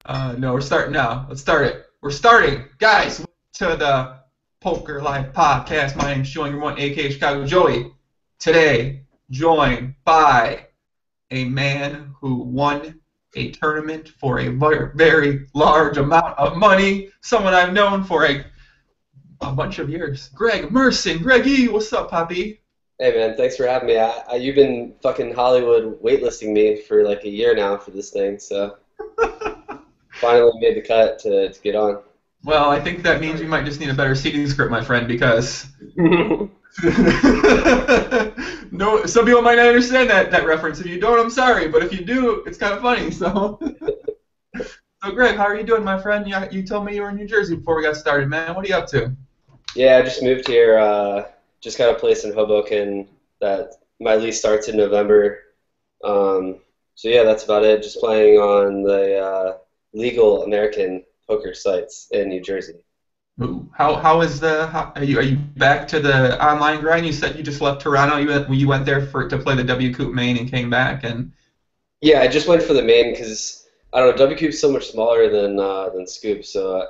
No, we're starting now. Let's start it. We're starting. Guys, to the Poker Life Podcast. My name's Joey, number one, a.k.a. Chicago Joey. Today, joined by a man who won a tournament for a very large amount of money. Someone I've known for a bunch of years. Greg Merson. Greggy, what's up, Poppy? Hey man, thanks for having me. You've been fucking Hollywood waitlisting me for like a year now for this thing, so finally made the cut to get on. Well, I think that means we might just need a better seating script, my friend, because no, some people might not understand that reference. If you don't, I'm sorry, but if you do, it's kind of funny. So, Greg, how are you doing, my friend? You told me you were in New Jersey before we got started, man. What are you up to? Yeah, I just moved here. Just got a place in Hoboken that my lease starts in November. So yeah, that's about it. Just playing on the legal American poker sites in New Jersey. Ooh. How is are you back to the online grind? You said you just left Toronto. You went there to play the WSOP Main and came back and. Yeah, I just went for the main because I don't know, WCOOP's so much smaller than Scoop, so.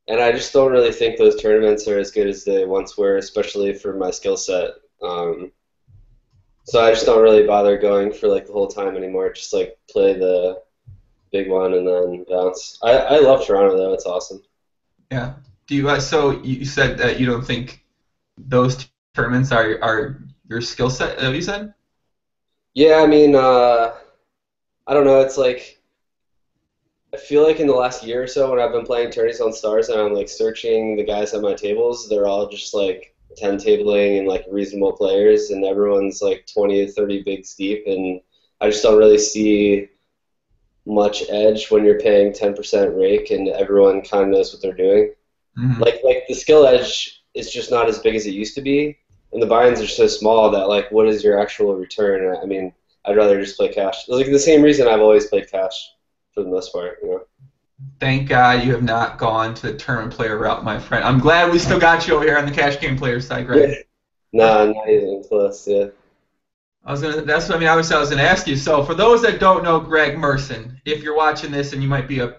And I just don't really think those tournaments are as good as they once were, especially for my skill set. So I just don't really bother going for like the whole time anymore. Just like play the big one and then bounce. I love Toronto though; it's awesome. Yeah. Do you? So you said that you don't think those tournaments are your skill set. Have you said? Yeah, I mean, I don't know. It's like. I feel like in the last year or so when I've been playing tourneys on Stars and I'm like searching the guys at my tables, they're all just like 10 tabling and like reasonable players and everyone's like 20 to 30 bigs deep and I just don't really see much edge when you're paying 10% rake and everyone kind of knows what they're doing. Mm-hmm. Like the skill edge is just not as big as it used to be and the buy-ins are so small that like what is your actual return? I mean, I'd rather just play cash. It's like the same reason I've always played cash. For the most part, you know. Thank God you have not gone to the tournament player route, my friend. I'm glad we still got you over here on the cash game player side, Greg. Yeah. Nah, not even close. Yeah. That's what I mean. Obviously, I was gonna ask you. So, for those that don't know Greg Merson, if you're watching this and you might be a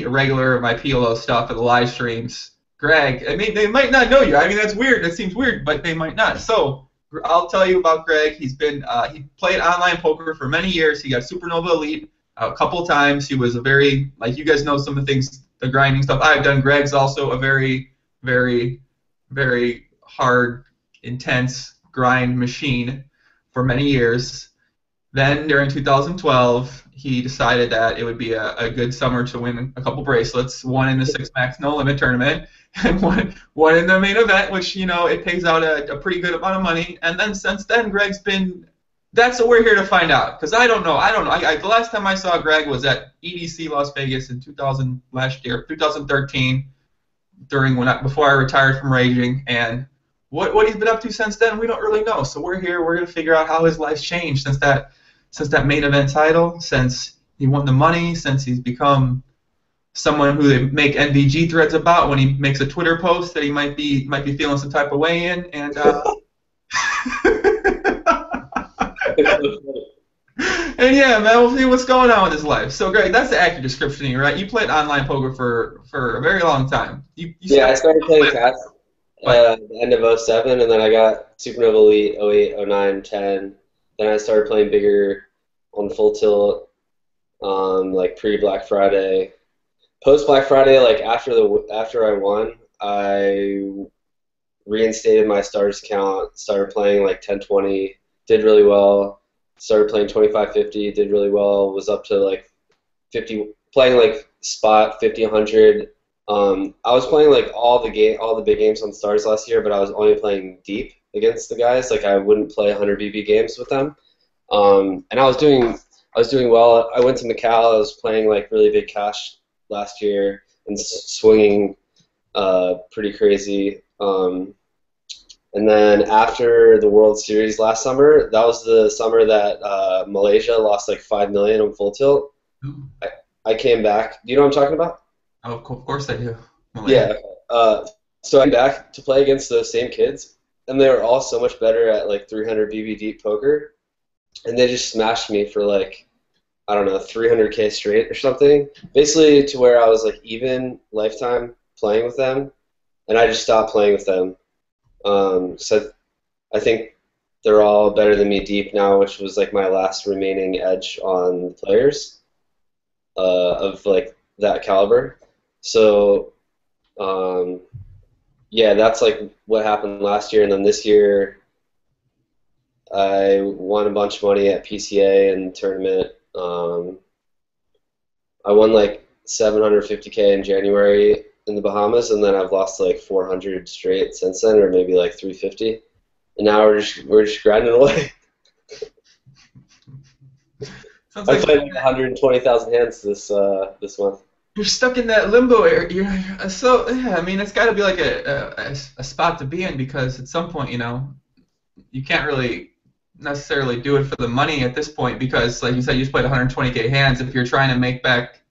regular of my PLO stuff at the live streams, Greg. I mean, they might not know you. I mean, that's weird. That seems weird, but they might not. So, I'll tell you about Greg. He's been he played online poker for many years. He got Supernova Elite a couple of times. He was a very, like you guys know some of the things, the grinding stuff I've done. Greg's also a very, very, very hard, intense grind machine for many years. Then during 2012, he decided that it would be a good summer to win a couple bracelets, one in the Six Max No Limit tournament, and one in the main event, which, you know, it pays out a pretty good amount of money. And then since then, Greg's been. That's what we're here to find out, because I don't know. The last time I saw Greg was at EDC Las Vegas in 2013, before I retired from raging, and what he's been up to since then, we don't really know. So we're here. We're gonna figure out how his life's changed since that main event title, since he won the money, since he's become someone who they make NVG threads about when he makes a Twitter post that he might be feeling some type of way in, and. And yeah, man, we'll see what's going on with his life. So, Greg, that's the accurate description of you, right? You played online poker for a very long time. Yeah, I started playing cash at the end of 07, and then I got Supernova Elite 08, 09, 10. Then I started playing bigger on full tilt, like pre-Black Friday. Post-Black Friday, like after I won, I reinstated my Stars account, started playing like 10-20, did really well. Started playing 25-50, did really well. Was up to like 50, playing like spot 50, 100. I was playing like all the big games on Stars last year, but I was only playing deep against the guys. Like I wouldn't play 100 BB games with them. And I was doing well. I went to Macau. I was playing like really big cash last year and swinging pretty crazy. And then after the World Series last summer, that was the summer that Malaysia lost like 5 million on full tilt. I came back. Do you know what I'm talking about? Oh, of course I do. Malaysia. Yeah. So I'm back to play against those same kids, and they were all so much better at like 300 BB deep poker, and they just smashed me for like I don't know, 300K straight or something. Basically to where I was like even lifetime playing with them, and I just stopped playing with them. So I think they're all better than me deep now, which was like my last remaining edge on the players of like that caliber. So um, yeah, that's like what happened last year, and then this year I won a bunch of money at PCA and tournament. I won like 750K in January in the Bahamas, and then I've lost like 400 straight since then, or maybe like 350. And now we're just grinding away. Sounds I like played like 120,000 hands this month. you're stuck in that limbo area. So yeah, I mean, it's got to be like a spot to be in because at some point, you can't really necessarily do it for the money at this point because, like you said, you just played 120K hands. If you're trying to make back,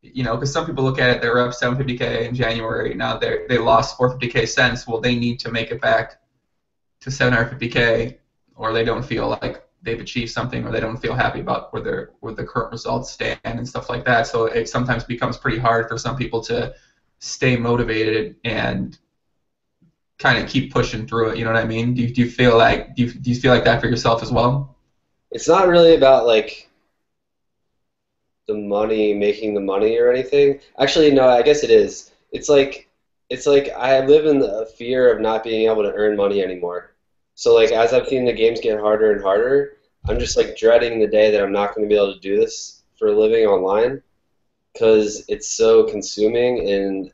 because some people look at it, they're up 750K in January. Now they lost 450K cents. Well, they need to make it back to 750K, or they don't feel like they've achieved something, or they don't feel happy about where the current results stand and stuff like that. So it sometimes becomes pretty hard for some people to stay motivated and kind of keep pushing through it. You know what I mean? Do you feel like do you feel like that for yourself as well? It's not really about like the money, making the money or anything. Actually, no, I guess it is. It's like I live in the fear of not being able to earn money anymore. So like as I've seen the games get harder and harder, I'm just like dreading the day that I'm not going to be able to do this for a living online because it's so consuming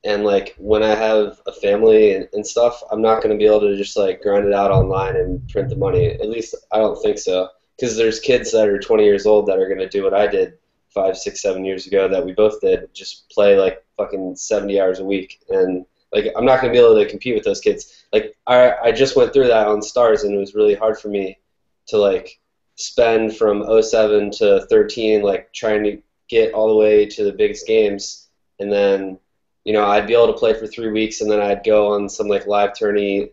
and like when I have a family and stuff, I'm not going to be able to just like grind it out online and print the money. At least I don't think so. Because there's kids that are 20 years old that are going to do what I did 5, 6, 7 years ago that we both did, just play like fucking 70 hours a week. And like I'm not going to be able to compete with those kids. Like I just went through that on Stars, and it was really hard for me to like spend from '07 to 13 like trying to get all the way to the biggest games, and then I'd be able to play for 3 weeks, and then I'd go on some like live tourney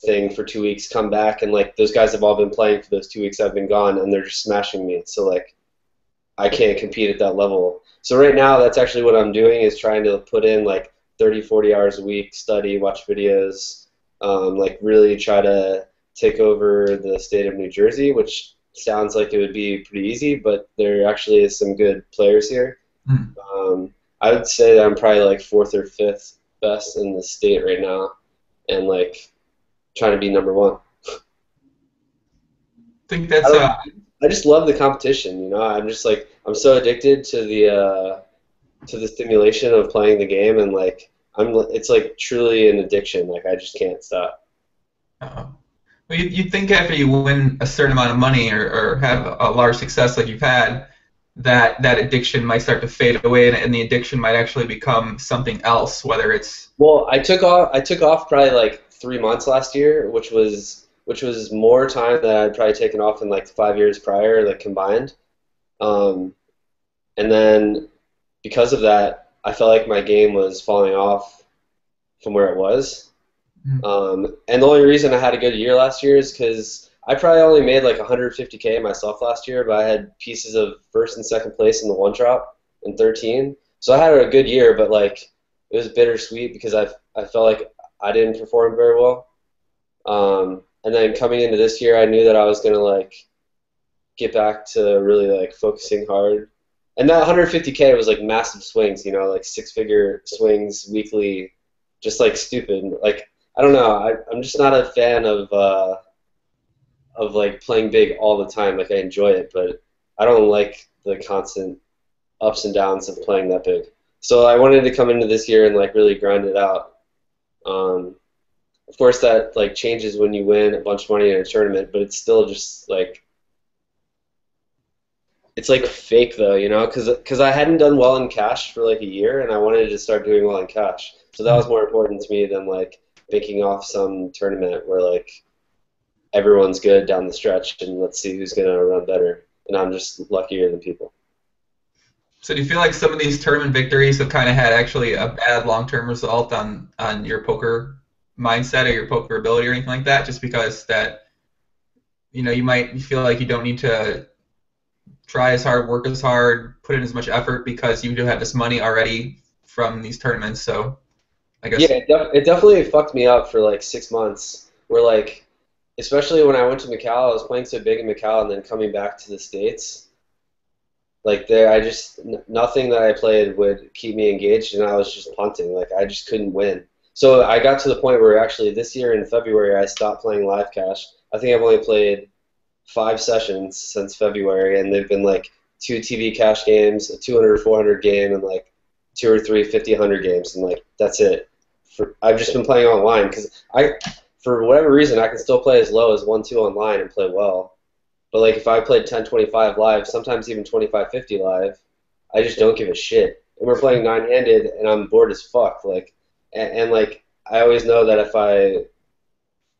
thing for 2 weeks, come back, and like those guys have all been playing for those 2 weeks I've been gone, and they're just smashing me. So like I can't compete at that level. So right now, that's actually what I'm doing is trying to put in like 30, 40 hours a week, study, watch videos, like really try to take over the state of New Jersey, which sounds like it would be pretty easy, but there actually is some good players here. Hmm. I would say that I'm probably like fourth or fifth best in the state right now, and like trying to be number one. think I that's don't know. I just love the competition. I'm just like I'm so addicted to the stimulation of playing the game, and like it's like truly an addiction. Like I just can't stop. well, you'd think after you win a certain amount of money or have a large success like you've had, that addiction might start to fade away, and the addiction might actually become something else, whether it's Well, I took off probably like 3 months last year, which was more time than I'd probably taken off in like 5 years prior, like combined. Um, and then because of that, I felt like my game was falling off from where it was. And the only reason I had a good year last year is because I probably only made like 150K myself last year, but I had pieces of first and second place in the one drop in 13. So I had a good year, but like it was bittersweet because I felt like I didn't perform very well. And then coming into this year, I knew that I was gonna like get back to really like focusing hard. And that 150K was like massive swings, like six-figure swings weekly, just like stupid. Like I don't know, I'm just not a fan of like playing big all the time. Like I enjoy it, but I don't like the constant ups and downs of playing that big. So I wanted to come into this year and like really grind it out. Um, of course, that like changes when you win a bunch of money in a tournament, but it's still just like it's like fake though, because I hadn't done well in cash for like a year, and I wanted to start doing well in cash. So that was more important to me than like making off some tournament where like everyone's good down the stretch, and let's see who's gonna run better. And I'm just luckier than people. So do you feel like some of these tournament victories have kind of had actually a bad long-term result on your poker mindset or your poker ability or anything like that? Just because that you feel like you don't need to try as hard, work as hard, put in as much effort because you do have this money already from these tournaments. So I guess. Yeah, it definitely fucked me up for like 6 months. Where like, especially when I went to Macau, I was playing so big in Macau, and then coming back to the States, like there, nothing that I played would keep me engaged, and I was just punting. Like I just couldn't win. So I got to the point where actually this year in February I stopped playing live cash. I think I've only played 5 sessions since February, and they've been like 2 TV cash games, a 200 or 400 game, and like 2 or 3 50, 100 games, and like that's it. I've just been playing online because for whatever reason, I can still play as low as 1-2 online and play well. But like if I played 10-25 live, sometimes even 25-50 live, I just don't give a shit. And we're playing 9-handed, and I'm bored as fuck. Like, and like I always know that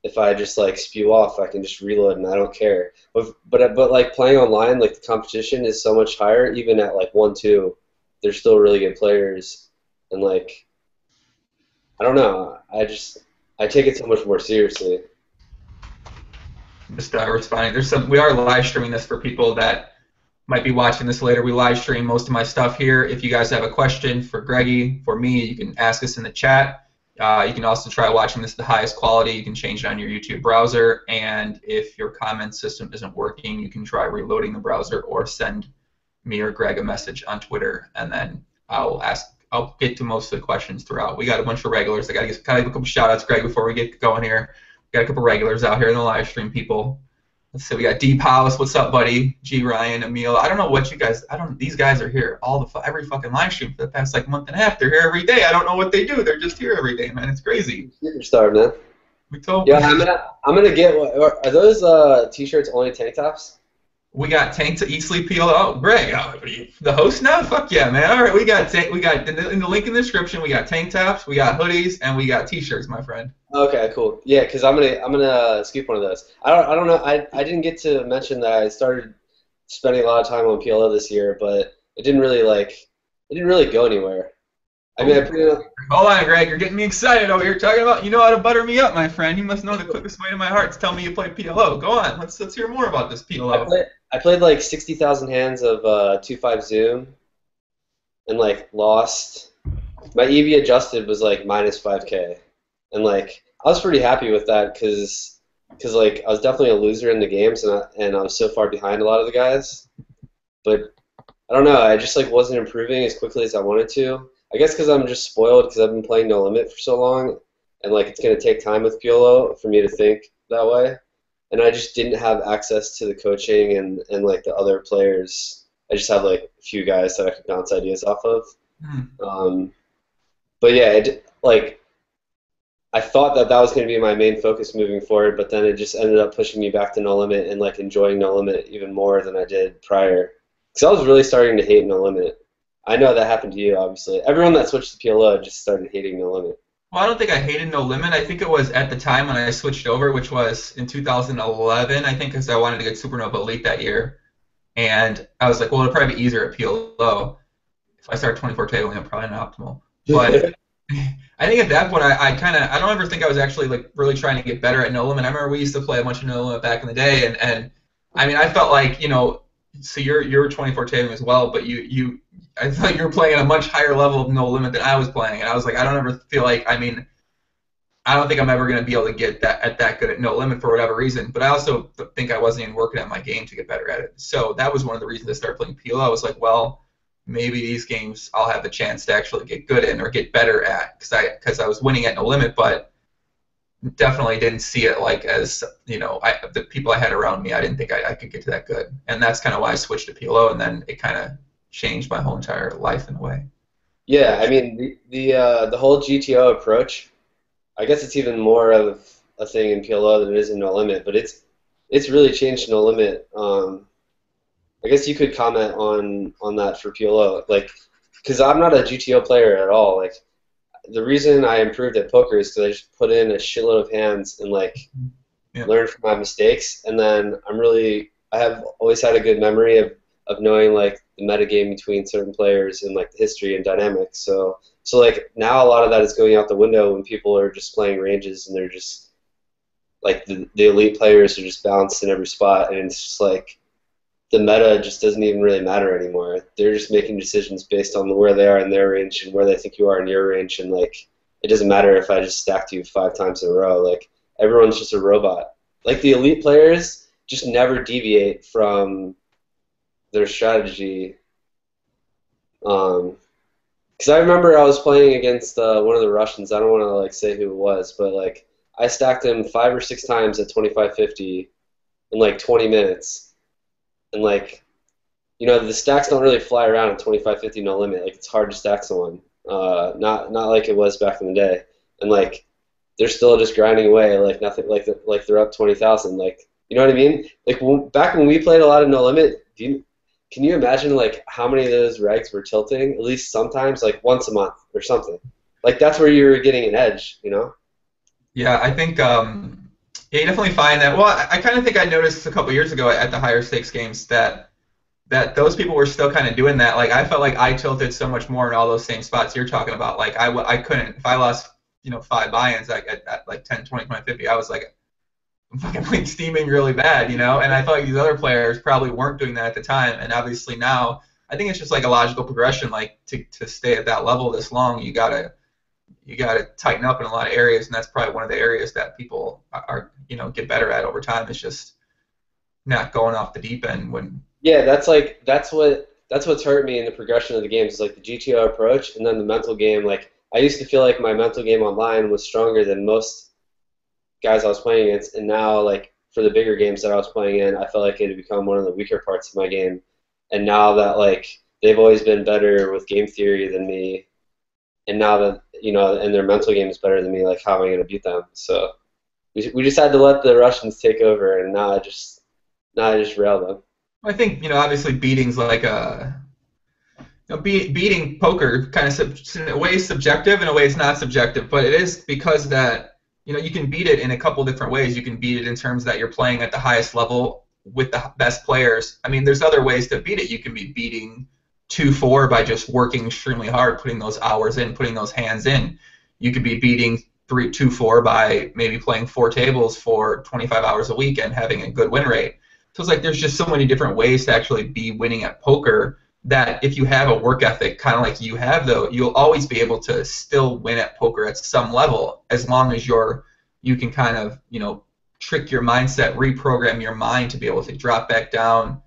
if I just like spew off, I can just reload and I don't care. But like playing online, like the competition is so much higher. Even at like 1-2, they're still really good players, and like I don't know. I take it so much more seriously. Just responding. We are live streaming this for people that might be watching this later. We live stream most of my stuff here. If you guys have a question for Greggy, for me, you can ask us in the chat. You can also try watching this at the highest quality. You can change it on your YouTube browser. And if your comment system isn't working, you can try reloading the browser or send me or Greg a message on Twitter, and then I'll get to most of the questions throughout. We got a bunch of regulars. I got to give a couple shout-outs, Greg, before we get going here. We got a couple regulars out here in the live stream, people. Let's see, we got Deep House. What's up, buddy? G. Ryan, Emil. I don't know what you guys. These guys are here every fucking live stream for the past like month and a half. They're here every day. I don't know what they do. They're just here every day, man. It's crazy. Superstar, man. We told. Yeah, I'm gonna get. Are those t-shirts only tank tops? We got EAT SLEEP PLO. Oh, Greg, the host now? Fuck yeah, man. All right, we got in the link in the description. We got tank tops, we got hoodies, and we got t-shirts, my friend. Okay, cool. Yeah, because I'm gonna scoop one of those. I don't know. I didn't get to mention that I started spending a lot of time on PLO this year, but it didn't really go anywhere. I mean, I put it. Hold on, Greg. You're getting me excited over here. Talking about, you know how to butter me up, my friend. You must know the quickest way to my heart to tell me you play PLO. Go on. Let's hear more about this PLO. I played like 60,000 hands of 2-5 Zoom, and like lost. My EV adjusted was like minus 5K, and like I was pretty happy with that because like I was definitely a loser in the games, and I was so far behind a lot of the guys. But I don't know. I just like wasn't improving as quickly as I wanted to. I guess because I'm just spoiled because I've been playing No Limit for so long, and like it's gonna take time with PLO for me to think that way. And I just didn't have access to the coaching and like the other players. I just had like a few guys that I could bounce ideas off of. But yeah, like I thought that was going to be my main focus moving forward, but then it just ended up pushing me back to No Limit and like enjoying No Limit even more than I did prior. Because I was really starting to hate No Limit. I know that happened to you, obviously. Everyone that switched to PLO just started hating No Limit. Well, I don't think I hated No Limit. I think it was at the time when I switched over, which was in 2011, I think, because I wanted to get Supernova Elite that year. And I was like, well, it'll probably be easier at PLO. If I start 24 tabling, I'm probably not optimal. But I think at that point, I don't ever think I was actually like really trying to get better at No Limit. I remember we used to play a bunch of No Limit back in the day, and I mean, I felt like, you know, so you're 24 tabling as well, but I thought you were playing at a much higher level of No Limit than I was playing, and I was like, I don't ever feel like, I mean, I don't think I'm ever going to be able to get that good at No Limit for whatever reason, but I also think I wasn't even working at my game to get better at it. So that was one of the reasons I started playing PLO. I was like, well, maybe these games I'll have the chance to actually get good in or get better at, because I was winning at No Limit, but definitely didn't see it like as, you know, the people I had around me, I didn't think I could get to that good. And that's kind of why I switched to PLO, and then it kind of changed my whole entire life in a way. Yeah, I mean, the whole GTO approach, I guess it's even more of a thing in PLO than it is in No Limit, but it's really changed No Limit. I guess you could comment on that for PLO, like, because I'm not a GTO player at all. Like, the reason I improved at poker is because I just put in a shitload of hands and like learned from my mistakes, and then I have always had a good memory of knowing like the metagame between certain players and like the history and dynamics. So like now a lot of that is going out the window when people are just playing ranges and they're just like the elite players are just balanced in every spot, and it's just like the meta just doesn't even really matter anymore. They're just making decisions based on where they are in their range and where they think you are in your range, and like it doesn't matter if I just stacked you 5 times in a row. Like everyone's just a robot. Like the elite players just never deviate from their strategy. Because I remember I was playing against one of the Russians. I don't want to like say who it was, but like I stacked him 5 or 6 times at 2550 in like 20 minutes, and like the stacks don't really fly around at 2550 no limit. Like it's hard to stack someone. Not like it was back in the day, and like they're still just grinding away like nothing. Like they're up 20,000. Like you know what I mean? Like back when we played a lot of no limit, can you imagine like how many of those regs were tilting? At least sometimes, like once a month or something. Like that's where you were getting an edge, you know? Yeah, I think yeah, you definitely find that. Well, I kind of think I noticed a couple years ago at the higher stakes games that those people were still kind of doing that. Like I felt like I tilted so much more in all those same spots you're talking about. Like I couldn't, if I lost 5 buy-ins at like 10, 20, 20, 50, I was like I'm fucking like steaming really bad, and I felt like these other players probably weren't doing that at the time, and obviously now I think it's just like a logical progression. Like to stay at that level this long, you gotta tighten up in a lot of areas, and that's probably one of the areas that people are get better at over time. Is just not going off the deep end when. Yeah, that's what's hurt me in the progression of the games is like the GTO approach, and then the mental game. Like I used to feel like my mental game online was stronger than most guys I was playing against, and now like for the bigger games that I was playing in, I felt like it had become one of the weaker parts of my game. And now that like they've always been better with game theory than me, and now that and their mental game is better than me, like how am I going to beat them? So we just had to let the Russians take over, and now I just rail them. I think obviously beating's like beating poker kind of in a way is subjective, in a way it's not subjective, but it is because that you can beat it in a couple different ways. You can beat it in terms that you're playing at the highest level with the best players. I mean, there's other ways to beat it. You can be beating 2-4 by just working extremely hard, putting those hours in, putting those hands in. You could be beating 2-4 by maybe playing 4 tables for 25 hours a week and having a good win rate. So it's like there's just so many different ways to actually be winning at poker that if you have a work ethic kind of like you have, though, you'll always be able to still win at poker at some level as long as you can kind of trick your mindset, reprogram your mind to be able to drop back down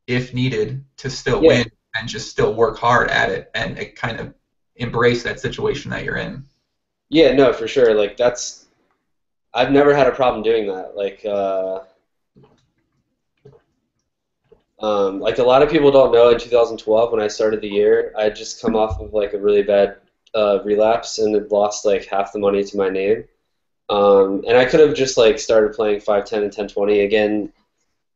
if needed to still win and just still work hard at it and kind of embrace that situation that you're in. Yeah, no, for sure. Like I've never had a problem doing that. Like a lot of people don't know, in 2012 when I started the year, I had just come off of like a really bad relapse and had lost like half the money to my name. And I could have just like started playing 5-10 and 10-20 again,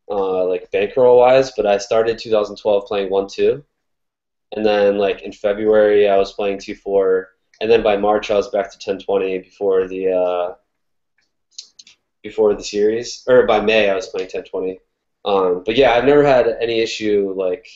like bankroll wise, but I started 2012 playing 1-2, and then like in February I was playing 2-4, and then by March I was back to 10-20 before the series, or by May I was playing 10-20. But yeah, I've never had any issue like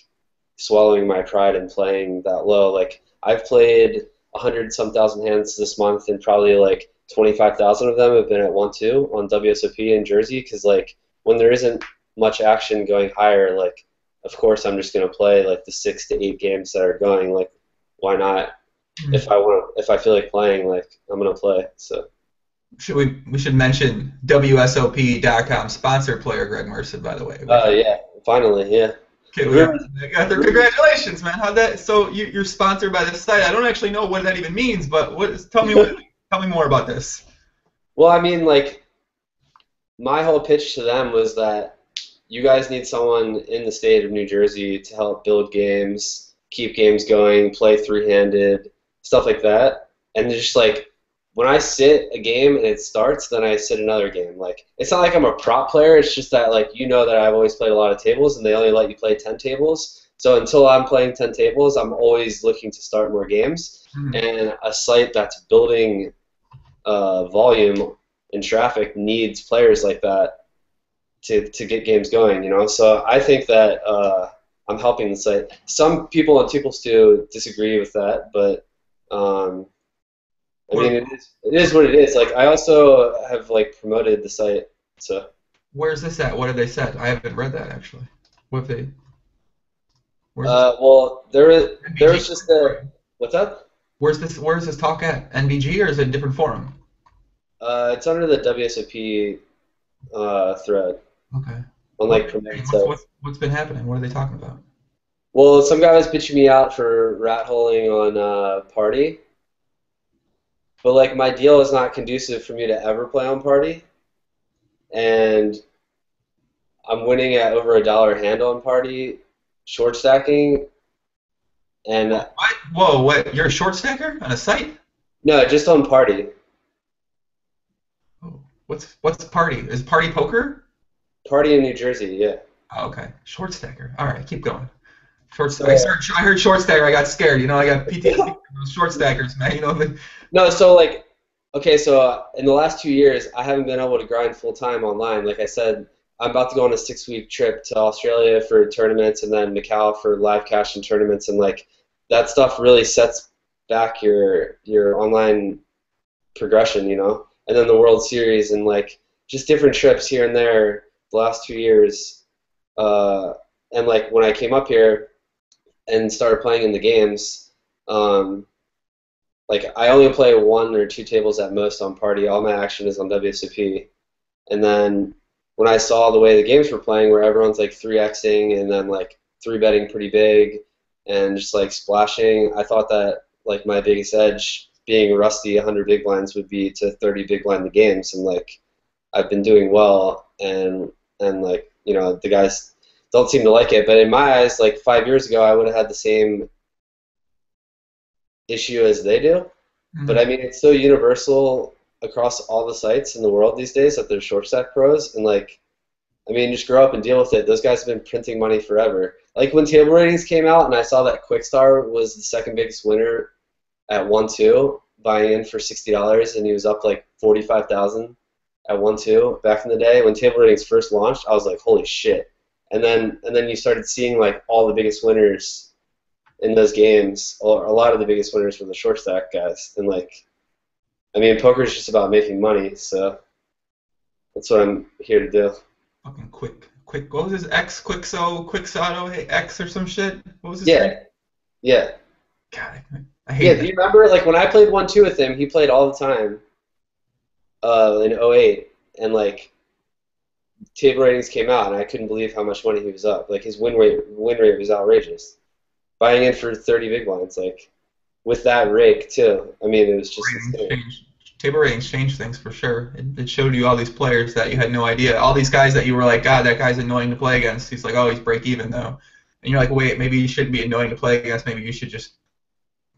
swallowing my pride and playing that low. Like I've played 100-some thousand hands this month, and probably like 25,000 of them have been at 1-2 on WSOP in Jersey. Because like when there isn't much action going higher, like of course I'm just gonna play like the 6 to 8 games that are going. Like why not? If I feel like playing, like I'm gonna play. So. We should mention WSOP.com sponsor player Greg Merson, by the way. Yeah, finally, yeah. Okay, congratulations, man. How'd that? So you're sponsored by this site. I don't actually know what that even means, but tell me more about this. Well, I mean, like my whole pitch to them was that you guys need someone in the state of New Jersey to help build games, keep games going, play 3-handed, stuff like that, and just like. When I sit a game and it starts, then I sit another game. Like it's not like I'm a prop player. It's just that like that I've always played a lot of tables, and they only let you play 10 tables. So until I'm playing 10 tables, I'm always looking to start more games. Mm-hmm. And a site that's building volume and traffic needs players like that to get games going. So I think that I'm helping the site. Some people on Tuples2 disagree with that, but. I mean, it is what it is. Like, I also have like promoted the site. So. Where's this at? What did they say? I haven't read that actually. What if they? Where's this? Well, there was NBG? just a what's up? Where's this talk at? NBG or is it a different forum? It's under the WSOP thread Okay. on What, like promoted what's, sites. what's what's been happening? What are they talking about? Well, some guy was bitching me out for rat holing on Party, but like my deal is not conducive for me to ever play on Party, and I'm winning at over $1 hand on Party, short stacking, and What? Whoa, what? You're a short stacker on a site? no, just on Party. Oh, what's party? Is party poker? Party in New Jersey, yeah. Oh, okay, short stacker. All right, keep going. Short. So I heard short stacker. I got scared. You know, I got PTSD from those short stackers, man. You know, no, so like, okay, so in the last 2 years, I haven't been able to grind full time online. Like I said, I'm about to go on a 6-week trip to Australia for tournaments, and then Macau for live cash and tournaments, and like that stuff really sets back your online progression, you know. And then the World Series and like just different trips here and there the last 2 years. And like when I came up here and started playing in the games, like I only play 1 or 2 tables at most on Party. All my action is on WSOP. And then when I saw the way the games were playing, where everyone's like 3xing and then like 3-betting pretty big and just like splashing, I thought that like my biggest edge being rusty 100 big blinds would be to 30 big blind the games, and like I've been doing well, and like you know the guys don't seem to like it, but in my eyes, like 5 years ago, I would have had the same issue as they do. Mm-hmm. But I mean, it's so universal across all the sites in the world these days that they're short stack pros, and like, I mean, just grow up and deal with it. Those guys have been printing money forever. Like when table ratings came out, and I saw that Quickstar was the second biggest winner at 1-2, buying in for $60, and he was up like 45,000 at 1-2 back in the day when table ratings first launched. I was like, holy shit! And then you started seeing like all the biggest winners in those games, or a lot of the biggest winners were the short stack guys. And like, I mean, poker is just about making money, so that's what I'm here to do. Fucking quick. What was his X? Quixoto, hey, X or some shit? What was his Yeah, name? yeah. God, I hate Yeah, that. do you remember, like, when I played 1-2 with him, he played all the time in '08, and, like, table ratings came out, and I couldn't believe how much money he was up. Like, his win rate was outrageous. Buying in for 30 big blinds, like, with that rake, too. I mean, it was just insane. Table ratings changed things for sure. It showed you all these players that you had no idea. All these guys that you were like, God, that guy's annoying to play against. He's like, oh, he's break even, though. And you're like, wait, maybe you shouldn't be annoying to play against. Maybe you should just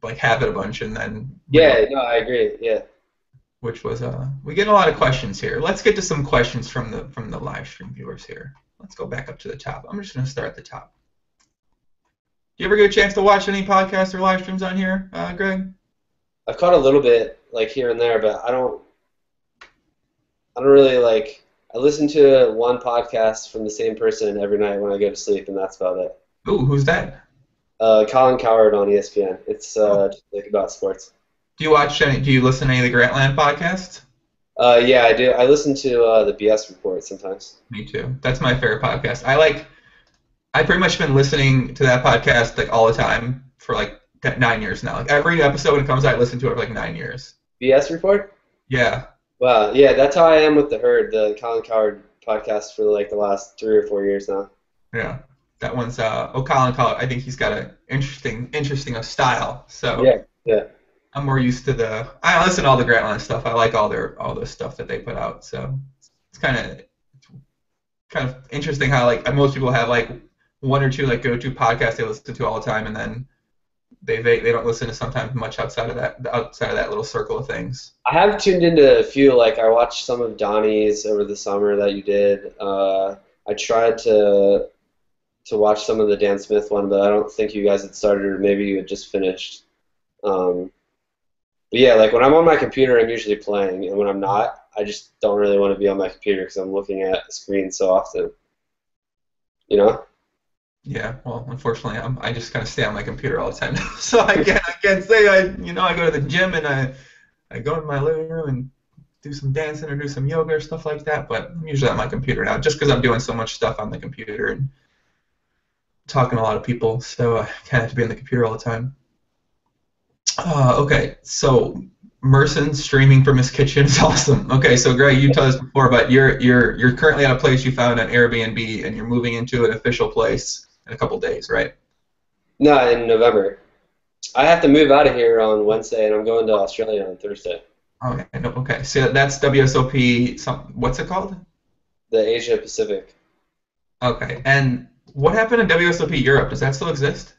like have it a bunch and then Yeah, no, I agree. Yeah. which was we get a lot of questions here. Let's get to some questions from the live stream viewers here. Let's go back up to the top. I'm just gonna start at the top. Do you ever get a chance to watch any podcasts or live streams on here, Greg? I've caught a little bit, like, here and there, but I don't really, like, I listen to one podcast from the same person every night when I go to sleep, and that's about it. Ooh, who's that? Colin Cowherd on ESPN. It's just, like, about sports. Do you listen to any of the Grantland podcasts? Yeah, I do. I listen to the BS Report sometimes. Me too. That's my favorite podcast. I've pretty much been listening to that podcast like all the time for like 9 years now. Like every episode when it comes out, I listen to it for like 9 years. BS Report? Yeah. Wow. Yeah, that's how I am with the Herd, the Colin Cowherd podcast for like the last 3 or 4 years now. Yeah. That one's Colin Cowherd. I think he's got an interesting style. So yeah. I'm more used to I listen to all the Grantland stuff. I like all the stuff that they put out. So it's kind of interesting how like most people have like one or two like go-to podcasts they listen to all the time, and then they don't listen to sometimes much outside of that little circle of things. I have tuned into a few. Like I watched some of Donnie's over the summer that you did. I tried to watch some of the Dan Smith one, but I don't think you guys had started, or maybe you had just finished. But yeah, like when I'm on my computer, I'm usually playing, and when I'm not, I just don't really want to be on my computer because I'm looking at the screen so often. You know? Yeah. Well, unfortunately, I just kind of stay on my computer all the time, so I can't say I go to the gym and I go in my living room and do some dancing or do some yoga or stuff like that. But I'm usually on my computer now, just because I'm doing so much stuff on the computer and talking to a lot of people, so I kind of have to be on the computer all the time. Okay, so Merson streaming from his kitchen is awesome. Okay, so Greg, you told us before, but you're currently at a place you found on Airbnb, and you're moving into an official place in a couple days, right? No, in November. I have to move out of here on Wednesday, and I'm going to Australia on Thursday. Okay, no, okay. So that's WSOP. What's it called? The Asia Pacific. Okay, and what happened in WSOP Europe? Does that still exist?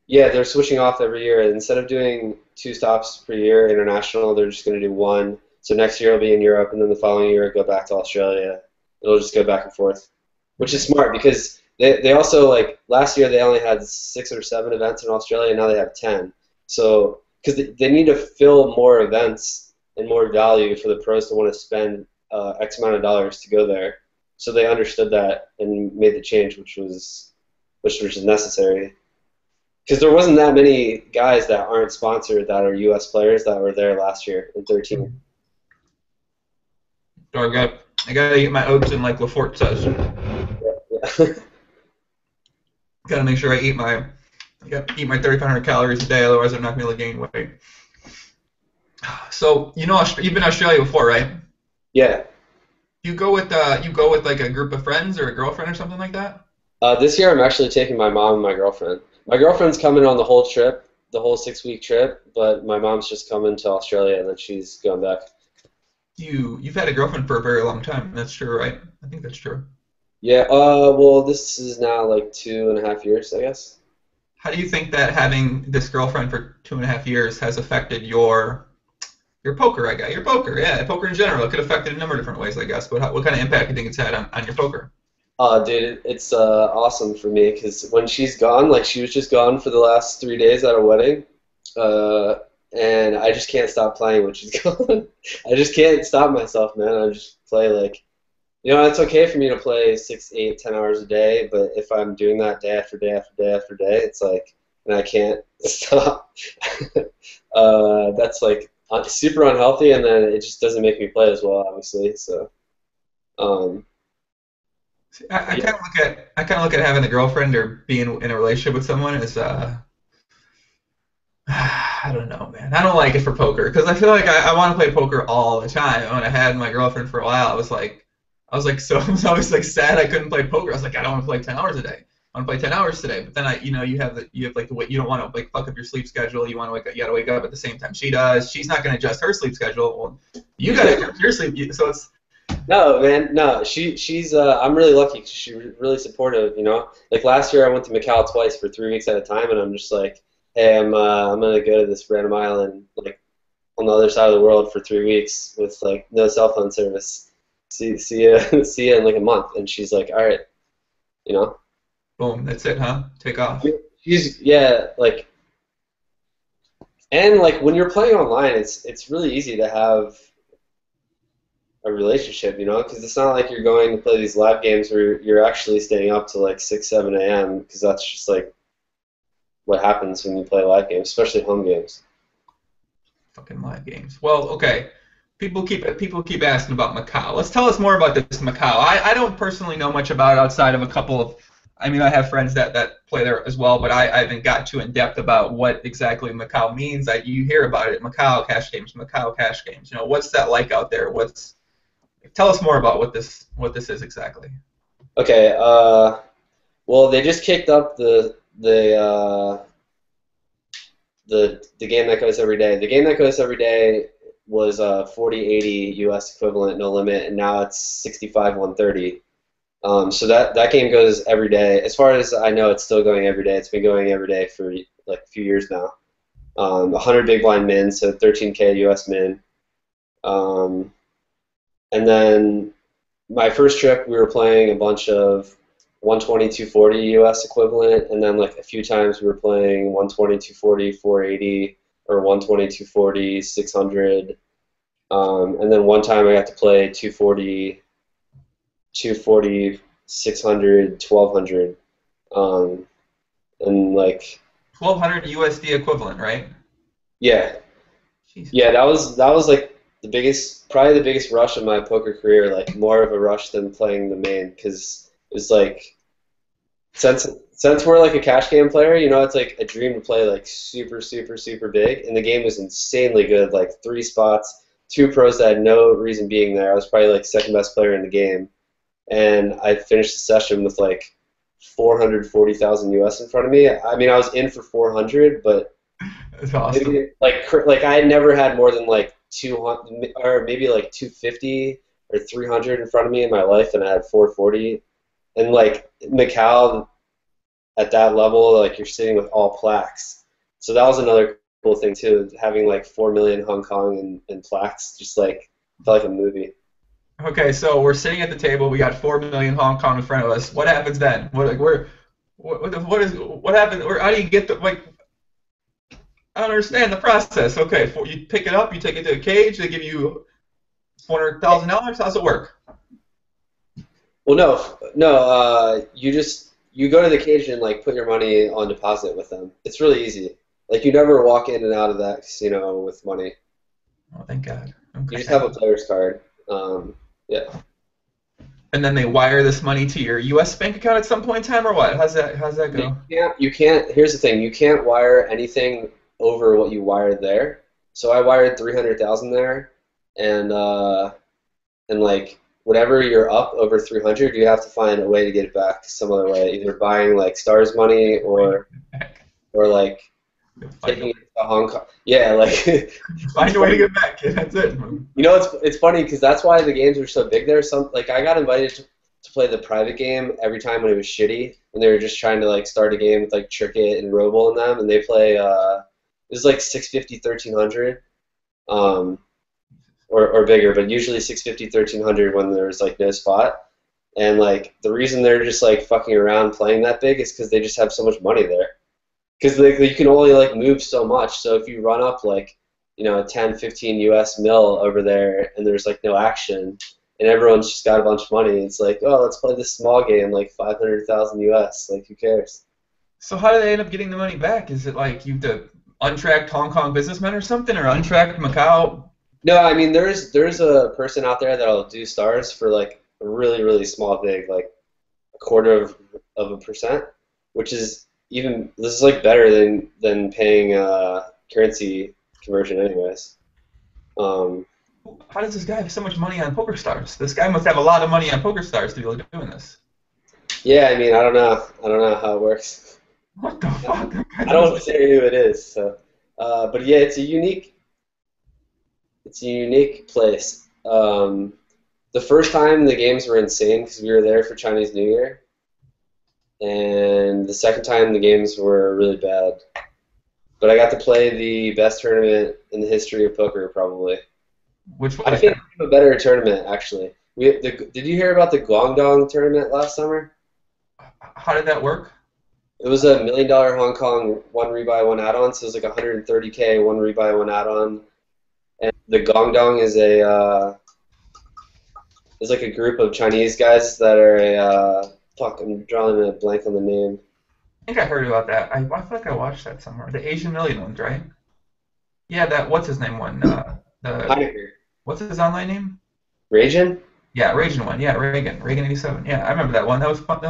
Yeah, they're switching off every year. Instead of doing 2 stops per year international, they're just going to do 1. So next year it'll be in Europe, and then the following year it'll go back to Australia. It'll just go back and forth, which is smart because they also, like, last year they only had 6 or 7 events in Australia, and now they have 10. So because they need to fill more events and more value for the pros to want to spend X amount of dollars to go there. So they understood that and made the change, which was necessary. Because there wasn't that many guys that aren't sponsored that are U.S. players that were there last year in 13. So I gotta eat my oats in like Lafort says. Yeah. Gotta make sure I gotta eat my 3,500 calories a day, otherwise I'm not gonna gain weight. So you've been to Australia before, right? Yeah. You go with like a group of friends or a girlfriend or something like that? This year I'm actually taking my mom and my girlfriend. My girlfriend's coming on the whole trip, the whole 6-week trip, but my mom's just coming to Australia and then she's going back. You've had a girlfriend for a very long time. That's true, right? I think that's true. Yeah. Well, this is now like 2.5 years, I guess. How do you think that having this girlfriend for 2.5 years has affected your poker? Your poker, yeah, poker in general. It could affect it in a number of different ways, I guess. But what kind of impact do you think it's had on your poker? Dude, it's awesome for me because when she's gone, like she was just gone for the last 3 days at our wedding, and I just can't stop playing when she's gone. I just can't stop myself, man. I just play like, it's okay for me to play 6, 8, 10 hours a day, but if I'm doing that day after day after day after day, it's like, and I can't stop. That's like super unhealthy, and then it just doesn't make me play as well, obviously. So. I kind of look at having a girlfriend or being in a relationship with someone as I don't know, man. I don't like it for poker because I feel like I want to play poker all the time. When I had my girlfriend for a while, I was always like sad I couldn't play poker. I was like, I don't want to play 10 hours a day. I want to play 10 hours today. But then you have like the way you don't want to like fuck up your sleep schedule. You gotta wake up at the same time she does. She's not gonna adjust her sleep schedule. Well, you gotta adjust your sleep. So it's. No, man, no. She's I'm really lucky because she's really supportive, Like last year I went to Macau twice for 3 weeks at a time, and I'm just like, hey, I'm gonna go to this random island, like on the other side of the world for 3 weeks with like no cell phone service. See ya, see ya in like a month. And she's like, all right, Boom, that's it, huh? Take off. Like, and like when you're playing online, it's really easy to have a relationship, because it's not like you're going to play these live games where you're actually staying up to like 6, 7 a.m. because that's just like what happens when you play live games, especially home games. Fucking live games. Well, okay. People keep asking about Macau. Let's tell us more about this Macau. I don't personally know much about it outside of a couple of. I mean, I have friends that play there as well, but I haven't got too in depth about what exactly Macau means. You hear about it, Macau cash games. What's that like out there? Tell us more about what this is exactly. Okay. Well, they just kicked up the game that goes every day. The game that goes every day was 40-80 U.S. equivalent, no limit, and now it's 65-130. So that game goes every day. As far as I know, it's still going every day. It's been going every day for like a few years now. 100 big blind min, so 13K U.S. min. And then my first trip, we were playing a bunch of 120, 240 U.S. equivalent, and then like a few times we were playing 120, 240, 480, or 120, 240, 600. And then one time I got to play 240, 600, 1200. And like 1200 USD equivalent, right? Yeah. Jesus. Yeah, that was like probably the biggest rush of my poker career, like more of a rush than playing the main, because it was like since since we're like a cash game player, you know, it's like a dream to play like super, super, super big. And the game was insanely good, like 3 spots, 2 pros that had no reason being there. I was probably like second best player in the game. And I finished the session with like 440,000 US in front of me. I mean, I was in for 400, but That's awesome. maybe, like I had never had more than like 200 or maybe like 250 or 300 in front of me in my life, and I had 440. And like Macau, at that level, like you're sitting with all plaques. So that was another cool thing too, having like 4 million Hong Kong and plaques, just like felt like a movie. Okay, so we're sitting at the table. We got 4 million Hong Kong in front of us. What happens then? What happens? Or how do you get the like? I don't understand the process. Okay, you pick it up, you take it to a cage. They give you $400,000. How's it work? Well, no. You go to the cage and like put your money on deposit with them. It's really easy. Like you never walk in and out of that casino with money. Oh, thank God. Okay. You just have a player's card. Yeah. And then they wire this money to your U.S. bank account at some point in time, or what? How's that go? You can't. Here's the thing. You can't wire anything over what you wired there. So I wired 300,000 there, and like whatever you're up over 300, you have to find a way to get it back some other way, either buying like Stars money or like taking it to Hong Kong. Yeah, like find a way to get back. That's it. You know, it's funny because that's why the games were so big there. Like I got invited to play the private game every time when it was shitty, when they were just trying to like start a game with like Tricket and Robo in them, and they play it was like 650, 1300, or bigger, but usually 650, 1300 when there's like no spot. And like the reason they're just like fucking around playing that big is because they just have so much money there. Because you can only like move so much. So if you run up like 10, 15 US mil over there and there's like no action and everyone's just got a bunch of money, it's like, oh, let's play this small game like 500,000 US. Like who cares? So how do they end up getting the money back? Is it like you have to untracked Hong Kong businessmen or something, or untracked Macau? No, I mean there's a person out there that'll do stars for like a really, really small vig, like a quarter of a percent, which is this is like better than paying currency conversion anyways. How does this guy have so much money on Poker Stars? This guy must have a lot of money on Poker Stars to be able to be doing this. Yeah, I mean I don't know how it works. What the fuck? I don't want to say who it is. So, but yeah, it's a unique place. The first time the games were insane because we were there for Chinese New Year, and the second time the games were really bad. But I got to play the best tournament in the history of poker, probably. Which one? I think a better tournament actually. Did you hear about the Guangdong tournament last summer? How did that work? It was $1 million Hong Kong, 1 rebuy, 1 add-on, so it was like 130K, 1 rebuy, 1 add-on. And the Guangdong is like a group of Chinese guys that are I'm drawing a blank on the name. I think I heard about that. I feel like I watched that somewhere. The Asian Million ones, right? Yeah, that what's his name one? What's his online name? Rajan? Yeah, Reagan one. Yeah, Reagan 87. Yeah, I remember that one. That was fun.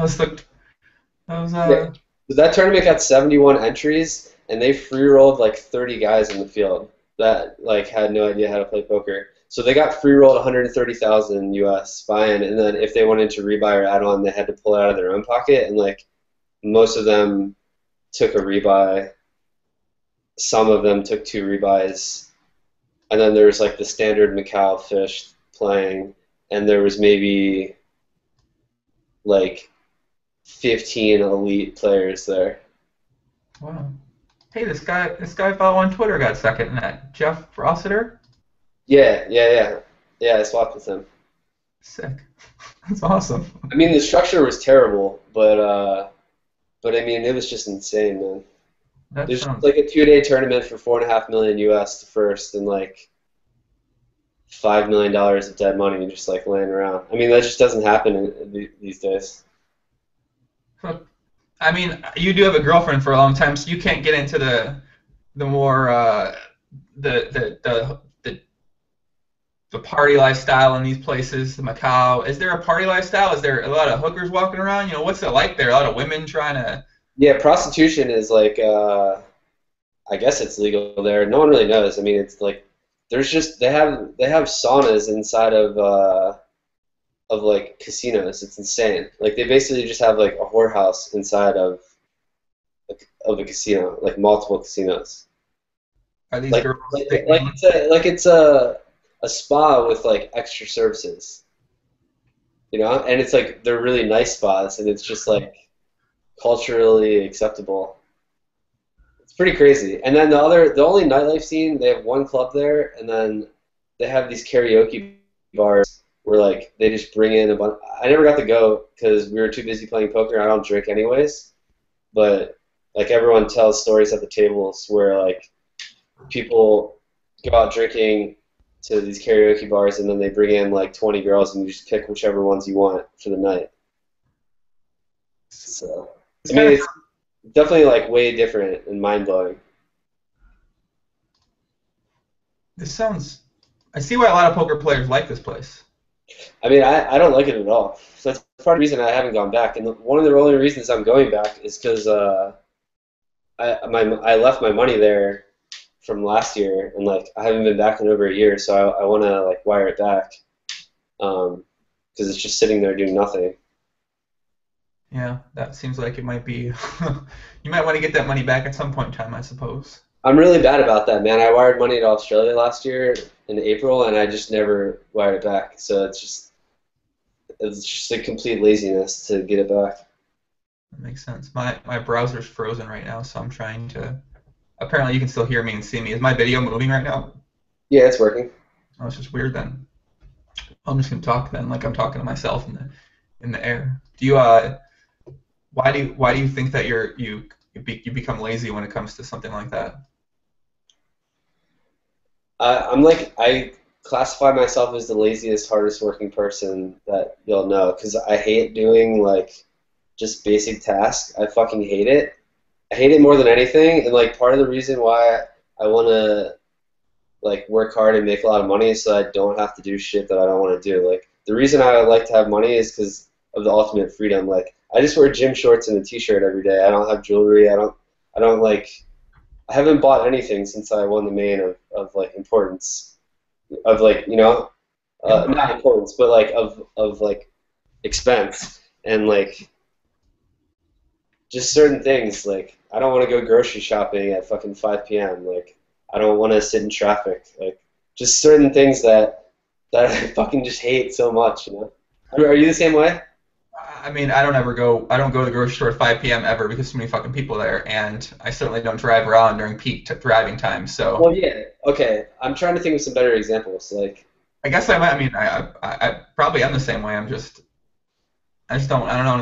Yeah. That tournament got 71 entries, and they free rolled like 30 guys in the field that like had no idea how to play poker. So they got free rolled 130,000 US buy-in, and then if they wanted to rebuy or add on, they had to pull it out of their own pocket, and like most of them took a rebuy. Some of them took 2 rebuys, and then there was like the standard Macau fish playing, and there was maybe like 15 elite players there. Wow. Hey, this guy I follow on Twitter got second in that. Jeff Rossiter? Yeah, I swapped with him. Sick. That's awesome. I mean, the structure was terrible, but I mean, it was just insane, man. There's like a 2-day tournament for $4.5 million US to first, and like $5 million of dead money just like laying around. I mean, that just doesn't happen these days. I mean, you do have a girlfriend for a long time, so you can't get into the more the party lifestyle in these places, the Macau. Is there a party lifestyle? Is there a lot of hookers walking around? You know, what's it like there? A lot of women trying to Yeah, prostitution is like, I guess it's legal there. No one really knows. I mean, it's like there's just they have saunas inside of like casinos. It's insane. Like they basically just have like a whorehouse inside of a casino, like multiple casinos. Are these Like girls like big like names? it's a spa with like extra services, you know? And it's like they're really nice spas, and it's just like culturally acceptable. It's pretty crazy. And then the only nightlife scene, they have one club there, and then they have these karaoke bars where like they just bring in a bunch. I never got to go because we were too busy playing poker. I don't drink anyways, but like everyone tells stories at the tables where like people go out drinking to these karaoke bars, and then they bring in like 20 girls, and you just pick whichever ones you want for the night. So It's I mean, kind of it's definitely like way different and mind blowing. this sounds. I see why a lot of poker players like this place. I mean, I don't like it at all. So that's part of the reason I haven't gone back. And one of the only reasons I'm going back is because I left my money there from last year, and like I haven't been back in over a year, so I want to like wire it back because it's just sitting there doing nothing. Yeah, that seems like it might be. You might want to get that money back at some point in time, I suppose. I'm really bad about that, man. I wired money to Australia last year in April, and I just never wired it back. So it's just a complete laziness to get it back. That makes sense. My browser's frozen right now, so I'm trying to. Apparently, you can still hear me and see me. Is my video moving right now? Yeah, it's working. Oh, it's just weird then. I'm just gonna talk then, like I'm talking to myself in the air. Do you why do you think that you become lazy when it comes to something like that? I classify myself as the laziest, hardest working person that you'll know because I hate doing like just basic tasks. I fucking hate it. I hate it more than anything, and like part of the reason why I want to like work hard and make a lot of money is so I don't have to do shit that I don't want to do. Like the reason I like to have money is because of the ultimate freedom. Like I just wear gym shorts and a t-shirt every day. I don't have jewelry. I don't like I haven't bought anything since I won the main of like importance of like not importance but like of like expense and like just certain things like I don't want to go grocery shopping at fucking 5 p.m. Like I don't want to sit in traffic. Like just certain things that I fucking just hate so much. You know? Are you the same way? I mean, I don't go to the grocery store at 5 p.m. ever because too many fucking people there, and I certainly don't drive around during peak driving time. So Well, yeah. Okay. I'm trying to think of some better examples. Like, I guess I might. I mean, I probably am the same way. I just don't. I don't know. I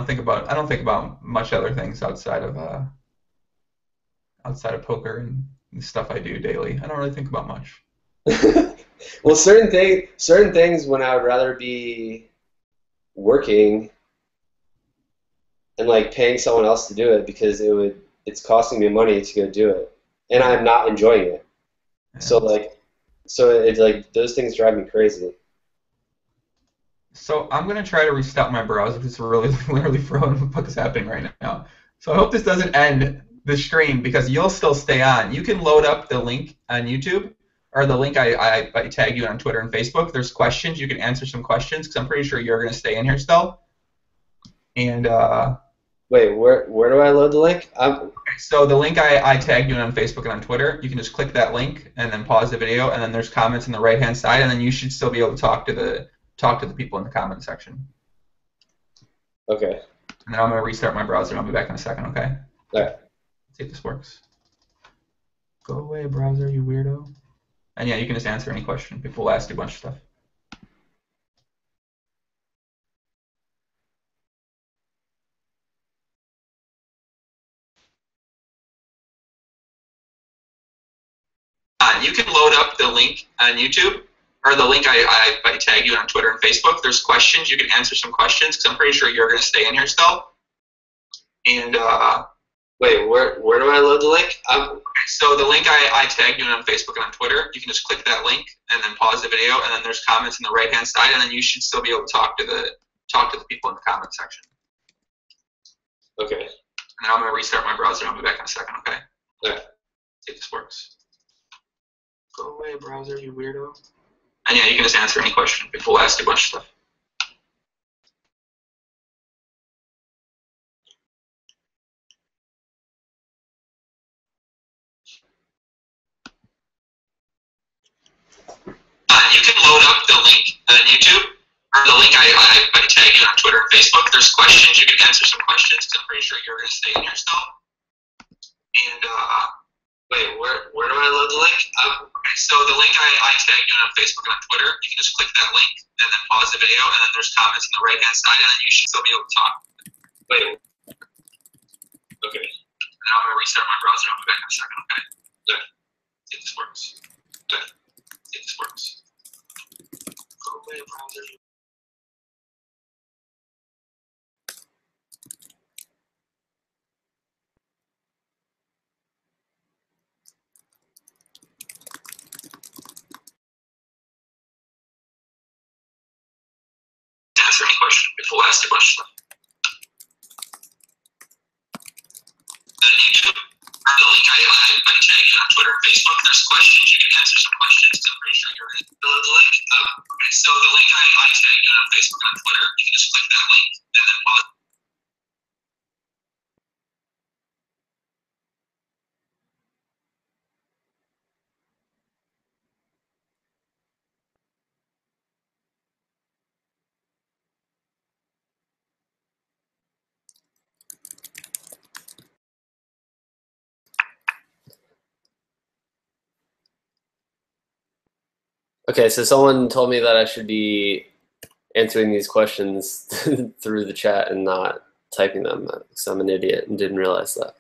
don't think about much other things outside of poker and stuff I do daily. I don't really think about much. well, certain things when I would rather be working and like paying someone else to do it because it's costing me money to go do it, and I'm not enjoying it. So Yeah. like, so it's like those things drive me crazy. So I'm gonna try to restart my browser because it's really literally frozen. What the fuck is happening right now? So I hope this doesn't end the stream because you'll still stay on. You can load up the link on YouTube or the link I tag you on Twitter and Facebook. There's questions. You can answer some questions because I'm pretty sure you're gonna stay in here still. And Wait, where do I load the link? so the link I tagged you on Facebook and on Twitter, you can just click that link and then pause the video, and then there's comments on the right-hand side, and then you should still be able to talk to the people in the comment section. Okay. And then I'm going to restart my browser, and I'll be back in a second, okay? All right. See if this works. Go away, browser, you weirdo. And yeah, you can just answer any question. People will ask you a bunch of stuff. You can load up the link on YouTube, or the link I tag you on Twitter and Facebook. There's questions. You can answer some questions because I'm pretty sure you're going to stay in here still. And Wait, where do I load the link? so the link I tagged you on Facebook and on Twitter, you can just click that link and then pause the video, and then there's comments on the right-hand side, and then you should still be able to talk to the people in the comment section. Okay. And then I'm going to restart my browser. I'll be back in a second, okay? Okay. See if this works. Go away, browser, you weirdo. And yeah, you can just answer any question. We'll ask you a bunch of stuff. You can load up the link on YouTube, or the link I tag you on Twitter and Facebook. There's questions. You can answer some questions, because I'm pretty sure you're going to stay in here still. And, wait, where do I load the link? Okay, so the link I tagged you on Facebook and on Twitter, you can just click that link, and then pause the video, and then there's comments on the right-hand side, and then you should still be able to talk. Wait. Okay. Now I'm going to restart my browser. I'll be back in a second, okay? Okay. See if this works. Okay. See if this works. Go away, browser. Answer any question. We'll ask you a bunch of stuff. The YouTube, or the link I tag you on Twitter and Facebook. There's questions. You can answer some questions, because I'm pretty sure you're going to load the link. Okay, so the link I tag you on Facebook and on Twitter, you can just click that link, and then pause. Okay, so someone told me that I should be answering these questions through the chat and not typing them, because I'm an idiot and didn't realize that.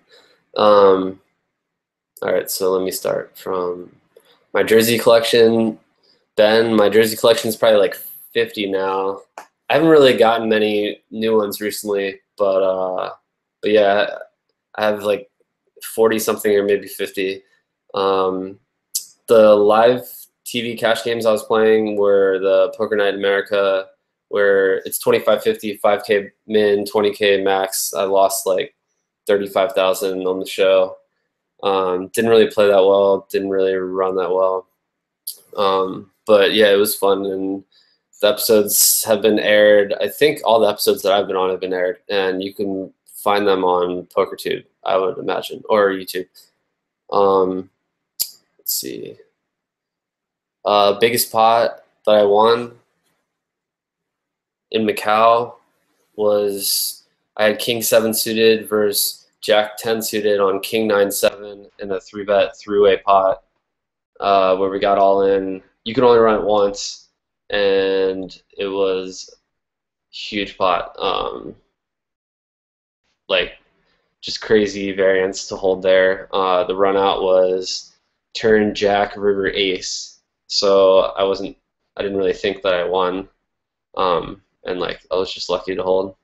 All right, so let me start from my jersey collection. Ben, my jersey collection is probably like 50 now. I haven't really gotten many new ones recently, but yeah, I have like 40 something or maybe 50. The live TV cash games I was playing were the Poker Night in America, where it's 25.50, 5K min, 20K max. I lost like 35,000 on the show. Didn't really play that well, didn't really run that well. But yeah, it was fun, and the episodes have been aired. I think all the episodes that I've been on have been aired, and you can find them on PokerTube, I would imagine, or YouTube. Let's see. Biggest pot that I won in Macau was I had King 7 suited versus Jack 10 suited on King 9-7 in a 3-bet three-way pot where we got all in. You can only run it once, and it was a huge pot. Like just crazy variance to hold there. The run out was turn Jack River Ace, so I didn't really think that I won, and like I was just lucky to hold.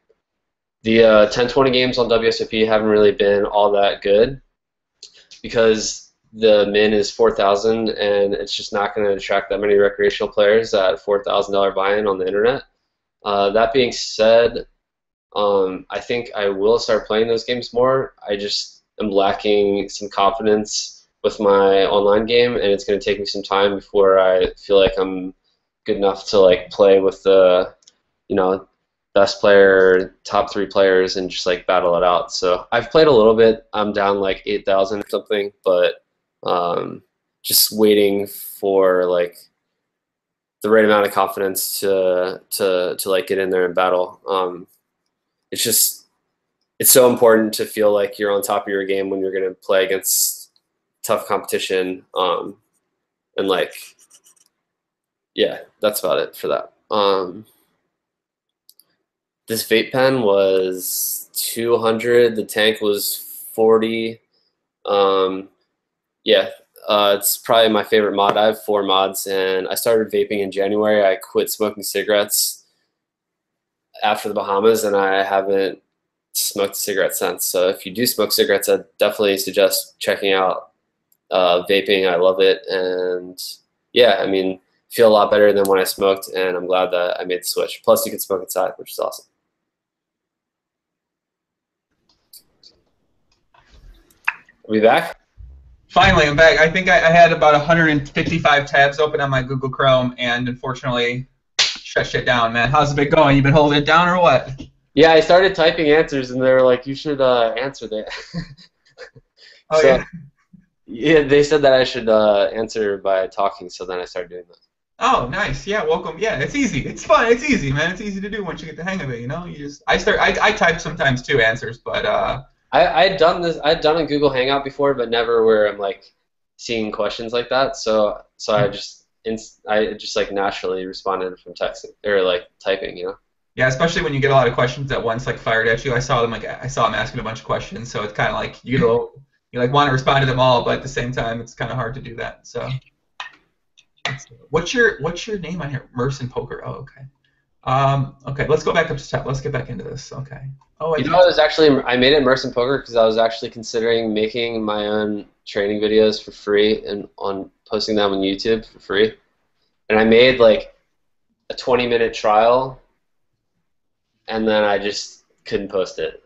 The 10-20 games on WSOP haven't really been all that good because the min is 4,000, and it's just not going to attract that many recreational players at $4,000 buy-in on the internet. That being said, I think I will start playing those games more. I just am lacking some confidence with my online game, and it's going to take me some time before I feel like I'm good enough to like play with the, best player, top 3 players, and just like battle it out. So I've played a little bit. I'm down like 8,000 or something, but just waiting for like the right amount of confidence to like get in there and battle. It's so important to feel like you're on top of your game when you're going to play against tough competition. And like, yeah, that's about it for that. This vape pen was 200. The tank was 40. Yeah, it's probably my favorite mod. I have 4 mods, and I started vaping in January. I quit smoking cigarettes after the Bahamas, and I haven't smoked a cigarette since. So if you do smoke cigarettes, I definitely suggest checking out vaping. I love it, and yeah, I mean, feel a lot better than when I smoked, and I'm glad that I made the switch. Plus, you can smoke inside, which is awesome. We back? Finally, I'm back. I think I had about 155 tabs open on my Google Chrome, and unfortunately, shut shit down, man. How's it been going? You been holding it down or what? Yeah, I started typing answers, and they were like, "You should answer that." Oh, so, yeah? Yeah, they said that I should answer by talking, so then I started doing that. Oh, nice. Yeah, welcome. Yeah, it's easy. It's fun. It's easy, man. It's easy to do once you get the hang of it, you know? I type sometimes too, answers, but I had done this. I'd done a Google Hangout before, but never where I'm like seeing questions like that. So I just like naturally responded from texting or like typing, you know. yeah, especially when you get a lot of questions at once, like fired at you. I saw them asking a bunch of questions, so it's kind of like you like want to respond to them all, but at the same time, it's kind of hard to do that. So, what's your name on here? Merson Poker. Oh, okay. Okay, let's go back up to top. Let's get back into this. Okay. Oh, I made it Merson Poker because I was actually considering making my own training videos for free and posting them on YouTube for free, and I made like a 20-minute trial, and then I just couldn't post it.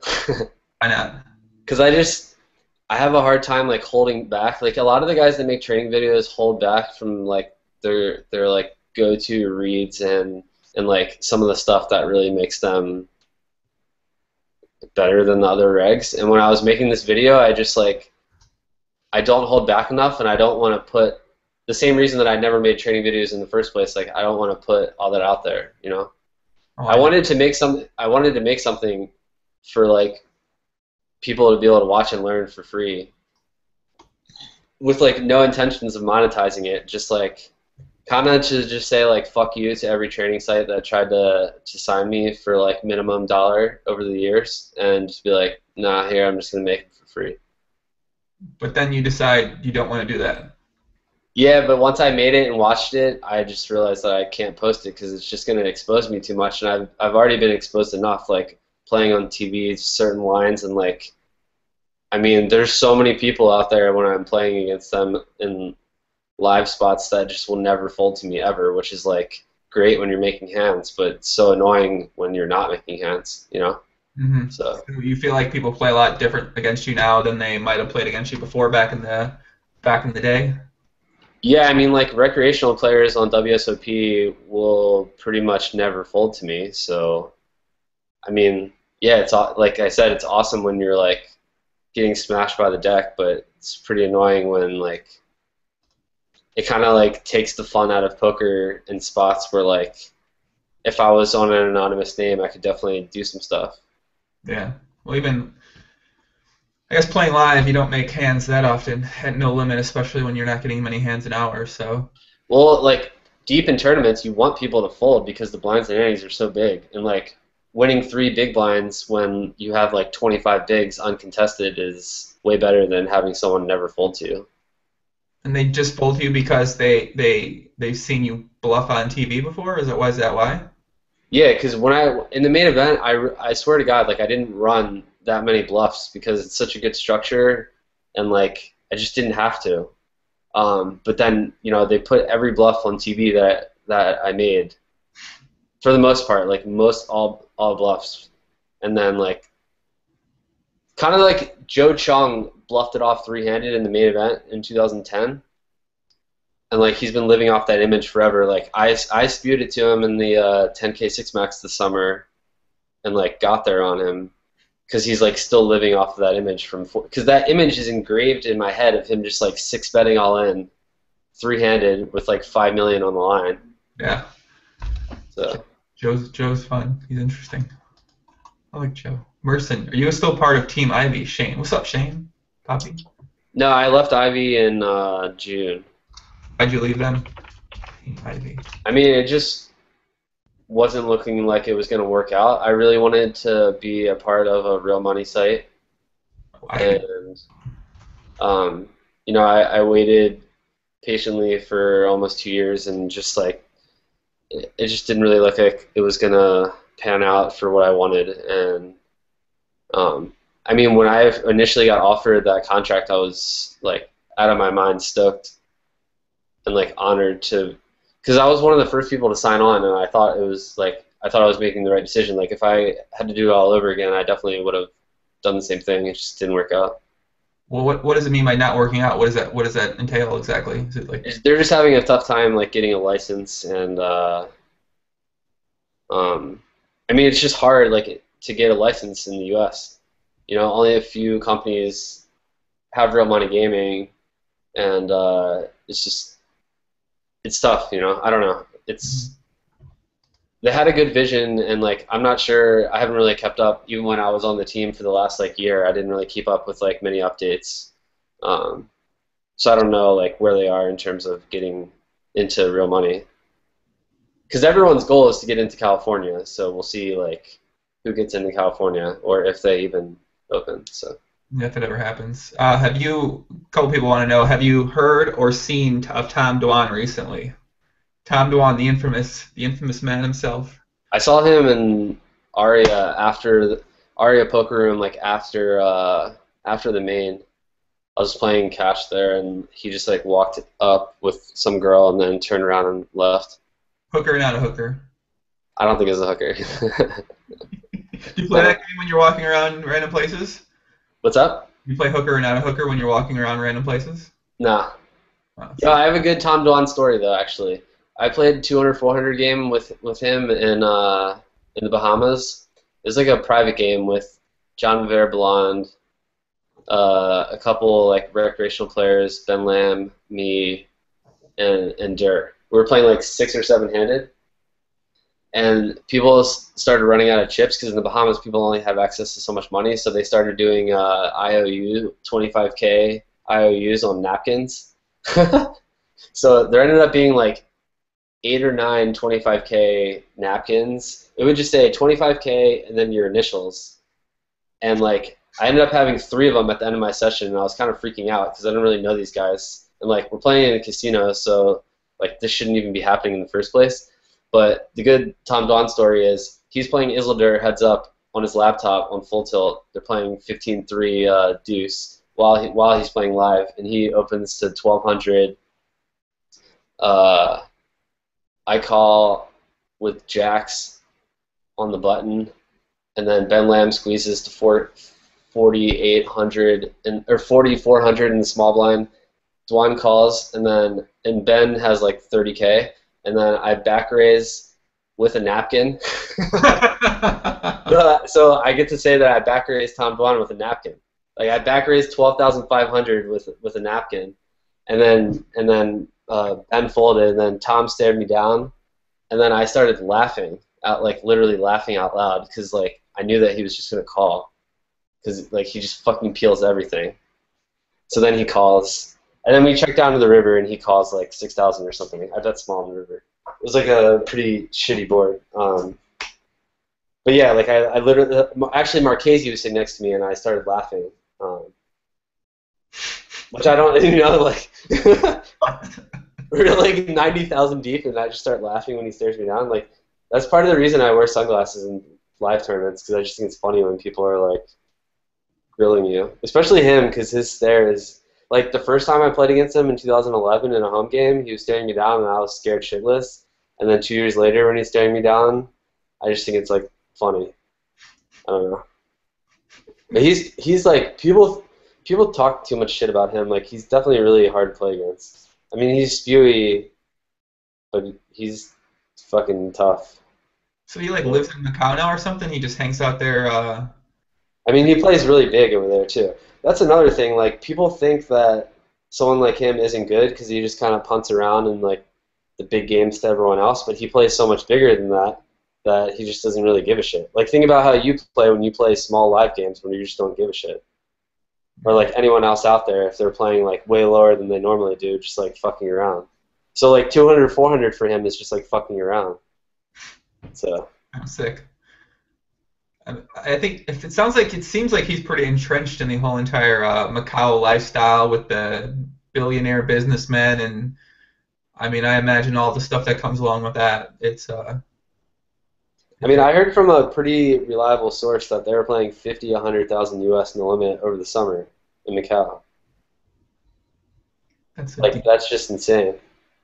Why not? Because I have a hard time like holding back. Like a lot of the guys that make training videos hold back from like their like go-to reads and like some of the stuff that really makes them better than the other regs. And when I was making this video, I just like I don't hold back enough, and I don't want to put the same reason that I never made training videos in the first place. Like I don't want to put all that out there, you know. Oh, I wanted to make something for like people to be able to watch and learn for free, with like no intentions of monetizing it. Just like kind of to just say like fuck you to every training site that tried to sign me for like minimum dollar over the years, and just be like, nah, here I'm just gonna make it for free. But then you decide you don't want to do that. Yeah, but once I made it and watched it, I just realized that I can't post it because it's just going to expose me too much, and I've already been exposed enough, like playing on TV, certain lines, and like, I mean, there's so many people out there when I'm playing against them in live spots that just will never fold to me ever, which is like great when you're making hands, but so annoying when you're not making hands, you know? Mm-hmm. So you feel like people play a lot different against you now than they might have played against you before back in the day? yeah, I mean, like recreational players on WSOP will pretty much never fold to me. So, I mean, yeah, it's like I said, it's awesome when you're like getting smashed by the deck, but it's pretty annoying when like it kind of like takes the fun out of poker in spots where like if I was on an anonymous name, I could definitely do some stuff. Yeah. Well, even I guess playing live, you don't make hands that often at no limit, especially when you're not getting many hands an hour. So. Well, like deep in tournaments, you want people to fold because the blinds and antes are so big, and like winning 3 big blinds when you have like 25 bigs uncontested is way better than having someone never fold to you. And they just fold to you because they've seen you bluff on TV before? Is that why? Yeah, because in the main event, I swear to God, like I didn't run that many bluffs because it's such a good structure, and like I just didn't have to. But then you know they put every bluff on TV that I made, for the most part, like all bluffs, and then like kind of like Joe Chung bluffed it off 3-handed in the main event in 2010. And like he's been living off that image forever. Like I spewed it to him in the 10K 6-max this summer, and like got there on him because he's like still living off of that image because that image is engraved in my head of him just like 6-betting all in, 3-handed with like 5 million on the line. Yeah. So Joe's fun. He's interesting. I like Joe. Merson, are you still part of Team Ivy? Shane, what's up, Shane? Poppy? No, I left Ivy in June. Why'd you leave them? Team Ivy. I mean, it just wasn't looking like it was going to work out. I really wanted to be a part of a real money site. And, you know, I waited patiently for almost 2 years, and just like, it just didn't really look like it was going to pan out for what I wanted. And, I mean, when I initially got offered that contract, I was like out of my mind stoked and like honored because I was one of the first people to sign on, and I thought I was making the right decision. Like if I had to do it all over again, I definitely would have done the same thing. It just didn't work out. Well, what does it mean by not working out? What does that entail exactly? Is it like They're just having a tough time like getting a license, and I mean it's just hard like to get a license in the U.S. You know, only a few companies have real money gaming, and it's tough. You know, I don't know. It's they had a good vision, and like I'm not sure. I haven't really kept up. Even when I was on the team for the last like year, I didn't really keep up with like many updates. Um, so I don't know like where they are in terms of getting into real money. Because everyone's goal is to get into California, so we'll see like who gets into California or if they even open. So if it ever happens? Have you? A couple people want to know. Have you heard or seen of Tom Dwan recently? Tom Dwan, the infamous man himself. I saw him in Aria Aria Poker Room like after the main. I was playing cash there, and he just like walked up with some girl and then turned around and left. Hooker, not a hooker. I don't think it's a hooker. Do you play that game when you're walking around random places? What's up? You play hooker or not a hooker when you're walking around random places? Nah. Oh, Yeah, I have a good Tom Dwan story though. Actually, I played 200-400 game with him in the Bahamas. It was like a private game with John Viver Blonde, a couple like recreational players, Ben Lamb, me, and Dirt. We were playing like 6 or 7 handed, and people started running out of chips because in the Bahamas people only have access to so much money, so they started doing IOU 25K IOUs on napkins. So there ended up being like 8 or 9 25K napkins. It would just say 25K and then your initials, and like I ended up having 3 of them at the end of my session, and I was kind of freaking out because I didn't really know these guys, and like we're playing in a casino, so like this shouldn't even be happening in the first place. But the good Tom Dwan story is he's playing Isildur heads up on his laptop on full tilt. They're playing 15-3 deuce while he's playing live, and he opens to 1200. I call with jacks on the button, and then Ben Lamb squeezes to 4,800 or 4,400 in the small blind. Dwan calls, and Ben has like 30K, and then I back raise with a napkin. So I get to say that I back raised Tom Dwan with a napkin. Like I back raised 12,500 with a napkin, and then Ben folded, and then Tom stared me down, and then I started laughing out, like literally laughing out loud because like I knew that he was just gonna call because like he just fucking peels everything. So then he calls. And then we check down to the river, and he calls like 6,000 or something. I bet small in the river. It was like a pretty shitty board. But yeah, like I literally, actually Marchese was sitting next to me, and I started laughing, which I don't, you know, like we're like 90,000 deep, and I just start laughing when he stares me down. Like that's part of the reason I wear sunglasses in live tournaments, because I just think it's funny when people are like grilling you, especially him, because his stare is. Like, the first time I played against him in 2011 in a home game, he was staring me down, and I was scared shitless. And then 2 years later, when he's staring me down, I just think it's, like, funny. I don't know. But he's like, people talk too much shit about him. Like, he's definitely really hard to play against. I mean, he's spewy, but he's fucking tough. So he, like, lives in Macau now or something? He just hangs out there, I mean, he plays really big over there, too. That's another thing. Like, people think that someone like him isn't good because he just kind of punts around in like the big games to everyone else, but he plays so much bigger than that he just doesn't really give a shit. Like, think about how you play when you play small live games when you just don't give a shit. Or like anyone else out there, if they're playing like way lower than they normally do, just like fucking around. So like 200, 400 for him is just like fucking around. So. I'm sick. I think it seems like he's pretty entrenched in the whole entire Macau lifestyle with the billionaire businessmen, and I mean, I imagine all the stuff that comes along with that. I mean, I heard from a pretty reliable source that they were playing 50, 100,000 US in the limit over the summer in Macau. That's just insane.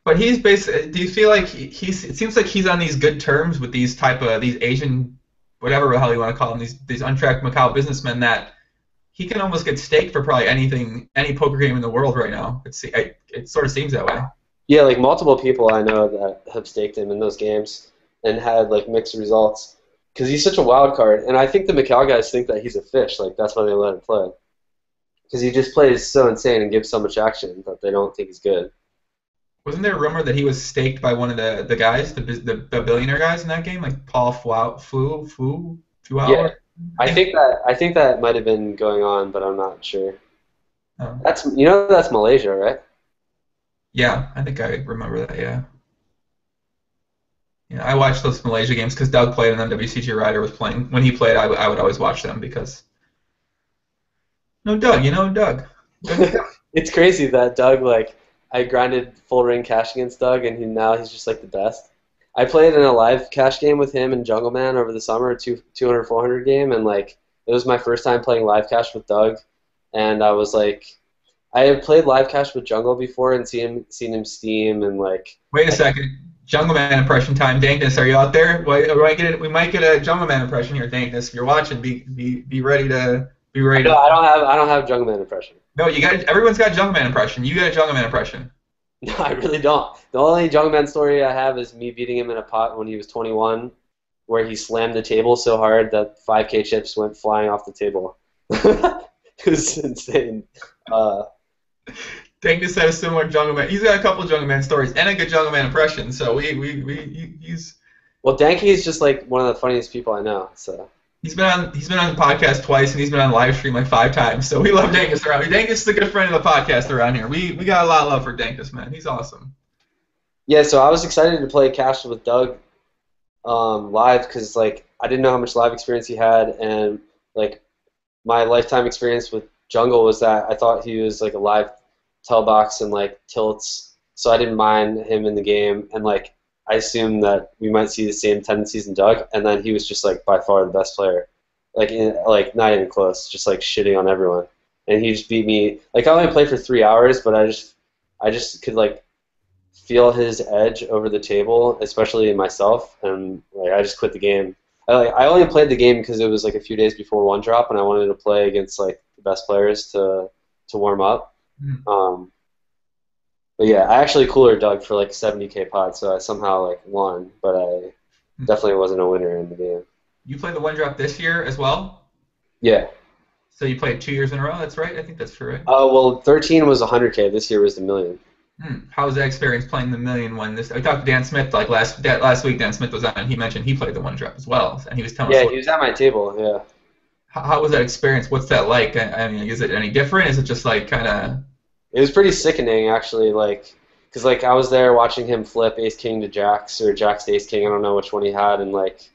But he's basically. Do you feel like it seems like he's on these good terms with these Asian, whatever the hell you want to call them, these untracked Macau businessmen that he can almost get staked for probably anything, any poker game in the world right now. It sort of seems that way. Yeah, like multiple people I know that have staked him in those games and had like mixed results because he's such a wild card. And I think the Macau guys think that he's a fish. Like that's why they let him play because he just plays so insane and gives so much action that they don't think he's good. Wasn't there a rumor that he was staked by one of the guys, the billionaire guys in that game, like Paul Fuao? Yeah, I think that might have been going on, but I'm not sure. Oh. That's Malaysia, right? Yeah, I think I remember that. Yeah. Yeah, I watched those Malaysia games because Doug played and then WCG Ryder was playing. When he played, I would always watch them because. No, Doug, Doug. It's crazy that Doug, like, I grinded full ring cash against Doug, and now he's just like the best. I played in a live cash game with him and Jungle Man over the summer, a 200-400 game, and like it was my first time playing live cash with Doug, and I was like, I had played live cash with Jungle before and seen him steam and like. Wait a second, Jungle Man impression time. Dankness, are you out there? We might get a Jungle Man impression here, Dankness. If you're watching, be ready to be ready. No, I don't have Jungle Man impression. No, everyone's got Jungle Man impression. You got a Jungle Man impression. No, I really don't. The only Jungle Man story I have is me beating him in a pot when he was 21, where he slammed the table so hard that 5K chips went flying off the table. It was insane. Dankness had a similar Jungle Man. He's got a couple of Jungle Man stories and a good Jungle Man impression. So he's. Well, Danky is just like one of the funniest people I know. So. He's been on the podcast twice, and he's been on Livestream like 5 times. So we love Dankus around here. Dankus is a good friend of the podcast around here. We got a lot of love for Dankus, man. He's awesome. Yeah, so I was excited to play cash with Doug live because like I didn't know how much live experience he had, and like my lifetime experience with Jungle was that I thought he was like a live telebox and like tilts, so I didn't mind him in the game, and like. I assumed that we might see the same tendencies in Doug, and then he was just like by far the best player, like not even close, just like shitting on everyone, and he just beat me. Like I only played for 3 hours, but I just could like feel his edge over the table, especially in myself, and like I just quit the game. I only played the game because it was like a few days before one drop, and I wanted to play against like the best players to warm up. Mm-hmm. But yeah, I actually cooler Doug for like 70K pod, so I somehow like won, but I definitely wasn't a winner in the game. You played the one drop this year as well? Yeah. So you played 2 years in a row. That's right. I think that's true. Right? Well, 13 was 100K. This year was the million. How was that experience playing the million one? I talked to Dan Smith like last week. Dan Smith was on, and he mentioned he played the one drop as well, and he was telling us. Yeah, he was at my table. Yeah. How was that experience? What's that like? I mean, is it any different? Is it just like kind of? It was pretty sickening, actually, like, because, like, I was there watching him flip ace-king to jacks, or jacks to ace-king, I don't know which one he had, and, like,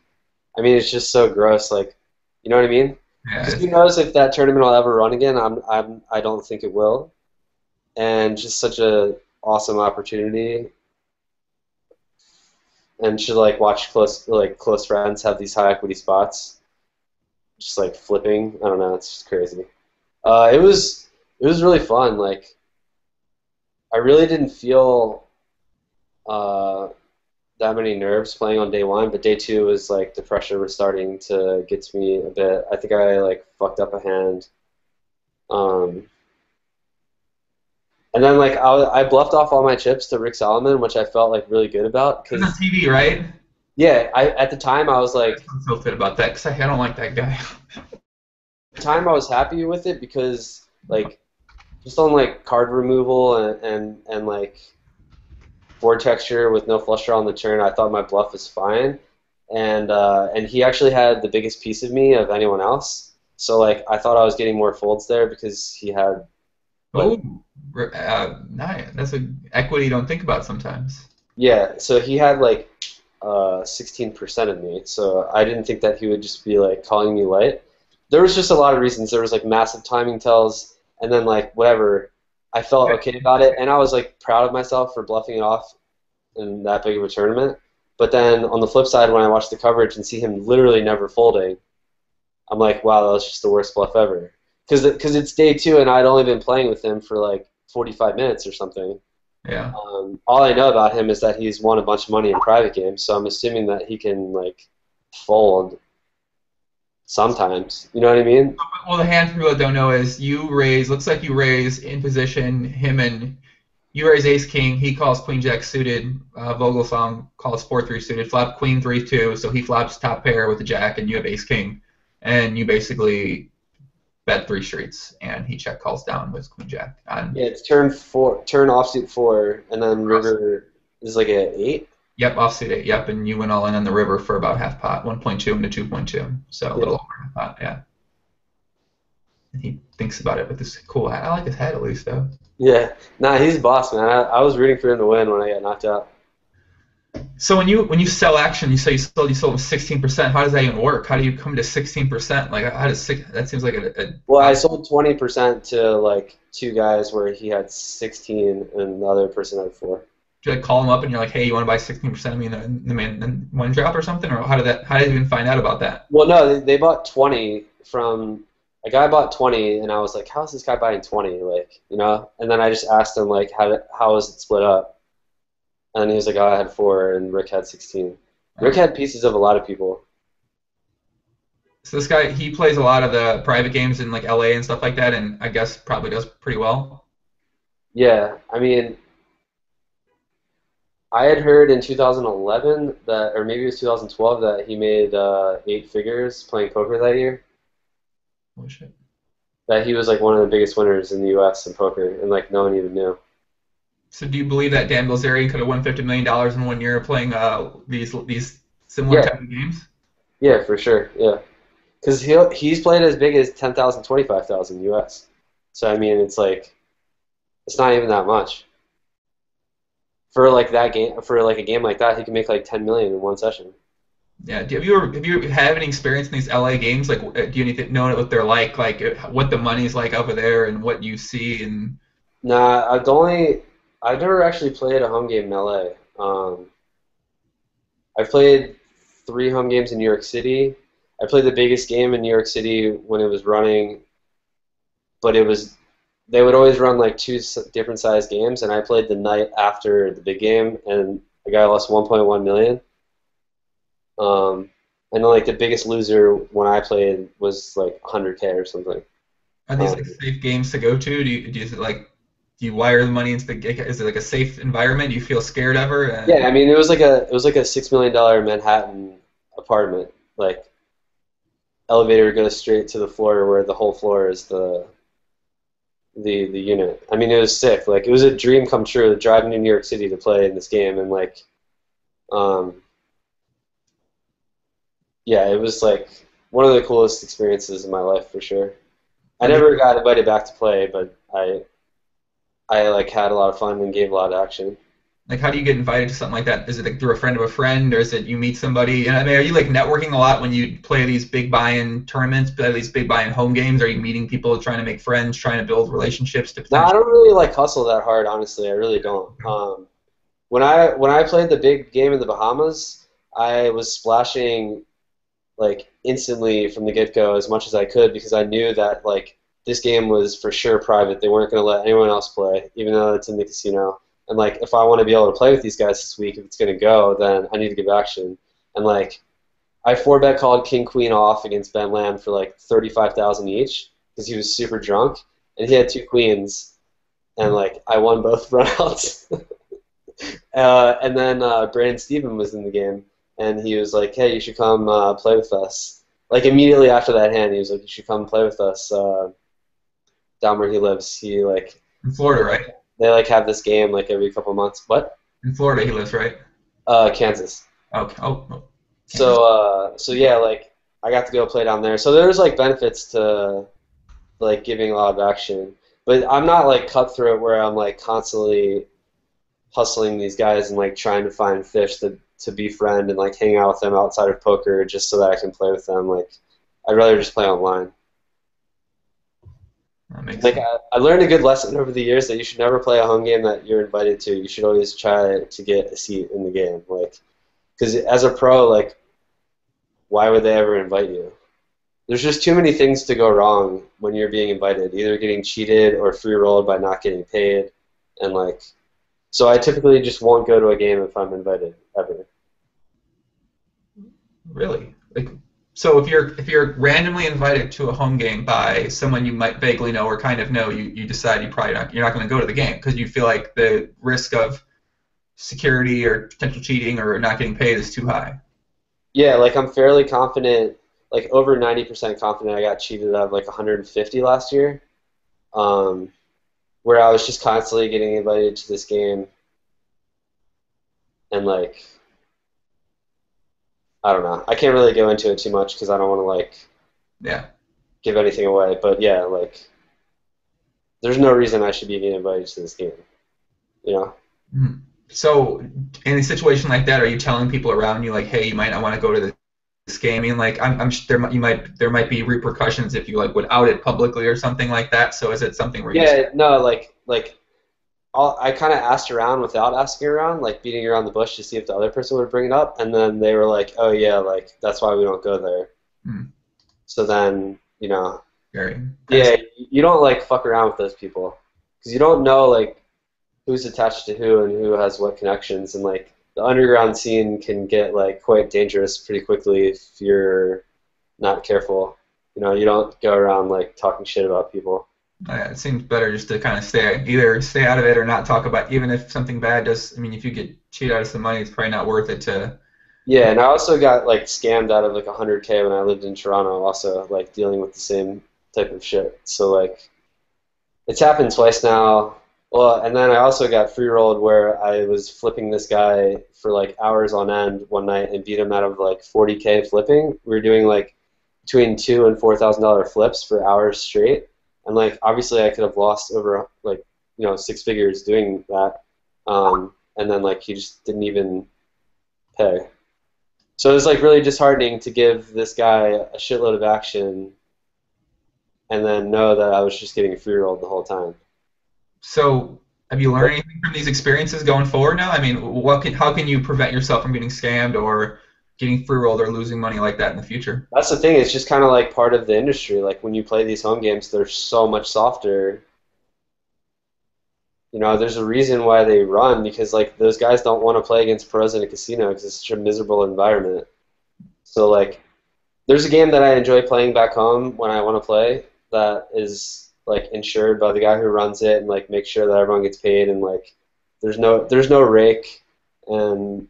I mean, it's just so gross, like, you know what I mean? Because who knows if that tournament will ever run again, I don't think it will, and just such a awesome opportunity, and should, like, watch close friends have these high-equity spots, just, like, flipping, I don't know, it's just crazy. It was really fun, like, I really didn't feel that many nerves playing on day one, but day two was like the pressure was starting to get to me a bit. I think I like fucked up a hand, and then like I bluffed off all my chips to Rick Solomon, which I felt like really good about. Cause on TV, right? Yeah, at the time I was like, I'm so fit about that because I don't like that guy. At the time I was happy with it because like. Just on like card removal and like board texture with no flush draw on the turn, I thought my bluff was fine, and he actually had the biggest piece of me of anyone else. So like I thought I was getting more folds there because he had. Like, nice. That's an equity you don't think about sometimes. Yeah, so he had like 16% of me, so I didn't think that he would just be like calling me light. There was just a lot of reasons. There was like massive timing tells. And then, like, whatever, I felt okay about it, and I was, like, proud of myself for bluffing it off in that big of a tournament. But then, on the flip side, when I watch the coverage and see him literally never folding, I'm like, wow, that was just the worst bluff ever. Because it's day two, and I'd only been playing with him for, like, 45 minutes or something. Yeah. All I know about him is that he's won a bunch of money in private games, so I'm assuming that he can, like, fold. Sometimes. You know what I mean? Well, the hand for people that don't know is you raise. Looks like you raise in position him and you raise ace king. He calls queen jack suited. Vogelsong calls 4-3 suited. Flop queen 3-2. So he flops top pair with the jack, and you have ace king, and you basically bet 3 streets, and he check calls down with queen jack. Yeah, it's turn offsuit 4, and then river is like an 8. Yep, offsuit 8. Yep, and you went all in on the river for about half pot, 1.2 into 2.2, so a little over half pot. Yeah. And he thinks about it with this cool hat. I like his hat at least, though. Yeah, nah, he's a boss, man. I was rooting for him to win when I got knocked out. So when you sell action, you say you sold 16%. How does that even work? How do you come to 16%? Like how does that seems like a Well, I sold 20% to like 2 guys where he had 16 and the other person had 4. Do you like call them up and you're like, hey, you want to buy 16% of me in one drop or something, or how did you even find out about that? Well, no, they bought 20 from a guy bought 20, and I was like, how is this guy buying 20? Like, you know? And then I just asked him like, how is it split up? And he was like, oh, I had 4, and Rick had 16. Rick had pieces of a lot of people. So this guy, he plays a lot of the private games in like LA and stuff like that, and I guess probably does pretty well. Yeah, I mean, I had heard in 2011 that, or maybe it was 2012, that he made 8 figures playing poker that year. Oh shit. That he was like one of the biggest winners in the U.S. in poker, and like no one even knew. So do you believe that Dan Bilzerian could have won $50 million in 1 year playing these similar type of games? Yeah, for sure. Yeah, because he's played as big as 10,000, 25,000 U.S. So I mean, it's like it's not even that much for like that game. For like a game like that, he can make like 10 million in one session. Yeah. Have you had any experience in these LA games? Like, do you know what they're like what the money's like over there, and what you see? And Nah, I've never actually played a home game in LA. I've played 3 home games in New York City. I played the biggest game in New York City when it was running, but they would always run like 2 different size games, and I played the night after the big game, and the guy lost 1.1 million. And then like the biggest loser when I played was like 100K or something. are these like safe games to go to? Do you wire the money into is it like a safe environment? Do you feel scared ever? Yeah, I mean it was like a $6 million Manhattan apartment. Like elevator goes straight to the floor where the whole floor is the unit. I mean it was sick. Like it was a dream come true driving to New York City to play in this game, and like yeah, it was like one of the coolest experiences in my life for sure. I never got invited back to play, but I like had a lot of fun and gave a lot of action. Like, how do you get invited to something like that? Is it like through a friend of a friend, or is it you meet somebody? And I mean, are you like networking a lot when you play these big buy-in tournaments, play these big buy-in home games? Are you meeting people, trying to make friends, trying to build relationships? No, I don't really like hustle that hard, honestly. I really don't. When I played the big game in the Bahamas, I was splashing like instantly from the get-go as much as I could, because I knew that like this game was for sure private. They weren't going to let anyone else play, even though it's in the casino. And like if I want to be able to play with these guys this week, if it's going to go, then I need to give action. And like I 4-bet called King Queen off against Ben Lamb for like 35,000 each because he was super drunk, and he had 2 queens, and like I won both runouts. And then Brandon Stephen was in the game, and he was like, "Hey, you should come play with us." Like immediately after that hand, he was like, "You should come play with us down where he lives." He like in Florida, right? They like have this game like every couple months. What? In Florida, he lives, right? Kansas. Okay. Oh. So yeah, like I got to go play down there. So there's like benefits to like giving a lot of action, but I'm not like cutthroat where I'm like constantly hustling these guys and like trying to find fish to befriend and like hang out with them outside of poker just so that I can play with them. Like I'd rather just play online. Like I learned a good lesson over the years that you should never play a home game that you're invited to. You should always try to get a seat in the game, like because as a pro, like why would they ever invite you? There's just too many things to go wrong when you're being invited, either getting cheated or free rolled by not getting paid, and like so I typically just won't go to a game if I'm invited ever. Really? Like So if you're randomly invited to a home game by someone you might vaguely know or kind of know, you decide you're not going to go to the game because you feel like the risk of security or potential cheating or not getting paid is too high. Yeah, like I'm fairly confident, like over 90% confident I got cheated out of like 150 last year, um, where I was just constantly getting invited to this game and like I don't know. I can't really go into it too much because I don't want to like Yeah. give anything away. But yeah, like there's no reason I should be getting invited to this game. You know? Mhm. So in a situation like that, are you telling people around you like, hey, you might not want to go to this game? I mean, like I'm there might be repercussions if you like would out it publicly or something like that. So is it something where you Yeah, no, like I kind of asked around without asking around, like beating around the bush to see if the other person would bring it up, and then they were like, "Oh yeah, like that's why we don't go there." hmm, So then, you know, very kind of yeah, you don't like fuck around with those people because you don't know like who's attached to who and who has what connections, and like the underground scene can get like quite dangerous pretty quickly if you're not careful. You know, you don't go around like talking shit about people. it seems better just to kind of either stay out of it or not talk about even if something bad does. I mean, if you get cheated out of some money, it's probably not worth it to. Yeah, and I also got like scammed out of like 100K when I lived in Toronto, also like dealing with the same type of shit. So like it's happened twice now. Well, and then I also got free rolled where I was flipping this guy for like hours on end one night and beat him out of like 40K flipping. We were doing like between $2,000 and $4,000 flips for hours straight, and like obviously I could have lost over like 6 figures doing that, and then like he just didn't even pay. So it was like really disheartening to give this guy a shitload of action and then know that I was just getting free rolled the whole time. So have you learned anything from these experiences going forward now? I mean, how can you prevent yourself from getting scammed or getting free rolled or losing money like that in the future? That's the thing. It's just kind of like part of the industry. Like when you play these home games, they're so much softer. You know, there's a reason why they run because like those guys don't want to play against pros in a casino because it's such a miserable environment. So like, there's a game that I enjoy playing back home when I want to play that is like insured by the guy who runs it and like makes sure that everyone gets paid and like there's no rake and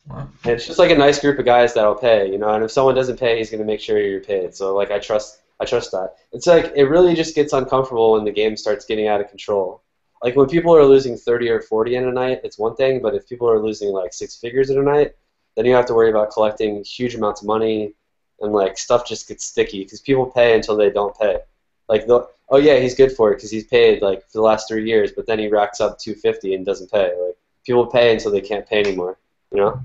Wow. it's just like a nice group of guys that'll pay, you know. And if someone doesn't pay, he's gonna make sure you're paid. So like I trust that. It's like it really just gets uncomfortable when the game starts getting out of control. Like when people are losing 30 or 40 in a night, it's one thing, but if people are losing like 6 figures in a night, then you have to worry about collecting huge amounts of money, and like stuff just gets sticky because people pay until they don't pay. Like oh yeah, he's good for it because he's paid like for the last 3 years, but then he racks up 250 and doesn't pay. Like people pay until they can't pay anymore, you know?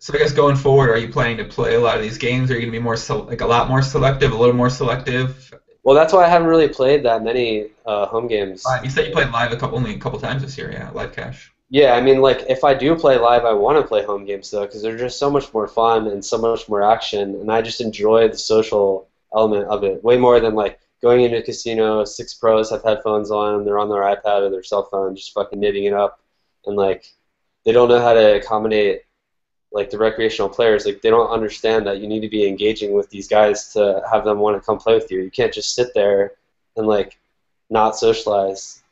So I guess going forward, are you planning to play a lot of these games? Are you going to be like a lot more selective, a little more selective? Well, that's why I haven't really played that many home games. You said you played live only a couple times this year, yeah, live cash. Yeah, I mean, like if I do play live, I want to play home games though because they're just so much more fun and so much more action, and I just enjoy the social element of it way more than like going into a casino. Six pros have headphones on, they're on their iPad or their cell phone, just fucking knitting it up, and like they don't know how to accommodate like the recreational players. Like they don't understand that you need to be engaging with these guys to have them want to come play with you. You can't just sit there and like not socialize.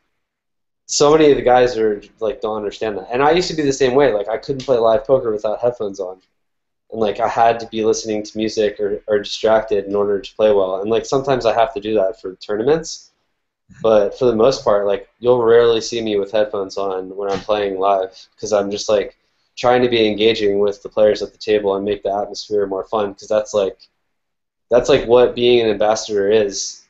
So many of the guys are like don't understand that. And I used to be the same way. Like I couldn't play live poker without headphones on. And like I had to be listening to music or distracted in order to play well. And like sometimes I have to do that for tournaments. But for the most part, like you'll rarely see me with headphones on when I'm playing live because I'm just like trying to be engaging with the players at the table and make the atmosphere more fun because that's like what being an ambassador is.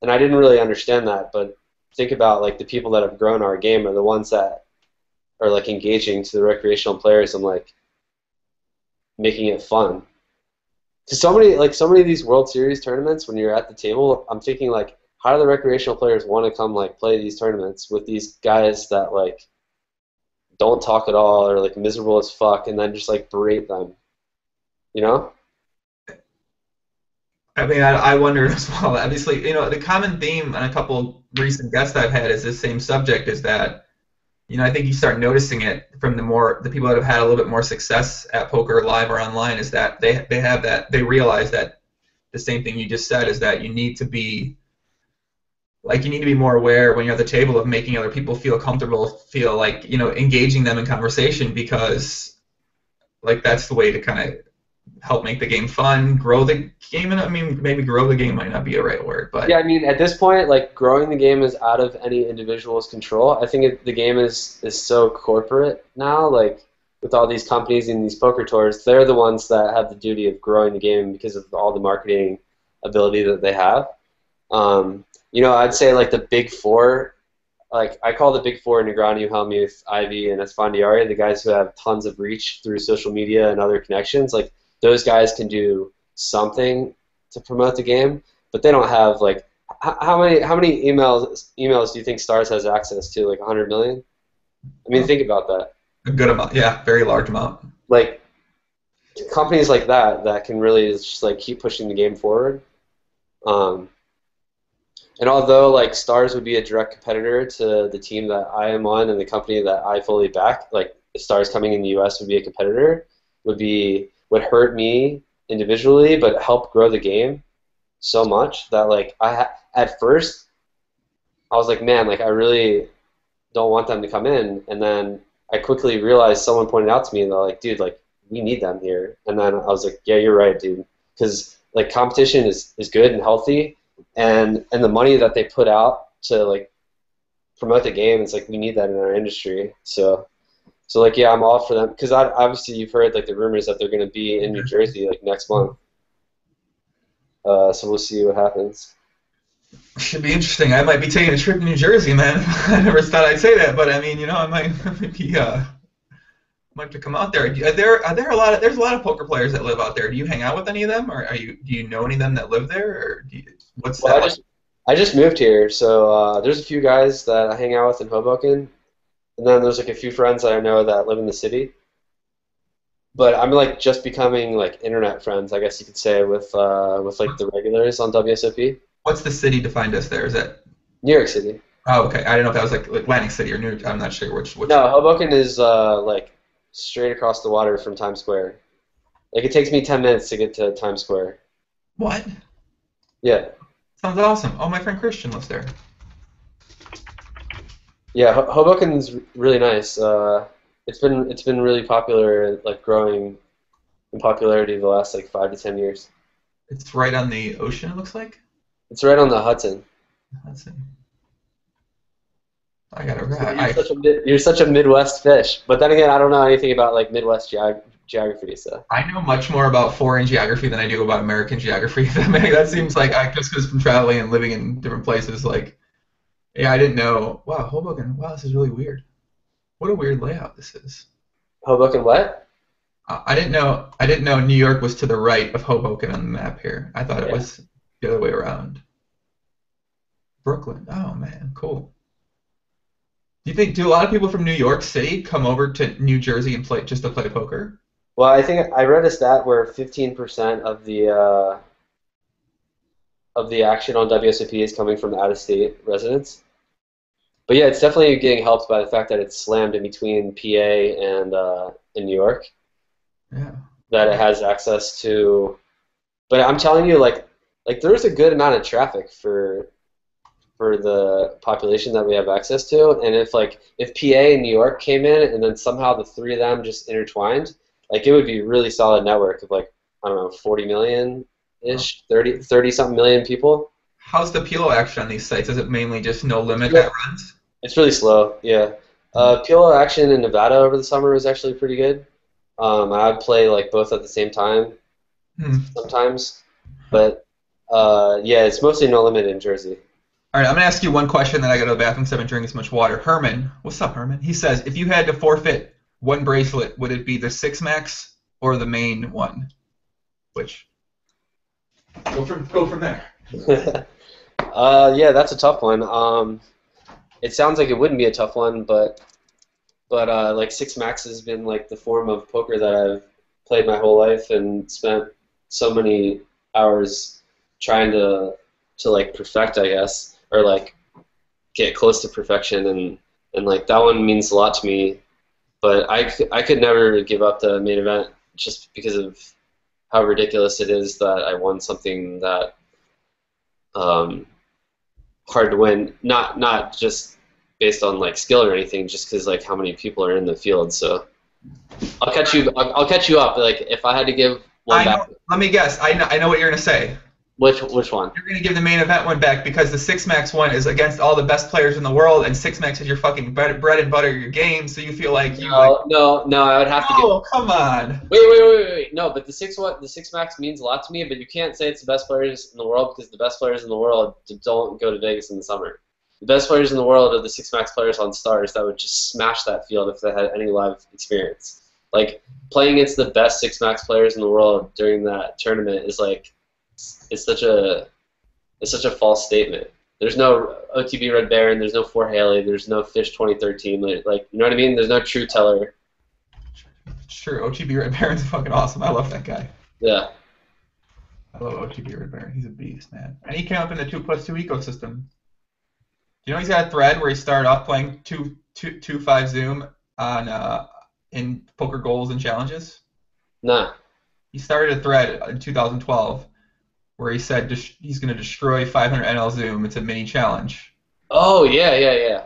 And I didn't really understand that, but think about like the people that have grown our game are the ones that are like engaging to the recreational players and like making it fun. Because so many of these World Series tournaments, when you're at the table, I'm thinking like, how do the recreational players want to come like play these tournaments with these guys that like don't talk at all or like miserable as fuck and then just like berate them, you know? I mean, I wonder as well. Obviously, the common theme on a couple recent guests I've had is this same subject: is that I think you start noticing it from the people that have had a little bit more success at poker live or online is that they realize that the same thing you just said is that you need to be more aware when you're at the table of making other people feel comfortable, feel like, engaging them in conversation, because like that's the way to kind of help make the game fun, grow the game. And I mean, maybe grow the game might not be a right word, but yeah, I mean, at this point, like growing the game is out of any individual's control. I think the game is so corporate now, like with all these companies and these poker tours, they're the ones that have the duty of growing the game because of all the marketing ability that they have. I'd say like the big four, like I call the big four Negreanu, Hellmuth, Ivy, and Esfandiari, the guys who have tons of reach through social media and other connections. Like those guys can do something to promote the game, but they don't have like how many emails do you think Stars has access to? Like 100 million? I mean, think about that. a good amount, yeah, very large amount. Like companies like that can really just like keep pushing the game forward. And although like Stars would be a direct competitor to the team that I am on and the company that I fully back, like if Stars coming in the U.S. would be a competitor, would hurt me individually, but help grow the game so much that like at first I was like, man, like I really don't want them to come in, and then I quickly realized someone pointed out to me and they're like, dude, like we need them here, and then I was like, yeah, you're right, dude, because like competition is good and healthy. And the money that they put out to like promote the game, it's like we need that in our industry. So like yeah, I'm all for them because obviously you've heard like the rumors that they're going to be in New Jersey like next month. So we'll see what happens. Should be interesting. I might be taking a trip to New Jersey, man. I never thought I'd say that, but I mean, I might be might have to come out there. Are there a lot of there's a lot of poker players that live out there. Do you hang out with any of them, or do you know any of them that live there, or what's that like? I just moved here, so there's a few guys that I hang out with in Hoboken, and then there's like a few friends that I know that live in the city. But I'm like just becoming like internet friends, I guess you could say, with like the regulars on WSOP. What's the city defined as there? Is that New York City? Oh, okay. I didn't know if that was like Atlantic City or New. I'm not sure which. No, Hoboken is like straight across the water from Times Square. Like it takes me 10 minutes to get to Times Square. What? Yeah. Sounds awesome. Oh, my friend Christian lives there. Yeah, Hoboken's really nice. It's been really popular, like growing in popularity the last like 5 to 10 years. It's right on the ocean, it looks like. It's right on the Hudson. Hudson. I gotta. You're such a Midwest fish, but then again, I don't know anything about like Midwest geography. So I know much more about foreign geography than I do about American geography. That seems like just because from traveling and living in different places, like, yeah, I didn't know. Wow, Hoboken. Wow, this is really weird. What a weird layout this is. Hoboken what? I didn't know New York was to the right of Hoboken on the map here. I thought it was the other way around. Brooklyn. Oh man, cool. Do a lot of people from New York City come over to New Jersey and play just to play poker? Well, I think I read a stat where 15% of the action on WSOP is coming from out-of-state residents. But yeah, it's definitely getting helped by the fact that it's slammed in between PA and in New York. Yeah. That it has access to. But I'm telling you, like there's a good amount of traffic for the population that we have access to, and if PA and New York came in and then somehow the three of them just intertwined, like it would be a really solid network of like, I don't know, 40 million-ish, 30 something million people. How's the PLO action on these sites? Is it mainly just no limit that runs? It's really slow, yeah. PLO action in Nevada over the summer was actually pretty good. I'd play like both at the same time sometimes, but yeah, it's mostly no limit in Jersey. All right, I'm going to ask you one question, then I go to the bathroom because I've been drinking so much water. Herman, what's up, Herman? He says, if you had to forfeit one bracelet, would it be the 6 max or the main one? Which? Go from there. Yeah, that's a tough one. It sounds like it wouldn't be a tough one, but like 6 max has been like the form of poker that I've played my whole life and spent so many hours trying to like perfect, I guess, or like get close to perfection, and like that one means a lot to me. But I could never give up the main event just because of how ridiculous it is that I won something that hard to win. Not just based on like skill or anything, just because like how many people are in the field. So I'll catch you. I'll catch you up. Like if I had to give one back. Let me guess. I know what you're gonna say. Which one? You're gonna give the main event one back because the Six Max one is against all the best players in the world, and Six Max is your fucking bread and butter, your game. So you feel like No. I would have to give. Oh, come on. Wait. No, but the Six Max means a lot to me. But you can't say it's the best players in the world because the best players in the world don't go to Vegas in the summer. The best players in the world are the Six Max players on Stars that would just smash that field if they had any live experience. Like playing against the best Six Max players in the world during that tournament is like. It's such a false statement. There's no OTB Red Baron, there's no Fort Haley, there's no Fish 2013. Like you know what I mean? There's no True Teller. It's true. OTB Red Baron's fucking awesome. I love that guy. Yeah. I love OTB Red Baron. He's a beast, man. And he came up in the 2+2 ecosystem. You know he's got a thread where he started off playing 2-5 Zoom on in poker goals and challenges? Nah. He started a thread in 2012 where he said he's going to destroy 500 NL Zoom. It's a mini challenge. Oh, yeah.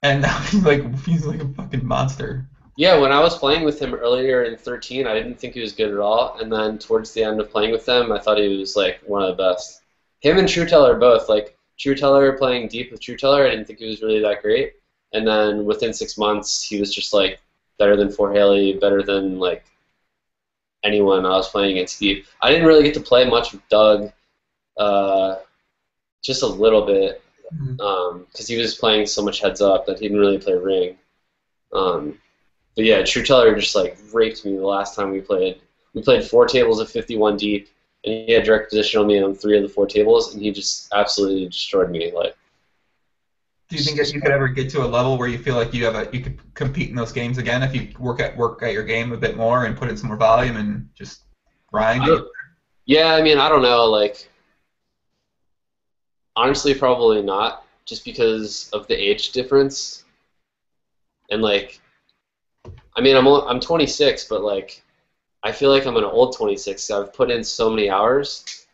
And now he's like a fucking monster. Yeah, when I was playing with him earlier in 13, I didn't think he was good at all. And then towards the end of playing with him, I thought he was like one of the best. Him and True Teller both. Like True Teller playing deep with True Teller, I didn't think he was really that great. And then within 6 months, he was just like better than Fort Haley, better than like anyone I was playing against deep. I didn't really get to play much with Doug, just a little bit, because he was playing so much heads up that he didn't really play ring. But yeah, True Teller just like raped me the last time we played. We played 4 tables of 51 deep, and he had direct position on me on 3 of the 4 tables, and he just absolutely destroyed me. Like, do you think that you could ever get to a level where you feel like you could compete in those games again if you work at your game a bit more and put in some more volume and just grind? Yeah, I mean, I don't know. Like, honestly, probably not, just because of the age difference. And like, I mean, I'm 26, but like, I feel like I'm an old 26. I've put in so many hours.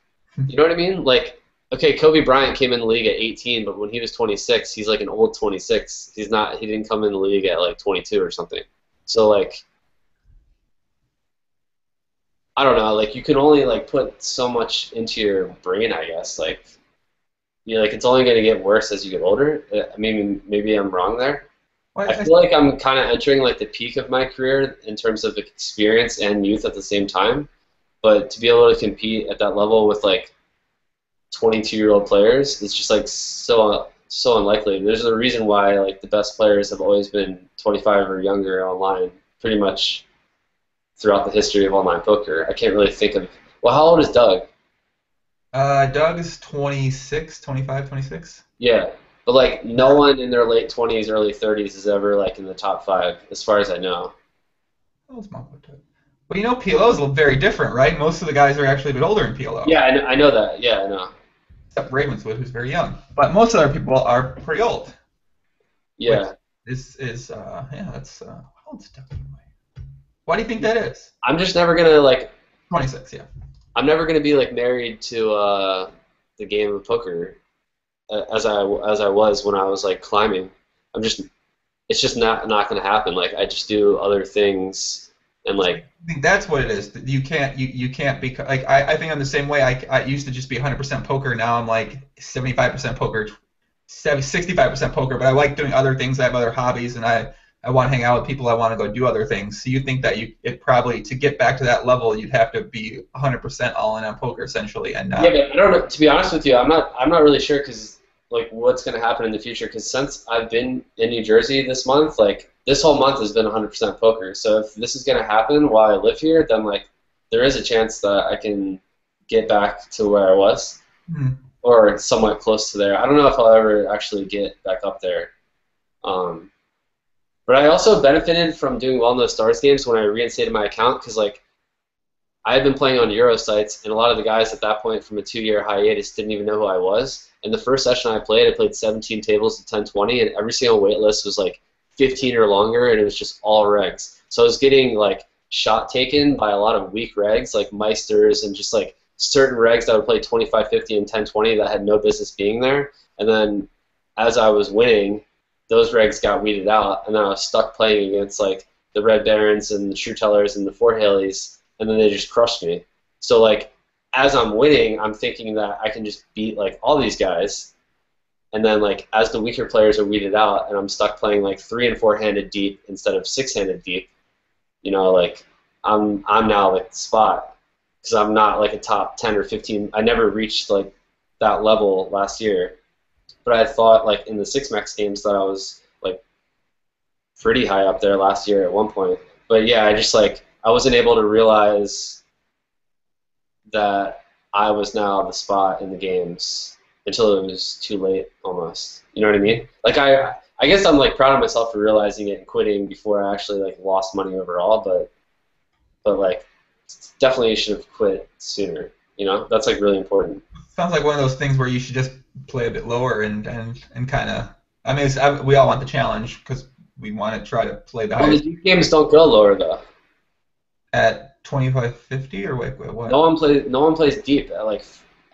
You know what I mean? Like, okay, Kobe Bryant came in the league at 18, but when he was 26, he's like an old 26. He didn't come in the league at like 22 or something. So like, I don't know, like you can only like put so much into your brain, I guess. Like, like it's only gonna get worse as you get older. I mean, maybe I'm wrong there. I feel like I'm kind of entering like the peak of my career in terms of experience and youth at the same time. But to be able to compete at that level with like 22-year-old players, it's just like so unlikely. There's a reason why like the best players have always been 25 or younger online, pretty much throughout the history of online poker. I can't really think of. Well, how old is Doug? Doug is 26, 25, 26. Yeah, but like no one in their late 20s, early 30s is ever like in the top 5, as far as I know. Well, you know, PLO is very different, right? Most of the guys are actually a bit older in PLO. Yeah, I know that. Yeah, I know. Except Ravenswood, who's very young. But most other people are pretty old. Yeah. That's how old's Doug anyway? Why do you think that is? I'm just never gonna like. 26, yeah. I'm never gonna be like married to the game of poker as I was when I was like climbing. It's just not gonna happen. Like I just do other things. And like, I think that's what it is. You can't be like I think I'm the same way. I used to just be 100% poker. Now I'm like 75% poker, 65% poker. But I like doing other things. I have other hobbies, and I want to hang out with people. I want to go do other things. So you think that it probably to get back to that level, you'd have to be 100% all in on poker essentially. And yeah, but I don't know. To be honest with you, I'm not really sure because like what's gonna happen in the future. Because since I've been in New Jersey this month, like. This whole month has been 100% poker, so if this is going to happen while I live here, then like there is a chance that I can get back to where I was, or somewhat close to there. I don't know if I'll ever actually get back up there. But I also benefited from doing well in those Stars games when I reinstated my account, because like I had been playing on Euro sites, and a lot of the guys at that point from a 2-year hiatus didn't even know who I was. And the first session I played 17 tables at 10-20, and every single wait list was like 15 or longer, and it was just all regs. So I was getting like shot taken by a lot of weak regs, like Meisters and just like certain regs that would play 25-50 and 10-20 that had no business being there. And then as I was winning, those regs got weeded out, and then I was stuck playing against like the Red Barons and the True Tellers and the Fort Haleys, and then they just crushed me. So like as I'm winning, I'm thinking that I can just beat like all these guys, and then like as the weaker players are weeded out, and I'm stuck playing like 3- and 4-handed deep instead of 6-handed deep, you know, like I'm now like the spot because I'm not like a top 10 or 15. I never reached like that level last year, but I thought like in the 6-max games that I was like pretty high up there last year at one point. But yeah, I wasn't able to realize that I was now the spot in the games until it was too late almost. You know what I mean? Like I guess I'm like proud of myself for realizing it and quitting before I actually like lost money overall, but like definitely should have quit sooner. You know, that's like really important. Sounds like one of those things where you should just play a bit lower and kind of. I mean, we all want the challenge because we want to try to play the highest. The deep games don't go lower though. At 25-50 or wait, what? No one plays deep at like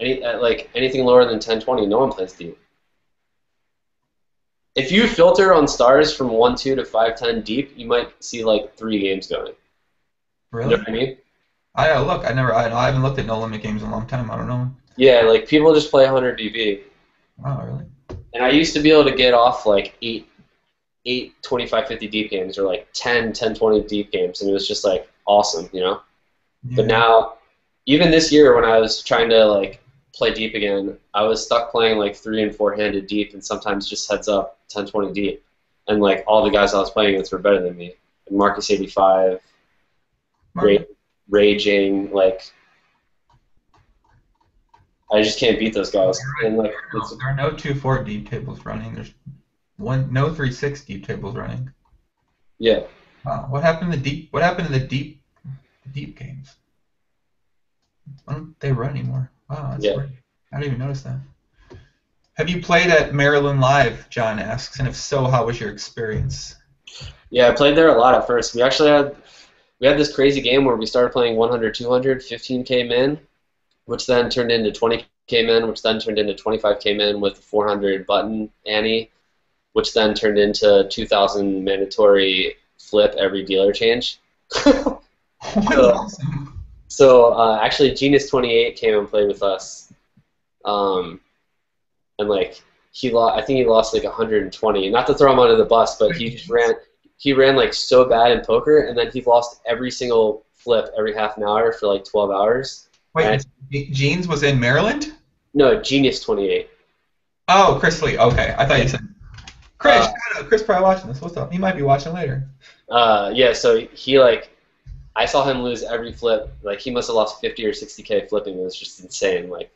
anything lower than 10-20. No one plays deep. If you filter on stars from 1-2 to 5-10 deep, you might see like 3 games going. Really? You know what I mean? I haven't looked at no limit games in a long time. I don't know. Yeah, like people just play 100 dB. Wow, really? And I used to be able to get off like 8 25-50 deep games or like 10-20 deep games, and it was just like awesome, you know? Yeah. But now, even this year when I was trying to like play deep again, I was stuck playing like 3- and 4-handed deep and sometimes just heads up 10-20 deep. And like all the guys I was playing against were better than me. And Marcus 85, Raging, like I just can't beat those guys. Right. And like there are no 2-4 deep tables running. There's no 3-6 deep tables running. Yeah. Wow. What happened to the deep games? Why don't they run anymore? Wow, that's weird. I didn't even notice that. Have you played at Maryland Live, John asks, and if so, how was your experience? Yeah, I played there a lot at first. We had this crazy game where we started playing 100, 200, 15K min, which then turned into 20K min, which then turned into 25K min with 400 button Annie, which then turned into 2,000 mandatory flip every dealer change. So actually, Genius 28 came and played with us, and like I think he lost like 120. Not to throw him under the bus, but he ran like so bad in poker, and then he lost every single flip every half an hour for like 12 hours. Wait, Jeans was in Maryland? No, Genius 28. Oh, Chris Lee. Okay, I thought you said Chris. Chris probably watching this. What's up? He might be watching later. Yeah. So he like. I saw him lose every flip. Like he must have lost 50 or 60K flipping. It was just insane. Like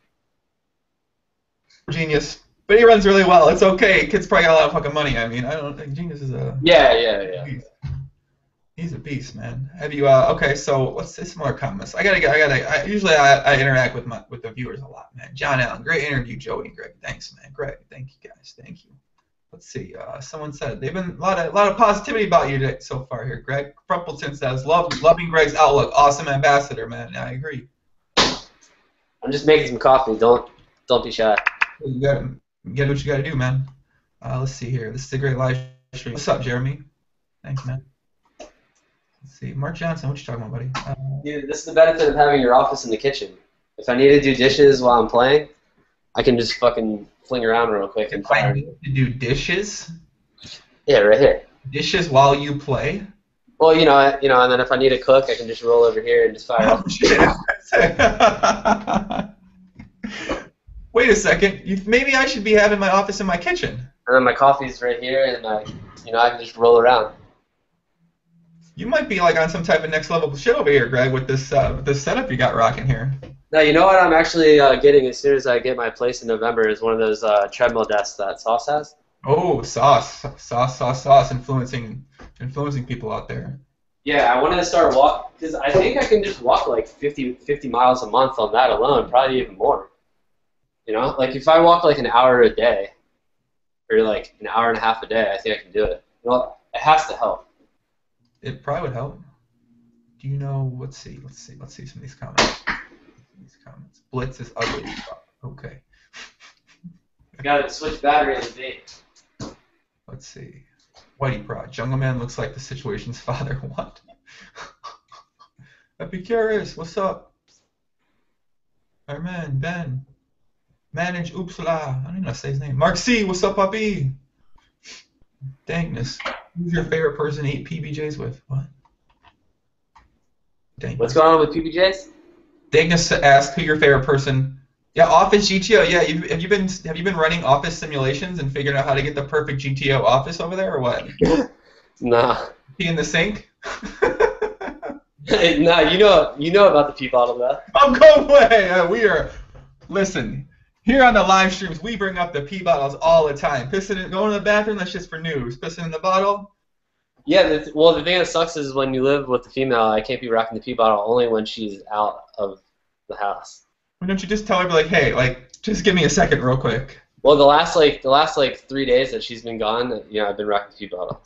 genius, but he runs really well. It's okay. Kid's probably got a lot of fucking money. I mean, I don't think Genius is a beast. He's a beast, man. Have you? Okay, so let's say some more comments. Usually I interact with the viewers a lot, man. John Allen, great interview, Joey and Greg. Thanks, man. Greg, thank you guys. Thank you. Let's see. Someone said they've been a lot of positivity about you today, so far here. Greg Frumpleton says loving Greg's outlook. Awesome ambassador, man. I agree. I'm just making some coffee. Don't be shy. You gotta what you gotta do, man. Let's see here. This is a great live stream. What's up, Jeremy? Thanks, man. Let's see. Mark Johnson, what you talking about, buddy? Dude, this is the benefit of having your office in the kitchen. If I need to do dishes while I'm playing, I can just fucking fling around real quick and fire. I need to do dishes? Yeah, right here. Dishes while you play? Well, you know, and then if I need to cook, I can just roll over here and just fire. Oh, shit. Wait a second. Maybe I should be having my office in my kitchen. And then my coffee's right here, and I can just roll around. You might be like on some type of next level shit over here, Greg, with this setup you got rocking here. No, you know what I'm actually getting as soon as I get my place in November is one of those treadmill desks that Sauce has. Oh, Sauce, influencing people out there. Yeah, I wanted to start walking because I think I can just walk like 50 miles a month on that alone, probably even more. You know, like if I walk like an hour a day, or like an hour and a half a day, I think I can do it. You know, it has to help. It probably would help. Do you know? Let's see some of these comments. Blitz is ugly. Okay. You gotta switch battery in the date. Let's see. Whitey Prod. Jungle Man looks like the situation's father. What? I'd be curious. What's up? Our man, Ben. Manage Oopsala. I don't know how to say his name. Mark C. What's up, puppy? Dangness. Who's your favorite person to eat PBJs with? What? Dangness. What's going on with PBJs? Dangness asked who your favorite person. Yeah, Office GTO. Yeah, have you been running Office simulations and figuring out how to get the perfect GTO Office over there, or what? Nah. Pee in the sink? Nah, you know about the pee bottle though. Oh, go away! We are. Listen, here on the live streams, we bring up the pee bottles all the time. Pissing, going to the bathroom, that's just for news. Pissing in the bottle. Yeah, well, the thing that sucks is when you live with the female, I can't be rocking the pee bottle only when she's out of the house. Why don't you just tell her, like, hey, like, just give me a second real quick? Well, the last 3 days that she's been gone, I've been rocking the pee bottle.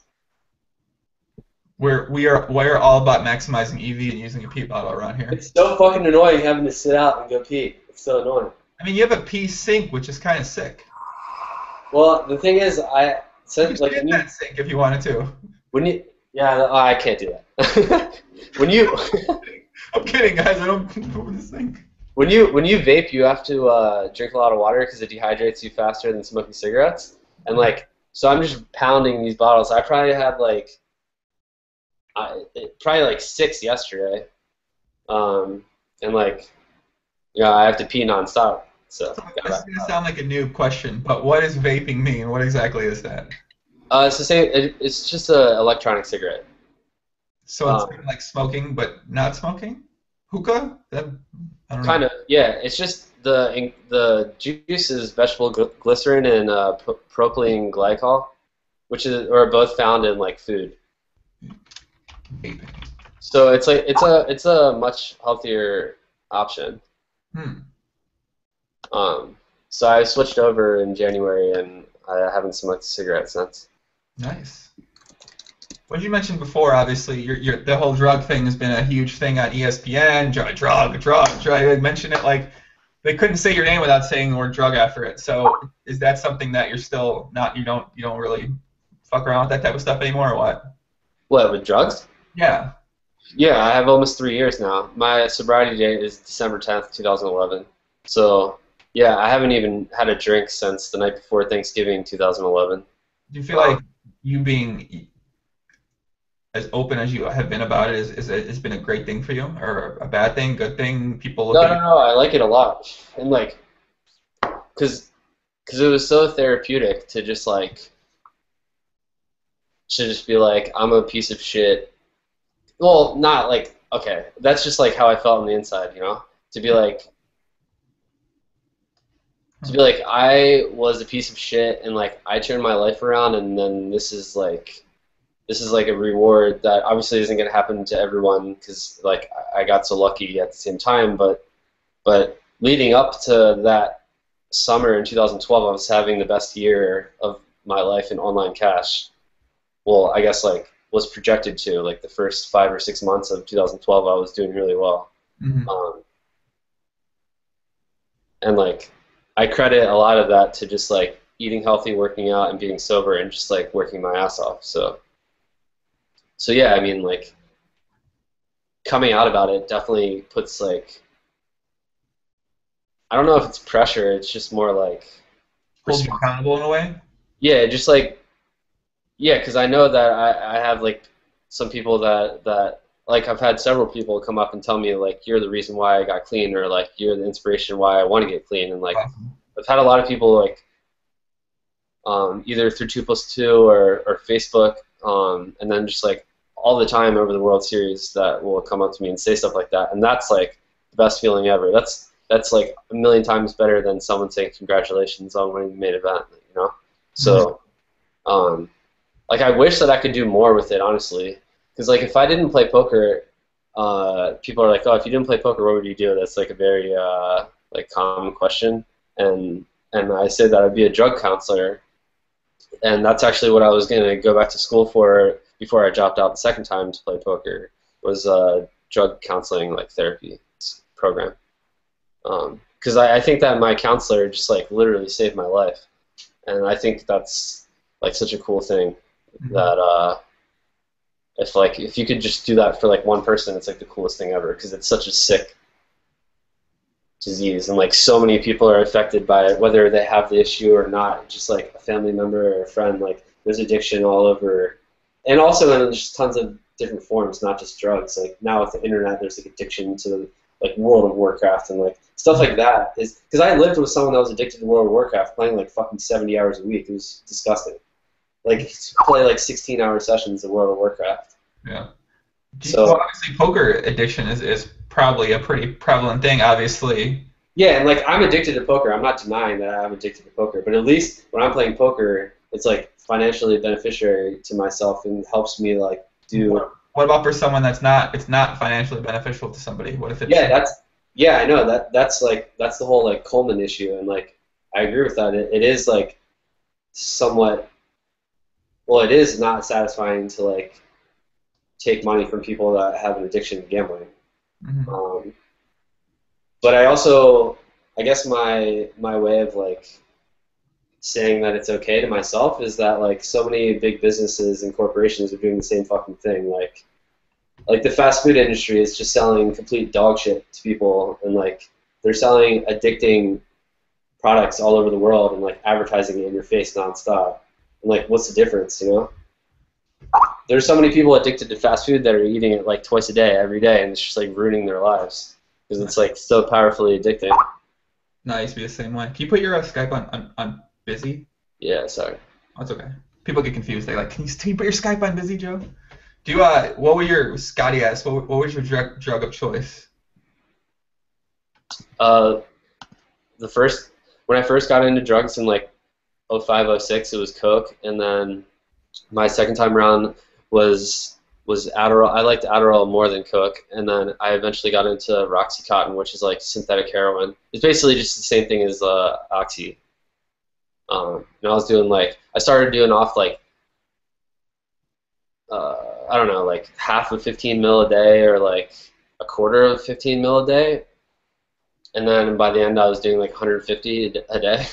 We're all about maximizing EV and using a pee bottle around here. It's so fucking annoying having to sit out and go pee. It's so annoying. I mean, you have a pee sink, which is kind of sick. Well, the thing is, you could get that sink if you wanted to. I can't do that. I'm kidding, guys. I don't know this thing. When you vape, you have to drink a lot of water because it dehydrates you faster than smoking cigarettes. And so I'm just pounding these bottles. I probably had probably 6 yesterday. And I have to pee nonstop. So this is gonna sound like a noob question, but what does vaping mean? What exactly is that? It's the same. It's just an electronic cigarette. So it's kind of like smoking, but not smoking? Hookah? I don't know. Kind of, yeah. It's just the juice is vegetable glycerin and propylene glycol, which are both found in food. Vaping. So it's a much healthier option. So I switched over in January, and I haven't smoked a cigarette since. Nice. What you mentioned before, obviously, the whole drug thing has been a huge thing on ESPN. Drug. They mentioned it like they couldn't say your name without saying the word drug after it. So is that something that you're still not? You don't really fuck around with that type of stuff anymore, or what? What, with drugs? Yeah. Yeah, I have almost 3 years now. My sobriety date is December 10th, 2011. So yeah, I haven't even had a drink since the night before Thanksgiving, 2011. Do you feel like you being as open as you have been about it has been a great thing for you, or a bad thing, good thing? People look at No, I like it a lot, and because it was so therapeutic to just be like, I'm a piece of shit. Well, not okay, that's just how I felt on the inside, to be like I was a piece of shit, and I turned my life around, and then this is a reward that obviously isn't going to happen to everyone because I got so lucky at the same time, but leading up to that summer in 2012, I was having the best year of my life in online cash. Well, I guess was projected to the first 5 or 6 months of 2012, I was doing really well. Mm-hmm. And I credit a lot of that to just eating healthy, working out, and being sober, and just working my ass off. So yeah, I mean coming out about it definitely puts I don't know if it's pressure. It's just more hold you accountable in a way. Yeah, just yeah, because I know that I have some people that I've had several people come up and tell me you're the reason why I got clean, or you're the inspiration why I want to get clean, and Awesome. I've had a lot of people either through 2+2 or Facebook, and then just all the time over the World Series that will come up to me and say stuff like that, and that's the best feeling ever. That's a million times better than someone saying congratulations on winning the main event, So, I wish that I could do more with it, honestly, because if I didn't play poker, people are like, oh, if you didn't play poker, what would you do? That's a very common question, and I said that I'd be a drug counselor, And that's actually what I was going to go back to school for before I dropped out the second time to play poker, was a drug counseling like therapy program. Because I think that my counselor just like literally saved my life, and I think that's like such a cool thing that if you could just do that for like one person, it's like the coolest thing ever, because it's such a sick disease, and like so many people are affected by it, whether they have the issue or not. Just like a family member or a friend, like there's addiction all over, and also there's tons of different forms, not just drugs. Like now with the internet, there's like addiction to like World of Warcraft and like stuff like that. Is because I lived with someone that was addicted to World of Warcraft, playing like fucking 70 hours a week. It was disgusting. Like play like 16-hour sessions of World of Warcraft. Yeah. So well, obviously, poker addiction is probably a pretty prevalent thing, obviously. yeah, and like I'm addicted to poker. I'm not denying that I'm addicted to poker, but at least when I'm playing poker, it's like financially beneficiary to myself and helps me like do. What about for someone that's not? It's not financially beneficial to somebody. What if it's? Yeah, I know that's the whole like Coleman issue, and like I agree with that. It is like somewhat. Well, it is not satisfying to like take money from people that have an addiction to gambling. Mm-hmm. But I guess my way of like saying that it's okay to myself is that like so many big businesses and corporations are doing the same fucking thing. Like the fast food industry is just selling complete dog shit to people, and like they're selling addicting products all over the world and like advertising it in your face nonstop. And like, what's the difference, you know? There's so many people addicted to fast food that are eating it like twice a day, every day, and it's just like ruining their lives because it's like so powerfully addicting. No, I used to be the same way. Can you put your Skype on busy? Yeah, sorry. That's okay. People get confused. They're like, can you put your Skype on busy, Joe? Do you, what were your, Scotty asked, what was your drug of choice? When I first got into drugs in like 05, 06, it was Coke, and then my second time around was Adderall. I liked Adderall more than Coke, and then I eventually got into Roxycontin, which is like synthetic heroin. It's basically just the same thing as Oxy. And I started doing off like I don't know, like half of 15 mil a day or like a quarter of 15 mil a day, and then by the end I was doing like 150 a day.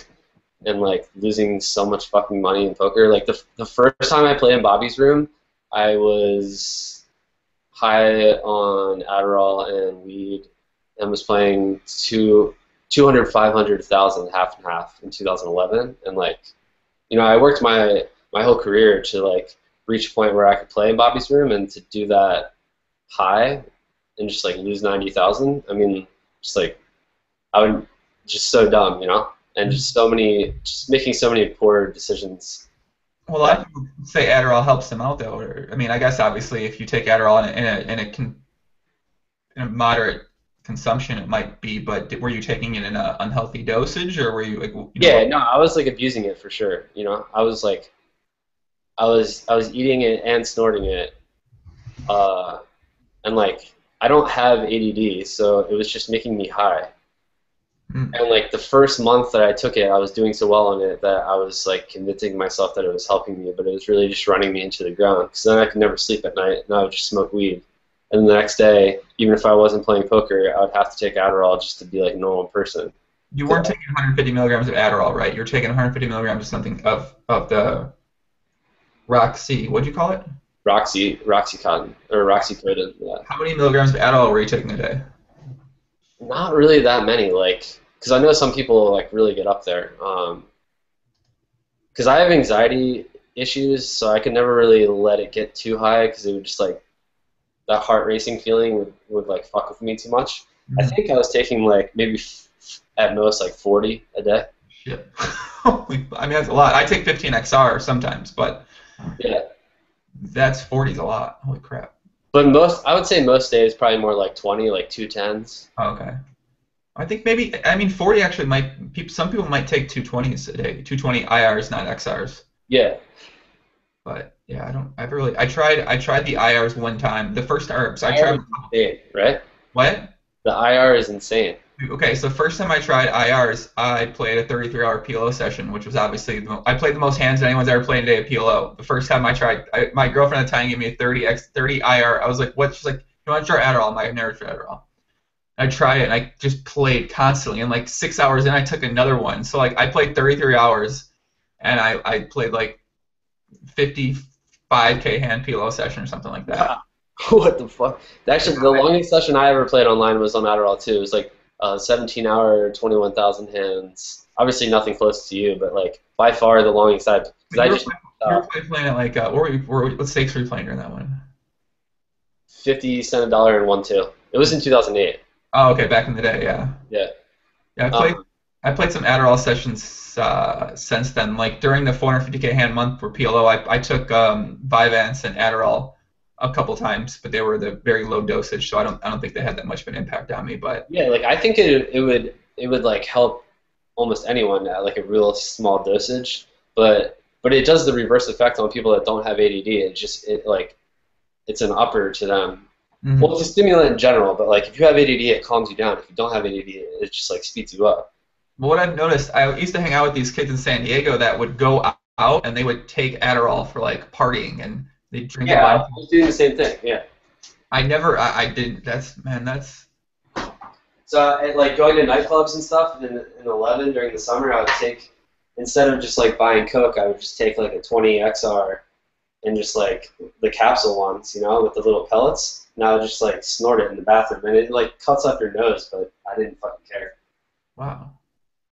And like losing so much fucking money in poker. Like the first time I played in Bobby's room, I was high on Adderall and weed and was playing 200, 500,000 half and half in 2011. And like, you know, I worked my whole career to like reach a point where I could play in Bobby's room, and to do that high and just like lose 90,000. I mean, just like I would just so dumb, you know. And just making so many poor decisions. Well, a lot of people say Adderall helps them out, though. Or, I mean, I guess obviously if you take Adderall in a moderate consumption, it might be. But were you taking it in an unhealthy dosage, or were you like? Yeah, no, I was like abusing it for sure. You know, I was eating it and snorting it, and like I don't have ADD, so it was just making me high. And like the first month that I took it, I was doing so well on it that I was like convincing myself that it was helping me, but it was really just running me into the ground, because then I could never sleep at night, and I would just smoke weed. And the next day, even if I wasn't playing poker, I would have to take Adderall just to be like a normal person. You weren't taking 150 milligrams of Adderall, right? You were taking 150 milligrams of something of the Roxy. What'd you call it? Roxycontin or Roxycodone. Yeah. How many milligrams of Adderall were you taking a day? Not really that many, like, because I know some people like really get up there. Because I have anxiety issues, so I could never really let it get too high, because it would just like that heart racing feeling would like fuck with me too much. I think I was taking like maybe at most like 40 a day. Shit. I mean, that's a lot. I take 15 XR sometimes, but yeah, that's 40's a lot. Holy crap. But I would say most days probably more like 20, like 210s. Oh, okay. I think maybe, I mean, 40 actually might, some people might take 220s a day. 220 IRs, not XRs. Yeah. But yeah, I tried the IRs one time. The first herbs. I tried. Insane, right? What? The IR is insane. Okay, so first time I tried IRs, I played a 33-hour PLO session, which was obviously I played the most hands anyone's ever played in a day of PLO. The first time I tried, my girlfriend at the time gave me a 30 IR. I was like, what? She's like, you want to try Adderall? I never tried Adderall. I tried it, and I just played constantly. And like 6 hours in, I took another one. So like I played 33 hours, and I played like 55K hand PLO session or something like that. What the fuck? Actually, the longest session I ever played online was on Adderall too. It was like 17-hour, 21,000 hands. Obviously, nothing close to you, but like by far the longest I. You were playing at like what stakes were you playing during that one? 50 cent a dollar and 1-2. It was in 2008. Oh, okay, back in the day, yeah. Yeah. Yeah, I played some Adderall sessions since then. Like during the 450K hand month for PLO, I took Vyvanse and Adderall a couple times, but they were the very low dosage, so I don't think they had that much of an impact on me. But yeah, like I think it would like help almost anyone at like a real small dosage, but it does the reverse effect on people that don't have ADD. It's an upper to them. mm-hmm. Well, it's a stimulant in general, but like if you have ADD, it calms you down. If you don't have ADD, it just like speeds you up. Well, what I've noticed, I used to hang out with these kids in San Diego that would go out and they would take Adderall for like partying and they drink. Yeah, I was doing the same thing. Yeah. I didn't. That's. So like going to nightclubs and stuff in 11 during the summer, I would take, instead of just like buying Coke, I would just take like a 20 XR and just like the capsule ones, you know, with the little pellets. And I would just like snort it in the bathroom, and it like cuts up your nose, but I didn't fucking care. Wow.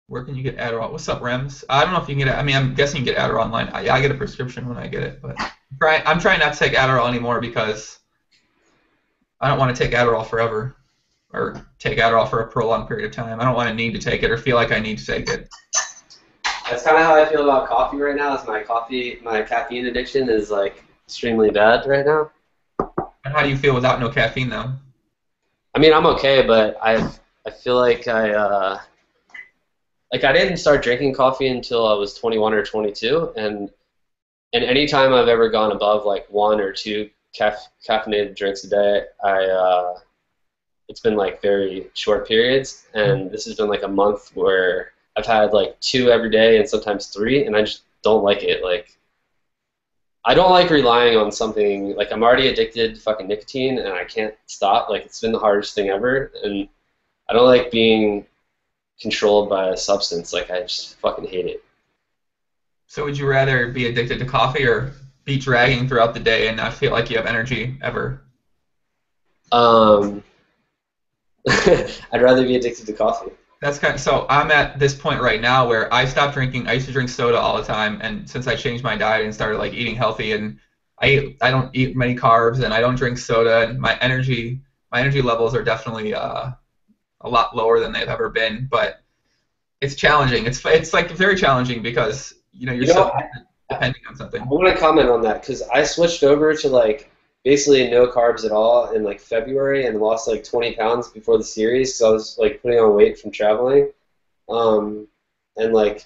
Where can you get Adderall? What's up, Rems? I don't know if you can get it. I mean, I'm guessing you can get Adderall online. I get a prescription when I get it, but I'm trying not to take Adderall anymore because I don't want to take Adderall forever or take Adderall for a prolonged period of time. I don't want to need to take it or feel like I need to take it. That's kind of how I feel about coffee right now. Is my caffeine addiction is like extremely bad right now. And how do you feel without no caffeine, though? I mean, I'm okay, but I feel like I didn't start drinking coffee until I was 21 or 22, and any time I've ever gone above like 1 or 2 caffeinated drinks a day, it's been like very short periods, and this has been like a month where I've had like 2 every day and sometimes 3, and I just don't like it. Like, I don't like relying on something. Like, I'm already addicted to fucking nicotine, and I can't stop. Like, it's been the hardest thing ever, and I don't like being controlled by a substance. Like, I just fucking hate it. So would you rather be addicted to coffee or be dragging throughout the day and not feel like you have energy ever? I'd rather be addicted to coffee. That's so I'm at this point right now where I stopped drinking. I used to drink soda all the time, and since I changed my diet and started like eating healthy, and I don't eat many carbs and I don't drink soda, and my energy levels are definitely a lot lower than they've ever been. But it's challenging. It's like very challenging because you're so depending on something. I want to comment on that because I switched over to like basically no carbs at all in like February and lost like 20 pounds before the series because I was like putting on weight from traveling, and like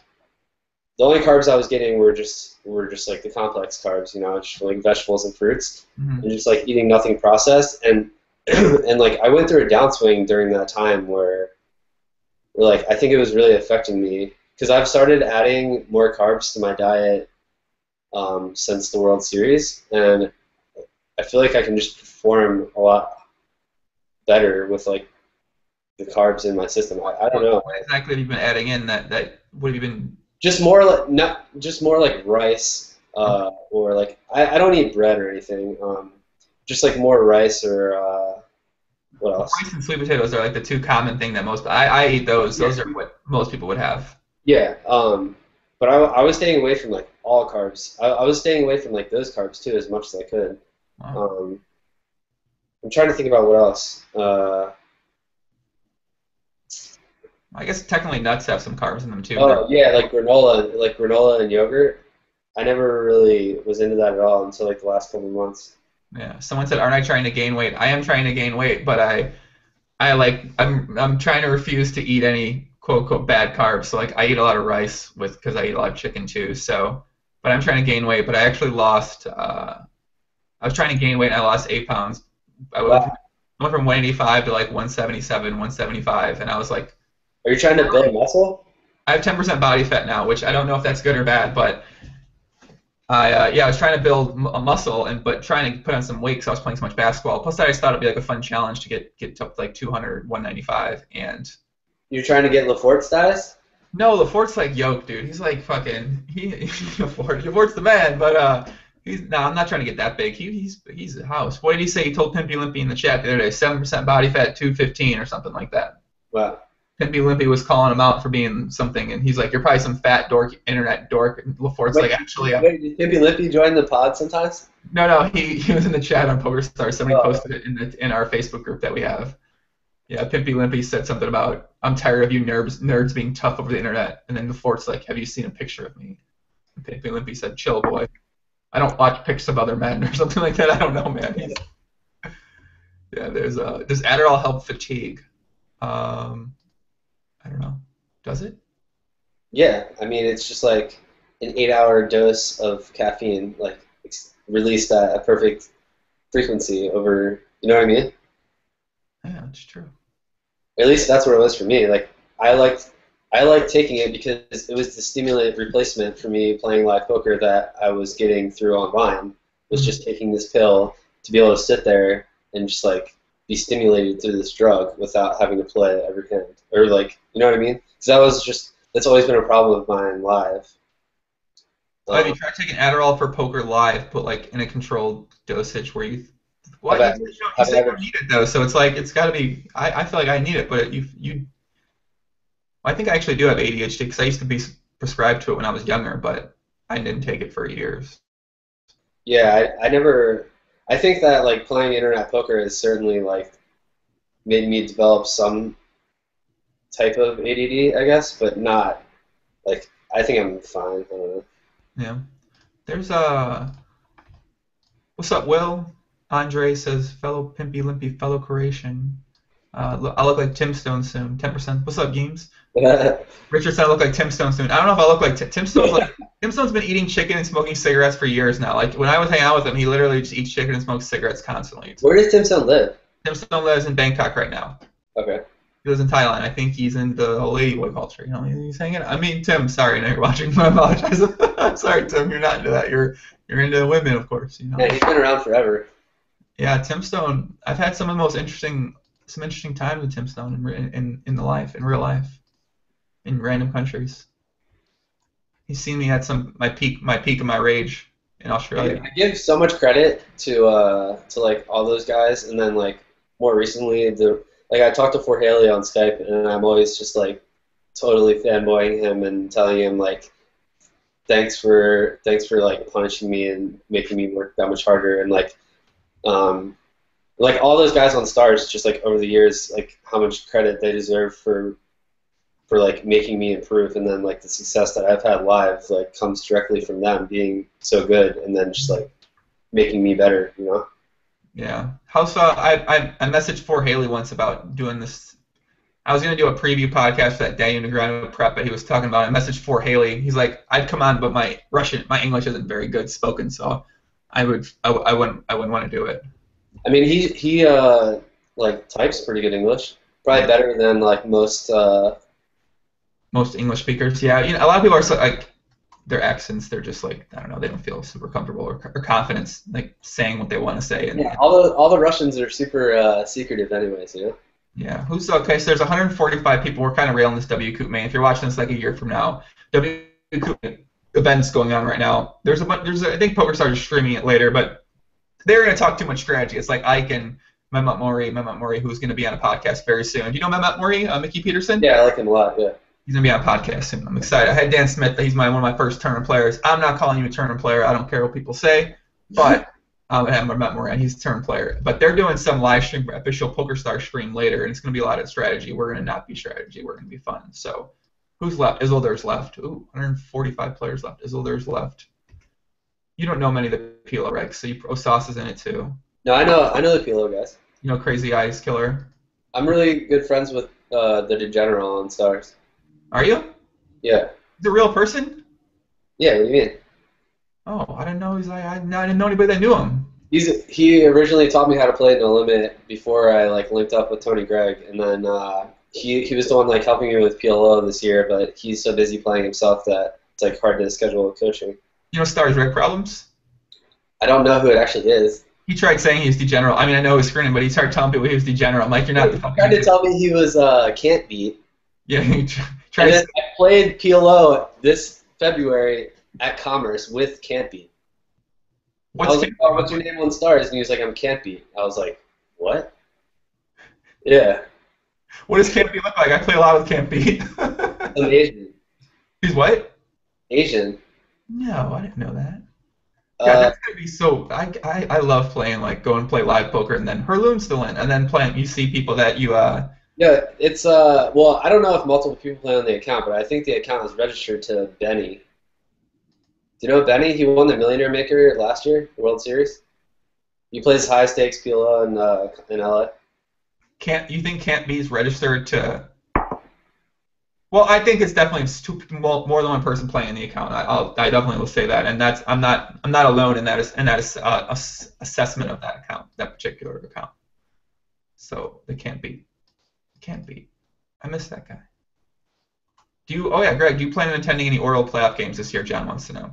the only carbs I was getting were just like the complex carbs, just like vegetables and fruits, mm-hmm. and just like eating nothing processed, and and like I went through a downswing during that time where like I think it was really affecting me because I've started adding more carbs to my diet since the World Series, and I feel like I can just perform a lot better with like the carbs in my system. I don't know. What exactly have you been adding in that what have you been? Just more like rice, or like I don't eat bread or anything. Just like more rice or what else? Rice and sweet potatoes are like the 2 common thing that I eat those. Those are what most people would have. Yeah. But I was staying away from like all carbs. I was staying away from like those carbs too as much as I could. Wow. I'm trying to think about what else. I guess technically nuts have some carbs in them too. Oh yeah, like granola and yogurt. I never really was into that at all until like the last couple of months. Yeah. Someone said, "Aren't I trying to gain weight?" I am trying to gain weight, but I'm trying to refuse to eat any quote unquote bad carbs. So like I eat a lot of rice because I eat a lot of chicken too. So, but I'm trying to gain weight. But I actually lost. I was trying to gain weight and I lost 8 pounds. Wow. I went from 185 to like 177, 175, and I was like, Are you trying to build muscle? I have 10% body fat now, which I don't know if that's good or bad, but I was trying to build a muscle but trying to put on some weight because I was playing so much basketball. Plus, I just thought it'd be like a fun challenge to get up to like 200, 195, and You're trying to get LaForte status? no, LaForte's like yoked, dude. He's like fucking LaForte's the man, but I'm not trying to get that big. He's a house. What did he say? He told Pimpy Limpy in the chat the other day, 7% body fat, 215 or something like that. Wow. Pimpy Limpy was calling him out for being something, and he's like, "You're probably some fat dork, internet dork." And LaForte's like, "Actually, wait, did Pimpy Limpy join the pod sometimes? No, he was in the chat on PokerStars. Somebody posted it in our Facebook group that we have. Yeah, Pimpy Limpy said something about, "I'm tired of you nerds being tough over the internet." And then LaForte's like, "Have you seen a picture of me?" And Pimpy Limpy said, "Chill, boy. I don't watch pics of other men," or something like that. I don't know, man. Yeah, does Adderall help fatigue? I don't know. Does it? Yeah, I mean, it's just like an 8-hour dose of caffeine, like released at a perfect frequency over, you know what I mean? Yeah, it's true. At least that's what it was for me. Like, I liked taking it because it was the stimulant replacement for me playing live poker that I was getting through online. Was just taking this pill to be able to sit there and just like be stimulated through this drug without having to play every hand, or like, you know what I mean? Because that's always been a problem of mine live. Have you tried taking Adderall for poker live, but like in a controlled dosage where you? Well, you said you don't need it though, so it's like it's got to be. I feel like I need it, but I think I actually do have ADHD because I used to be prescribed to it when I was younger, but I didn't take it for years. Yeah, I never. I think that like playing internet poker has certainly like made me develop some type of ADD, I guess, but not like I think I'm fine. I don't know. Yeah. There's what's up, Will? Andre says, fellow Pimpy Limpy, fellow Croatian. I'll look like Tim Stone soon. 10%. What's up, Games? Richard said I look like Tim Stone soon. I don't know if I look like Tim Stone's like Tim Stone's been eating chicken and smoking cigarettes for years now. Like when I was hanging out with him, he literally just eats chicken and smokes cigarettes constantly. Where does Tim Stone live? Tim Stone lives in Bangkok right now. Okay. He lives in Thailand. I think he's in the ladyboy culture. You know, he's hanging. I mean, Tim. Sorry, now you're watching. I apologize. I'm sorry, Tim. You're not into that. You're into women, of course. You know. Yeah, he's been around forever. Yeah, Tim Stone. I've had some of the most interesting times with Tim Stone in real life, in random countries. He's seen me at my peak of my rage in Australia. I give so much credit to like all those guys, and then like more recently I talked to Fort Haley on Skype, and I'm always just like totally fanboying him and telling him like thanks for like punishing me and making me work that much harder, and like all those guys on Stars, just like over the years, like how much credit they deserve for like making me improve, and then like the success that I've had live like comes directly from them being so good, and then just like making me better, you know? Yeah. I messaged Fort Haley once about doing this. I was gonna do a preview podcast for that Daniel Negreanu prep that he was talking about. I messaged Fort Haley. He's like, I'd come on, but my English isn't very good spoken, so I wouldn't want to do it. I mean, he like types pretty good English, probably better than like most English speakers. Yeah, you know, a lot of people are so, like their accents. They're just like, I don't know, they don't feel super comfortable or confident like saying what they want to say. And, yeah, all the Russians are super secretive, anyways. You know. Yeah. Who's okay? So there's 145 people. We're kind of railing this WSOP Main. If you're watching this like a year from now, WSOP events going on right now. I think PokerStars is streaming it later, but they're going to talk too much strategy. It's like Ike and Mehmet Mori, who's going to be on a podcast very soon. Do you know Mehmet Mori, Mickey Peterson? Yeah, I like him a lot. Yeah. He's going to be on a podcast soon. I'm excited. I had Dan Smith. He's one of my first tournament players. I'm not calling you a tournament player. I don't care what people say. But I have Mehmet Mori, and he's a tournament player. But they're doing some live stream, official PokerStars stream later, and it's going to be a lot of strategy. We're going to not be strategy. We're going to be fun. So who's left? Isildur's left. Ooh, 145 players left. Isildur's left. You don't know many of the PLO regs, so Osas is in it too. No, I know the PLO guys. You know Crazy Eyes Killer? I'm really good friends with the Degeneral on Stars. Are you? Yeah. He's a real person? Yeah, what do you mean? Oh, I didn't know I didn't know anybody that knew him. He originally taught me how to play No Limit before I like linked up with Tony Gregg, and then he was the one like helping me with PLO this year, but he's so busy playing himself that it's like hard to schedule coaching. You know Stars Red Problems? I don't know who it actually is. He tried saying he was degenerate. I mean, I know he's screening, but he started telling people he was degenerate. I'm like, you're not the fucking. He tried to tell me he was can't beat. Yeah, he tried. And then I played PLO this February at Commerce with Can't Beat. I was like, oh, what's your name on Stars? And he was like, I'm Can't Beat. I was like, what? Yeah. What does Can't Beat look like? I play a lot with Can't Beat. I'm Asian. He's what? Asian. No, I didn't know that. Yeah, that's gonna be so. I love playing, like go and play live poker, and then Herloon's still in, and then playing. You see people that you Yeah, it's well, I don't know if multiple people play on the account, but I think the account is registered to Benny. Do you know Benny? He won the Millionaire Maker last year, the World Series. He plays high stakes PLO in LA. You think Can't Be's registered to? Well, I think it's definitely more than one person playing the account. I definitely will say that, and that's I'm not alone in that assessment of that account, that particular account. So they can't be. I miss that guy. Oh yeah, Greg, do you plan on attending any Oriole playoff games this year? John wants to know.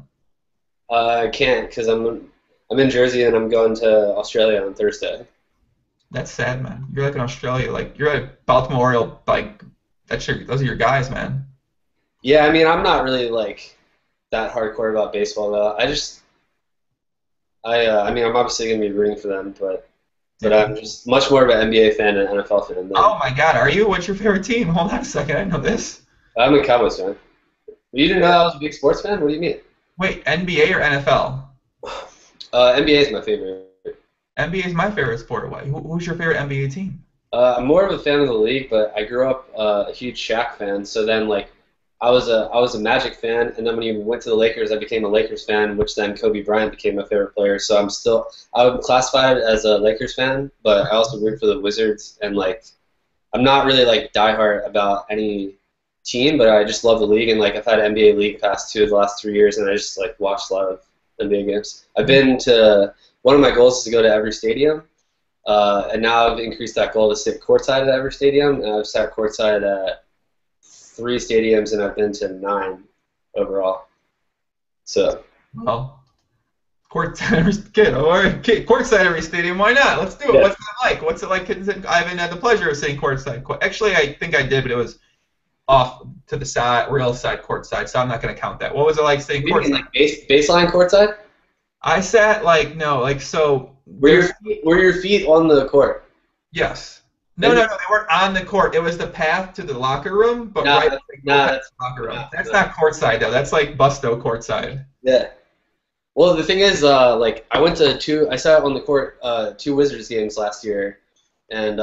I can't because I'm in Jersey and I'm going to Australia on Thursday. That's sad, man. You're like in Australia, like you're a Baltimore Oriole, like those are your guys, man. Yeah, I mean, I'm not really like that hardcore about baseball though. I mean, I'm obviously gonna be rooting for them, but I'm just much more of an NBA fan and NFL fan. Oh my God, are you? What's your favorite team? Hold on a second, I know this. I'm a Cowboys fan. You didn't know I was a big sports fan? What do you mean? Wait, NBA or NFL? NBA is my favorite. NBA is my favorite sport. Who's your favorite NBA team? I'm more of a fan of the league, but I grew up a huge Shaq fan. So then, like, I was a Magic fan, and then when he went to the Lakers, I became a Lakers fan, which then Kobe Bryant became my favorite player. So I would classify it as a Lakers fan, but I also root for the Wizards, and like, I'm not really like diehard about any team, but I just love the league, and like I've had NBA League Pass the last 3 years, and I just like watched a lot of NBA games. I've been to one of my goals is to go to every stadium. And now I've increased that goal to sit courtside at every stadium, and I've sat courtside at 3 stadiums, and I've been to 9 overall. So. Well, courtside every stadium. Why not? Let's do it. Yeah. What's it like? I haven't had the pleasure of sitting courtside. Actually, I think I did, but it was off to the side, real side courtside, so I'm not going to count that. What was it like sitting courtside? Like baseline courtside? I sat so. Were your feet on the court? Yes. No, they weren't on the court. It was the path to the locker room, but that's the locker room. That's not courtside though. That's like Busto courtside. Yeah. Well, the thing is, like I went to I sat on the court 2 Wizards games last year, and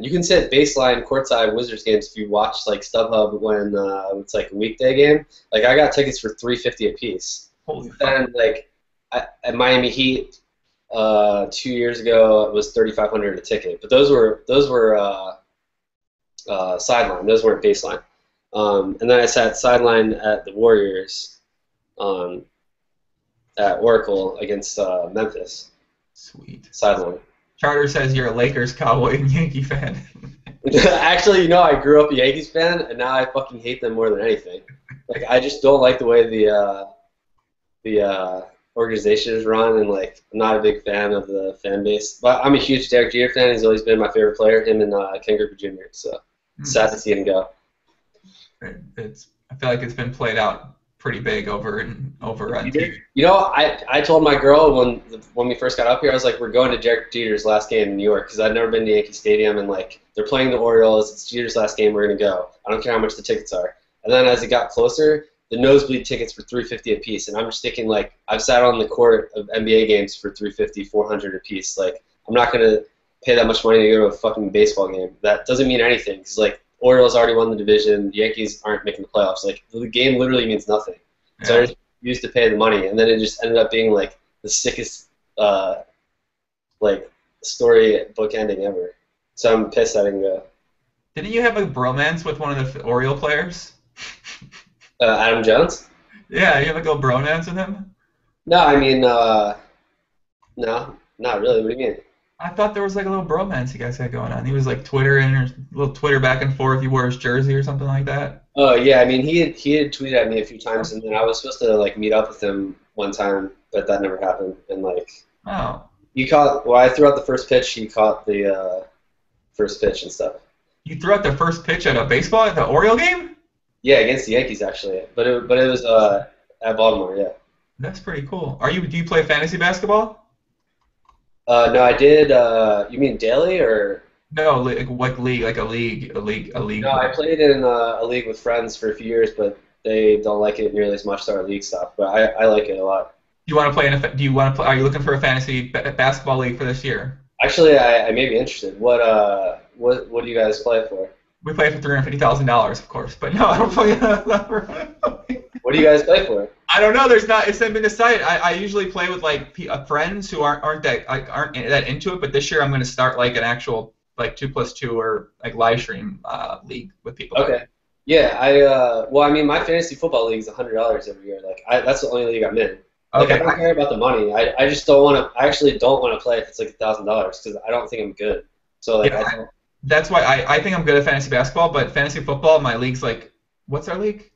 you can sit baseline courtside Wizards games if you watch like StubHub when it's like a weekday game. Like I got tickets for $350 a piece. Holy fuck. And like at Miami Heat. 2 years ago, it was $3,500 a ticket, but those were sideline. Those weren't baseline. And then I sat sideline at the Warriors at Oracle against Memphis. Sweet. Sideline. Charter says you're a Lakers, Cowboy, and Yankee fan. Actually, I grew up a Yankees fan, and now I fucking hate them more than anything. Like I just don't like the way the organization is run, and like I'm not a big fan of the fan base. But I'm a huge Derek Jeter fan. He's always been my favorite player, him and Ken Griffey Jr. So sad to see him go. I feel like it's been played out pretty big over on TV. You know, I told my girl when we first got up here, I was like, we're going to Derek Jeter's last game in New York because I'd never been to Yankee Stadium, and like they're playing the Orioles. It's Jeter's last game. We're gonna go. I don't care how much the tickets are. And then as it got closer, the nosebleed tickets were $350 a piece, and I'm just thinking like I've sat on the court of NBA games for $350, $400 a piece. Like I'm not gonna pay that much money to go to a fucking baseball game. That doesn't mean anything because like Orioles already won the division, the Yankees aren't making the playoffs. Like the game literally means nothing. Yeah. So I just used to pay the money, and then it just ended up being like the sickest like story book ending ever. So I'm pissed I didn't go. Didn't you have a bromance with one of the Oriole players? Adam Jones? Yeah, you have like a bromance with him? No, I mean, no, Not really. What do you mean? I thought there was like a little bromance you guys had going on. He was like Twittering or a little Twitter back and forth. He wore his jersey or something like that. Oh yeah, I mean he had tweeted at me a few times, and then I was supposed to like meet up with him one time, but that never happened. And like Oh, he caught, well, I threw out the first pitch. He caught the first pitch and stuff. you threw out the first pitch at a baseball at the Oriole game? Yeah, against the Yankees actually, but it was at Baltimore. Yeah. That's pretty cool. Do you play fantasy basketball? No, I did. You mean daily or? No, like league, like a league. No, I played in a league with friends for a few years, but they don't like it nearly as much as our league stuff. But I like it a lot. Do you want to play Do you want to play? Are you looking for a fantasy basketball league for this year? Actually, I may be interested. What do you guys play for? We play for $350,000, of course, but no, I don't play. What do you guys play for? I don't know. It's not been decided. I usually play with like friends who aren't that into it, but this year I'm going to start like an actual like 2+2 or like live stream league with people. Okay. Yeah, well, I mean, my fantasy football league is $100 every year. Like, that's the only league I'm in. Like, Okay. I don't care about the money. I just don't want to. I actually don't want to play if it's like $1,000 because I don't think I'm good. So like, Yeah, I don't. that's why I think I'm good at fantasy basketball, but fantasy football, my league's like, what's our league?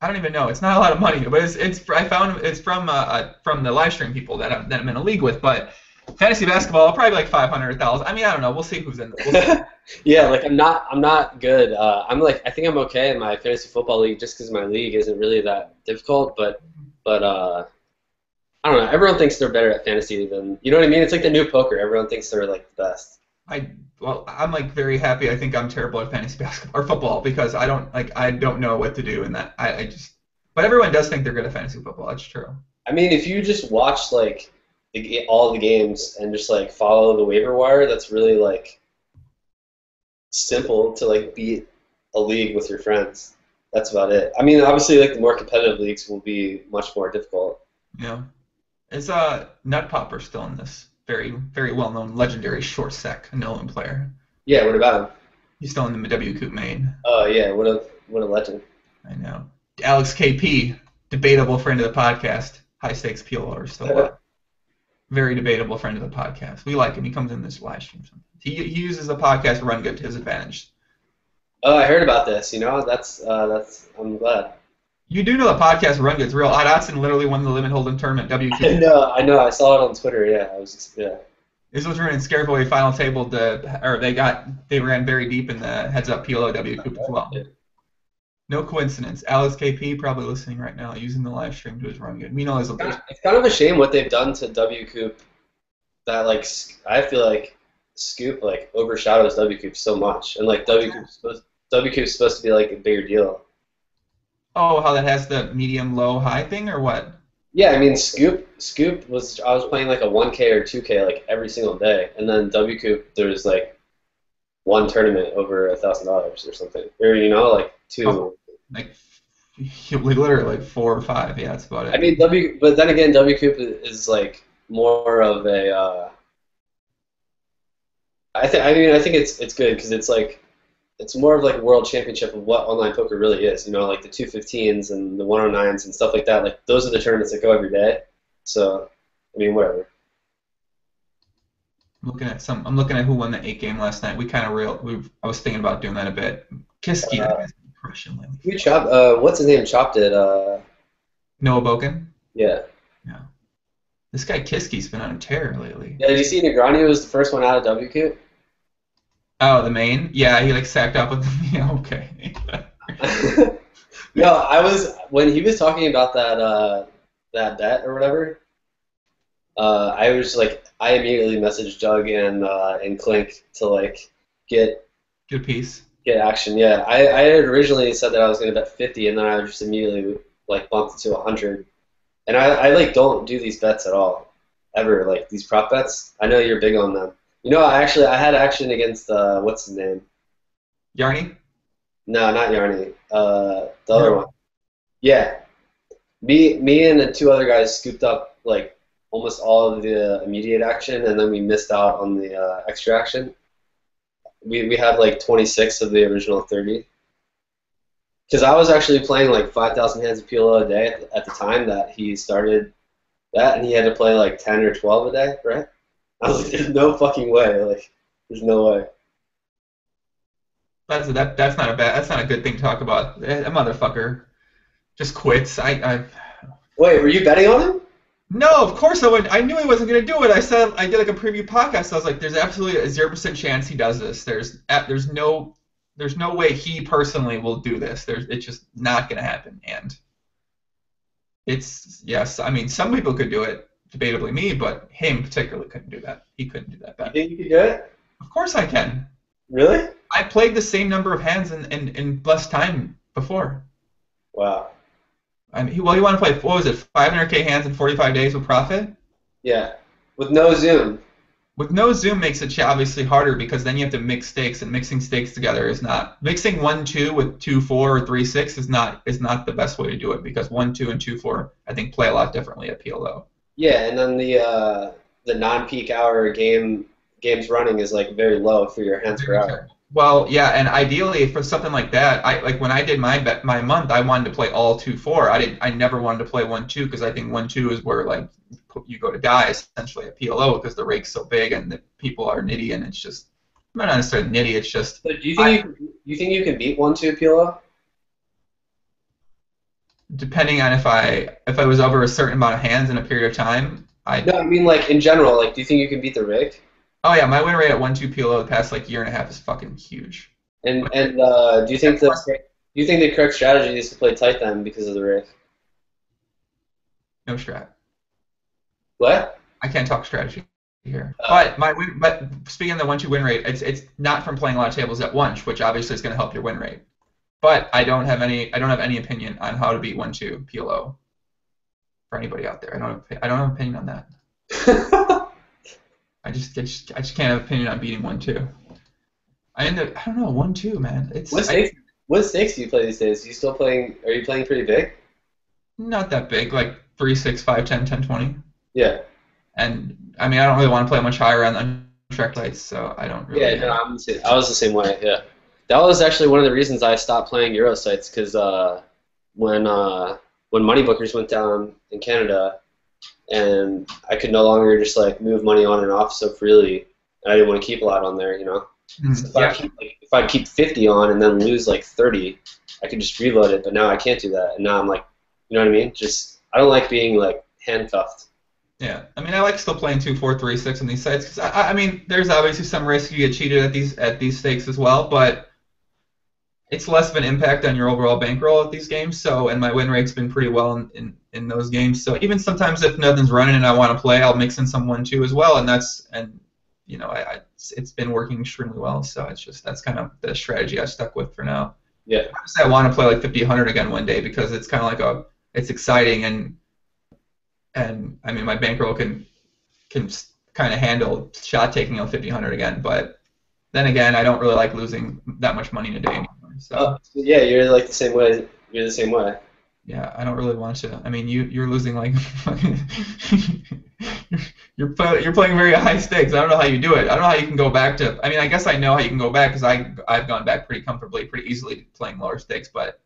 I don't even know. It's not a lot of money, but I found it's from the live stream people that I'm in a league with. But fantasy basketball, probably like 500,000. I mean, I don't know. We'll see who's in. We'll see. Yeah, like I'm not good. I think I'm okay in my fantasy football league just because my league isn't really that difficult. But I don't know. Everyone thinks they're better at fantasy than, you know what I mean? It's like the new poker. Everyone thinks they're like the best. I'm like very happy. I think I'm terrible at fantasy basketball or football because I don't know what to do in that. But everyone does think they're good at fantasy football. That's true. I mean, if you just watch like all the games and just like follow the waiver wire, that's really like simple to like beat a league with your friends. That's about it. I mean, obviously, like the more competitive leagues will be much more difficult. Yeah. Is Nut Popper still in this? Very, very well-known, legendary short sack Nolan player. Yeah, what about him? He's still in the WSOP Main. Oh yeah, what a legend. I know. Alex KP, debatable friend of the podcast. High stakes PLO still. Very debatable friend of the podcast. We like him. He comes in this live stream sometimes. He uses the podcast Run Good to his advantage. Oh, I heard about this. You know, that's I'm glad. You do know the podcast Run Good's real. Odd Odson literally won the Limit Hold'em tournament. WQ. I know. I saw it on Twitter. Yeah, This was running Scareboy final table. They ran very deep in the heads up PLO WQ as well. No coincidence. Alex KP probably listening right now, using the live stream to his Run Good. It's kind of a shame what they've done to WCoop. That like I feel like Scoop like overshadows WCoop so much, and like WCoop's supposed to be like a bigger deal. Oh, how that has the medium, low, high thing, or what? Yeah, I mean, Scoop was, I was playing like a 1K or 2K like every single day, and then WCoop there's like one tournament over $1,000 or something, or you know, like two. Oh, like literally like 4 or 5. Yeah, that's about it. I mean, but then again, WCoop is like more of a. I think it's good because it's like. It's more of like a world championship of what online poker really is, you know, like the 215s and the 109s and stuff like that. Like those are the tournaments that go every day. So, I mean, whatever. I'm looking at who won the 8 game last night. I was thinking about doing that a bit. Kiski, that guy's been crushing lately. Who chopped? What's his name? Chopped it. Noah Boken. Yeah. Yeah. This guy Kiski's been on a tear lately. Yeah. Did you see Negrani was the first one out of WQ? Oh, the main? Yeah, he like sacked up with them. Yeah, okay. No, when he was talking about that bet or whatever. I immediately messaged Doug and Clink to like get good piece. Get action. Yeah, I had originally said that I was going to bet 50, and then I just immediately like bumped it to 100. And I like don't do these bets at all, ever, like these prop bets. I know you're big on them. You know, I had action against what's his name? Yarny? No, not Yarny. The other one. Yeah. Me and the 2 other guys scooped up like almost all of the immediate action, and then we missed out on the extra action. We had like 26 of the original 30. Because I was actually playing like 5,000 hands of PLO a day at the time that he started That, and he had to play like 10 or 12 a day, right? I was like, there's no fucking way. Like, there's no way. That's not a bad. That's not a good thing to talk about. A motherfucker just quits. Wait, were you betting on him? No, of course I would. I knew he wasn't going to do it. I said I did like a preview podcast. I was like, "There's absolutely a 0% chance he does this. There's no way he personally will do this. It's just not going to happen." And it's yes. I mean, some people could do it, debatably me, but him particularly couldn't do that. He couldn't do that bet. You think you could do it? Of course I can. Really? I played the same number of hands in less time before. Wow. I mean, you want to play, what was it, 500K hands in 45 days with profit? Yeah. With no Zoom. With no Zoom makes it obviously harder because then you have to mix stakes, and mixing stakes together is not, mixing 1-2 with 2-4 or 3-6 is not the best way to do it because 1-2 and 2-4 I think play a lot differently at PLO. Yeah, and then the non-peak hour games running is like very low for your hands per hour. Well, yeah, and ideally for something like that, like when I did my month, I wanted to play all 2-4. I never wanted to play 1-2 because I think 1-2 is where like you go to die essentially at PLO because the rake's so big and the people are nitty and it's just not necessarily nitty. It's just. So do you think you think you can beat 1-2 PLO? Depending on if I was over a certain amount of hands in a period of time, No, I mean like in general. Like, do you think you can beat the rig? Oh yeah, my win rate at 1-2 PLO the past like year and a half is fucking huge. And do you think the correct strategy is to play tight then because of the rig? No strat. What? I can't talk strategy here. But speaking of the 1-2 win rate, it's not from playing a lot of tables at once, which obviously is going to help your win rate. But I don't have any opinion on how to beat 1-2 PLO for anybody out there. I don't have an opinion on that. I just can't have an opinion on beating 1-2. I don't know 1-2, man. What stakes do you play these days? Are you playing pretty big? Not that big, like 3, 6, 5, 10, 10, 20. Yeah. And I mean, I don't really want to play much higher on track lights, so I don't really. Yeah, no, I was the same way. Yeah. That was actually one of the reasons I stopped playing Euro sites because when money bookers went down in Canada, and I could no longer just like move money on and off so freely, and I didn't want to keep a lot on there, you know. So if I keep 50 on and then lose like 30, I could just reload it. But now I can't do that, and now I'm like, you know what I mean? Just I don't like being like handcuffed. Yeah, I mean, I like still playing 2, 4, 3, 6 on these sites because I mean, there's obviously some risk you get cheated at these stakes as well, but it's less of an impact on your overall bankroll at these games. So, and my win rate's been pretty well in those games. So even sometimes if nothing's running and I want to play, I'll mix in some 1-2 as well, and you know, it's been working extremely well. So that's kind of the strategy I stuck with for now. Yeah. Obviously, I want to play like 50, 100 again one day because it's kind of like it's exciting and I mean my bankroll can kind of handle shot taking on 50, 100 again, but then again, I don't really like losing that much money in a day anymore. So yeah, you're like the same way. You're the same way. Yeah, I don't really want to. I mean, you're losing like you're playing very high stakes. I don't know how you do it. I don't know how you can go back to. I mean, I guess I know how you can go back because I've gone back pretty comfortably, pretty easily playing lower stakes, but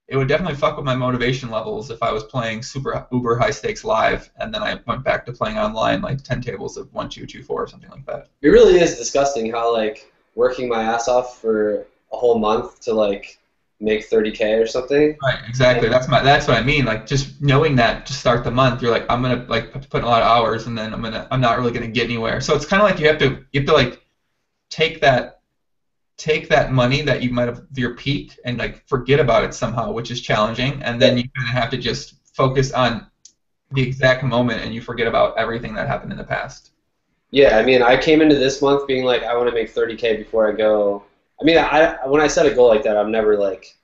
it would definitely fuck with my motivation levels if I was playing super uber high stakes live and then I went back to playing online like 10 tables of 1-2, 2-4 or something like that. It really is disgusting how like working my ass off for a whole month to like make 30K or something. Right, exactly. That's what I mean. Like just knowing that to start the month, you're like I'm gonna like put in a lot of hours and then I'm not really gonna get anywhere. So it's kind of like you have to like take that money that you might have your peak and like forget about it somehow, which is challenging, and then you kind of have to just focus on the exact moment and you forget about everything that happened in the past. Yeah, I mean, I came into this month being like I want to make 30K before I go. I mean, when I set a goal like that, I'm never like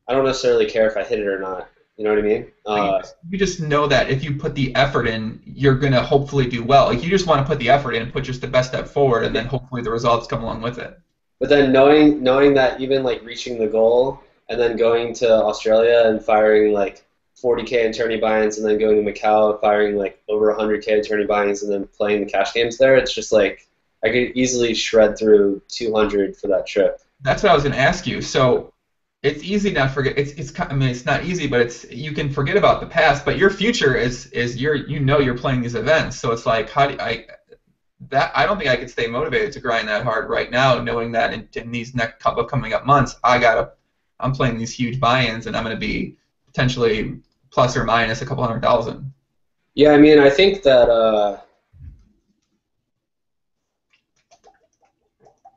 I don't necessarily care if I hit it or not. You know what I mean? You just know that if you put the effort in, you're gonna hopefully do well. Like you just want to put the effort in and put just the best step forward, and then hopefully the results come along with it. But then knowing that even like reaching the goal and then going to Australia and firing like 40K in tourney buy-ins and then going to Macau and firing like over 100K in tourney buy-ins and then playing the cash games there, it's just like I could easily shred through 200 for that trip. That's what I was going to ask you. So it's easy not forget. I mean, it's not easy, but you can forget about the past. But your future is you're playing these events, so it's like how do I don't think I could stay motivated to grind that hard right now, knowing that in these next couple of coming up months, I'm playing these huge buy-ins, and I'm going to be potentially plus or minus a couple $100,000. Yeah, I mean, I think that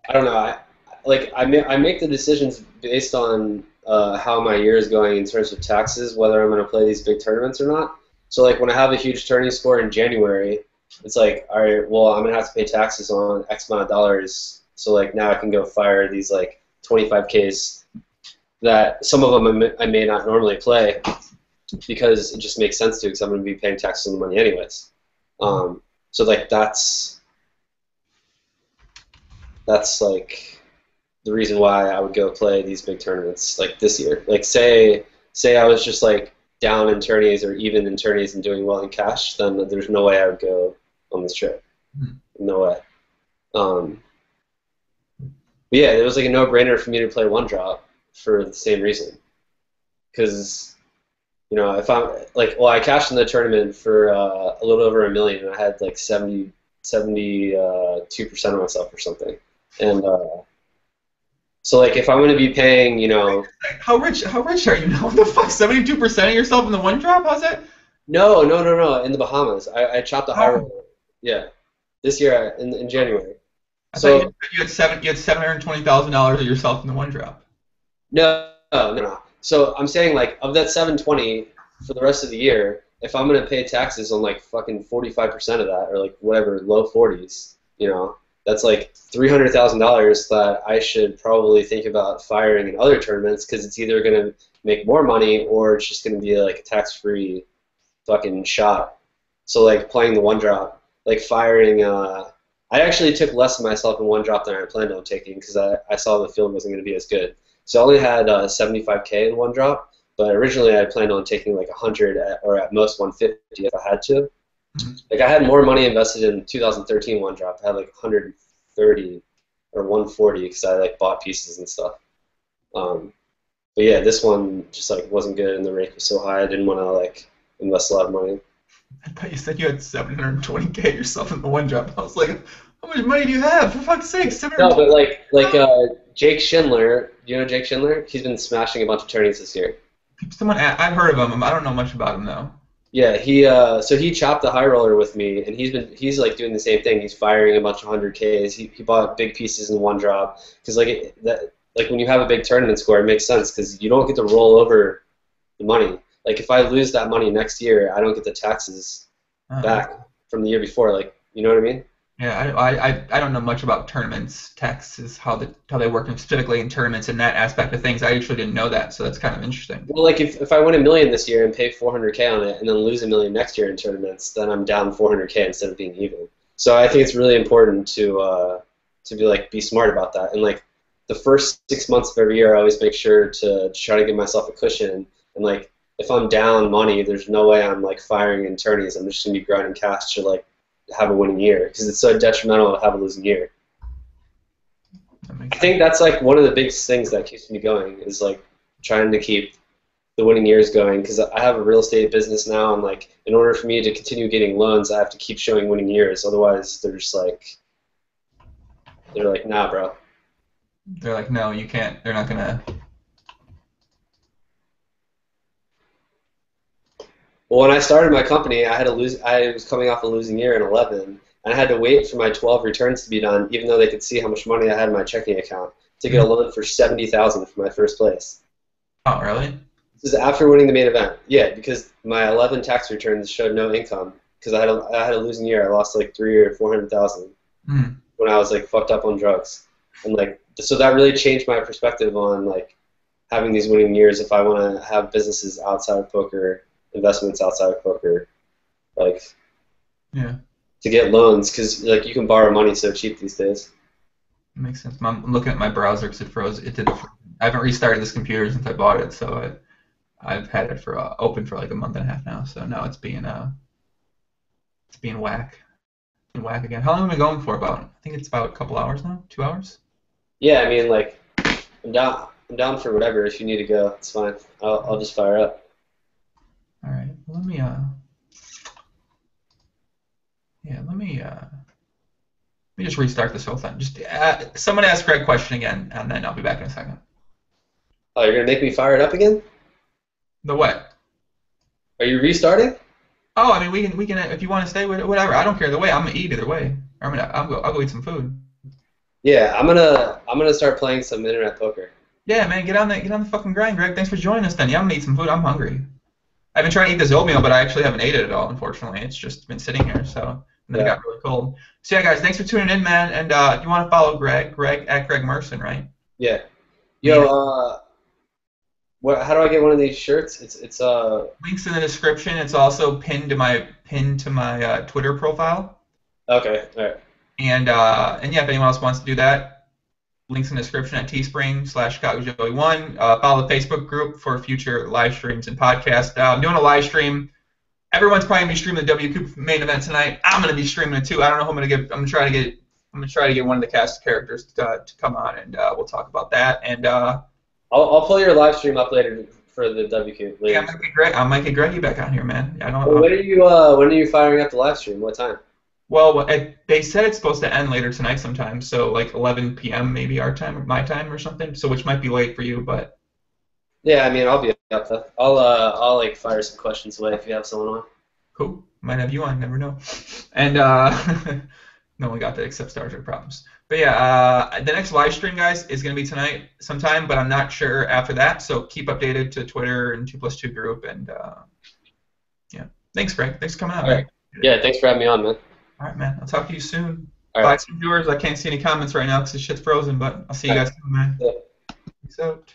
I don't know. I make the decisions based on how my year is going in terms of taxes, whether I'm going to play these big tournaments or not. So like when I have a huge tourney score in January, it's like, all right, well, I'm going to have to pay taxes on X amount of dollars. So like now I can go fire these like 25Ks that some of them I may not normally play because it just makes sense to because I'm going to be paying taxes on the money anyways. So like that's like the reason why I would go play these big tournaments like this year. Like say I was just like down in tourneys or even in tourneys and doing well in cash, then there's no way I would go on this trip. No way. But yeah, it was like a no-brainer for me to play one drop for the same reason. Because, you know, if I'm like, well, I cashed in the tournament for a little over $1 million, and I had like 72% of myself or something. And so like if I'm going to be paying, you know, how rich are you now? What the fuck, 72% of yourself in the one drop? How's that? No, in the Bahamas. I chopped a high roll. Yeah, this year in January. I thought you had $720,000 of yourself in the one drop. No. So I'm saying like of that 720 for the rest of the year, if I'm gonna pay taxes on like fucking 45% of that or like whatever, low 40s, you know, that's like $300,000 that I should probably think about firing in other tournaments because it's either gonna make more money or it's just gonna be like a tax-free fucking shot. So like playing the one drop, like firing. I actually took less of myself in one drop than I planned on taking because I saw the field wasn't going to be as good. So I only had 75K in one drop, but originally I planned on taking like 100 or at most 150 if I had to. Like I had more money invested in 2013 one drop. I had like 130 or 140 because I like bought pieces and stuff. But yeah, this one just like wasn't good and the rake was so high I didn't want to like invest a lot of money. I thought you said you had 720K yourself in the one drop. I was like, how much money do you have? For fuck's sake, 720K. No, but like Jake Schindler, do you know Jake Schindler? He's been smashing a bunch of tourneys this year. I've heard of him. I don't know much about him though. Yeah, so he chopped the high roller with me, and he's like doing the same thing. He's firing a bunch of 100Ks. He bought big pieces in one drop because like when you have a big tournament score, it makes sense because you don't get to roll over the money. Like if I lose that money next year, I don't get the taxes back from the year before. Like, you know what I mean? Yeah, I don't know much about tournaments, taxes, how they work specifically in tournaments and that aspect of things. I actually didn't know that, so that's kind of interesting. Well, like if I win $1 million this year and pay 400K on it, and then lose $1 million next year in tournaments, then I'm down 400K instead of being even. So I think it's really important to be smart about that. And like the first 6 months of every year, I always make sure to try to give myself a cushion. And like if I'm down money, there's no way I'm like firing in tourneys. I'm just gonna be grinding cash to like have a winning year because it's so detrimental to have a losing year. I think that's like one of the biggest things that keeps me going is like trying to keep the winning years going because I have a real estate business now and like in order for me to continue getting loans I have to keep showing winning years, otherwise they're like nah bro. They're like no you can't, they're not gonna. Well, when I started my company, I was coming off a losing year in 11, and I had to wait for my 12 returns to be done, even though they could see how much money I had in my checking account, to get a loan for $70,000 for my first place. Oh, really? This is after winning the main event. Yeah, because my 11 tax returns showed no income because I had a losing year. I lost like $300,000 or $400,000 when I was like fucked up on drugs, and like so that really changed my perspective on like having these winning years if I want to have businesses outside of poker. Investments outside of poker, like to get loans because like you can borrow money so cheap these days. Makes sense. I'm looking at my browser because it froze. It did. I haven't restarted this computer since I bought it, so I've had it for open for like a month and a half now. So now it's being whack. Whack again. How long have we been going for? About I think it's about a couple hours now. 2 hours. Yeah, I mean like I'm I'm down for whatever. If you need to go, it's fine. I'll just fire up. All right. Let me just restart this whole thing. Just someone ask Greg a question again, and then I'll be back in a second. Oh, you're gonna make me fire it up again? The what? Are you restarting? Oh, I mean, we can if you want to stay with it, whatever. I don't care the way. I'm gonna eat either way. I'll go eat some food. Yeah, I'm gonna start playing some internet poker. Yeah, man, get on the fucking grind, Greg. Thanks for joining us. Then yeah, I'm gonna eat some food. I'm hungry. I've been trying to eat this oatmeal, but I actually haven't ate it at all. Unfortunately, it's just been sitting here. So and then it got really cold. So yeah, guys, thanks for tuning in, man. And if you want to follow Greg at Greg Merson, right? Yeah. Yo, how do I get one of these shirts? It's links in the description. It's also pinned to my Twitter profile. Okay, all right. And yeah, if anyone else wants to do that, links in the description at Teespring/ChicagoJoey1. Follow the Facebook group for future live streams and podcasts. I'm doing a live stream. Everyone's probably gonna be streaming the WSOP Main Event tonight. I'm gonna be streaming it too. I don't know who I'm gonna get. I'm gonna try to get one of the cast characters to come on, and we'll talk about that. And I'll pull your live stream up later for the WQ. Yeah, I might get Greggy back on here, man. I don't. Well, when are you firing up the live stream? What time? Well, they said it's supposed to end later tonight sometime, so like 11 p.m. maybe our time or my time or something. So which might be late for you, but. Yeah, I mean I'll be up though. I'll like fire some questions away if you have someone on. Cool. Might have you on. Never know. And no one got that except Star Trek problems. But yeah, the next live stream, guys, is going to be tonight sometime, but I'm not sure after that. So keep updated to Twitter and 2+2 group. And yeah, thanks, Greg. Thanks for coming on. All right. Yeah, thanks for having me on, man. All right, man. I'll talk to you soon. All Bye, right. some viewers. I can't see any comments right now because the shit's frozen, but I'll see you guys soon, man. Yeah. Peace out.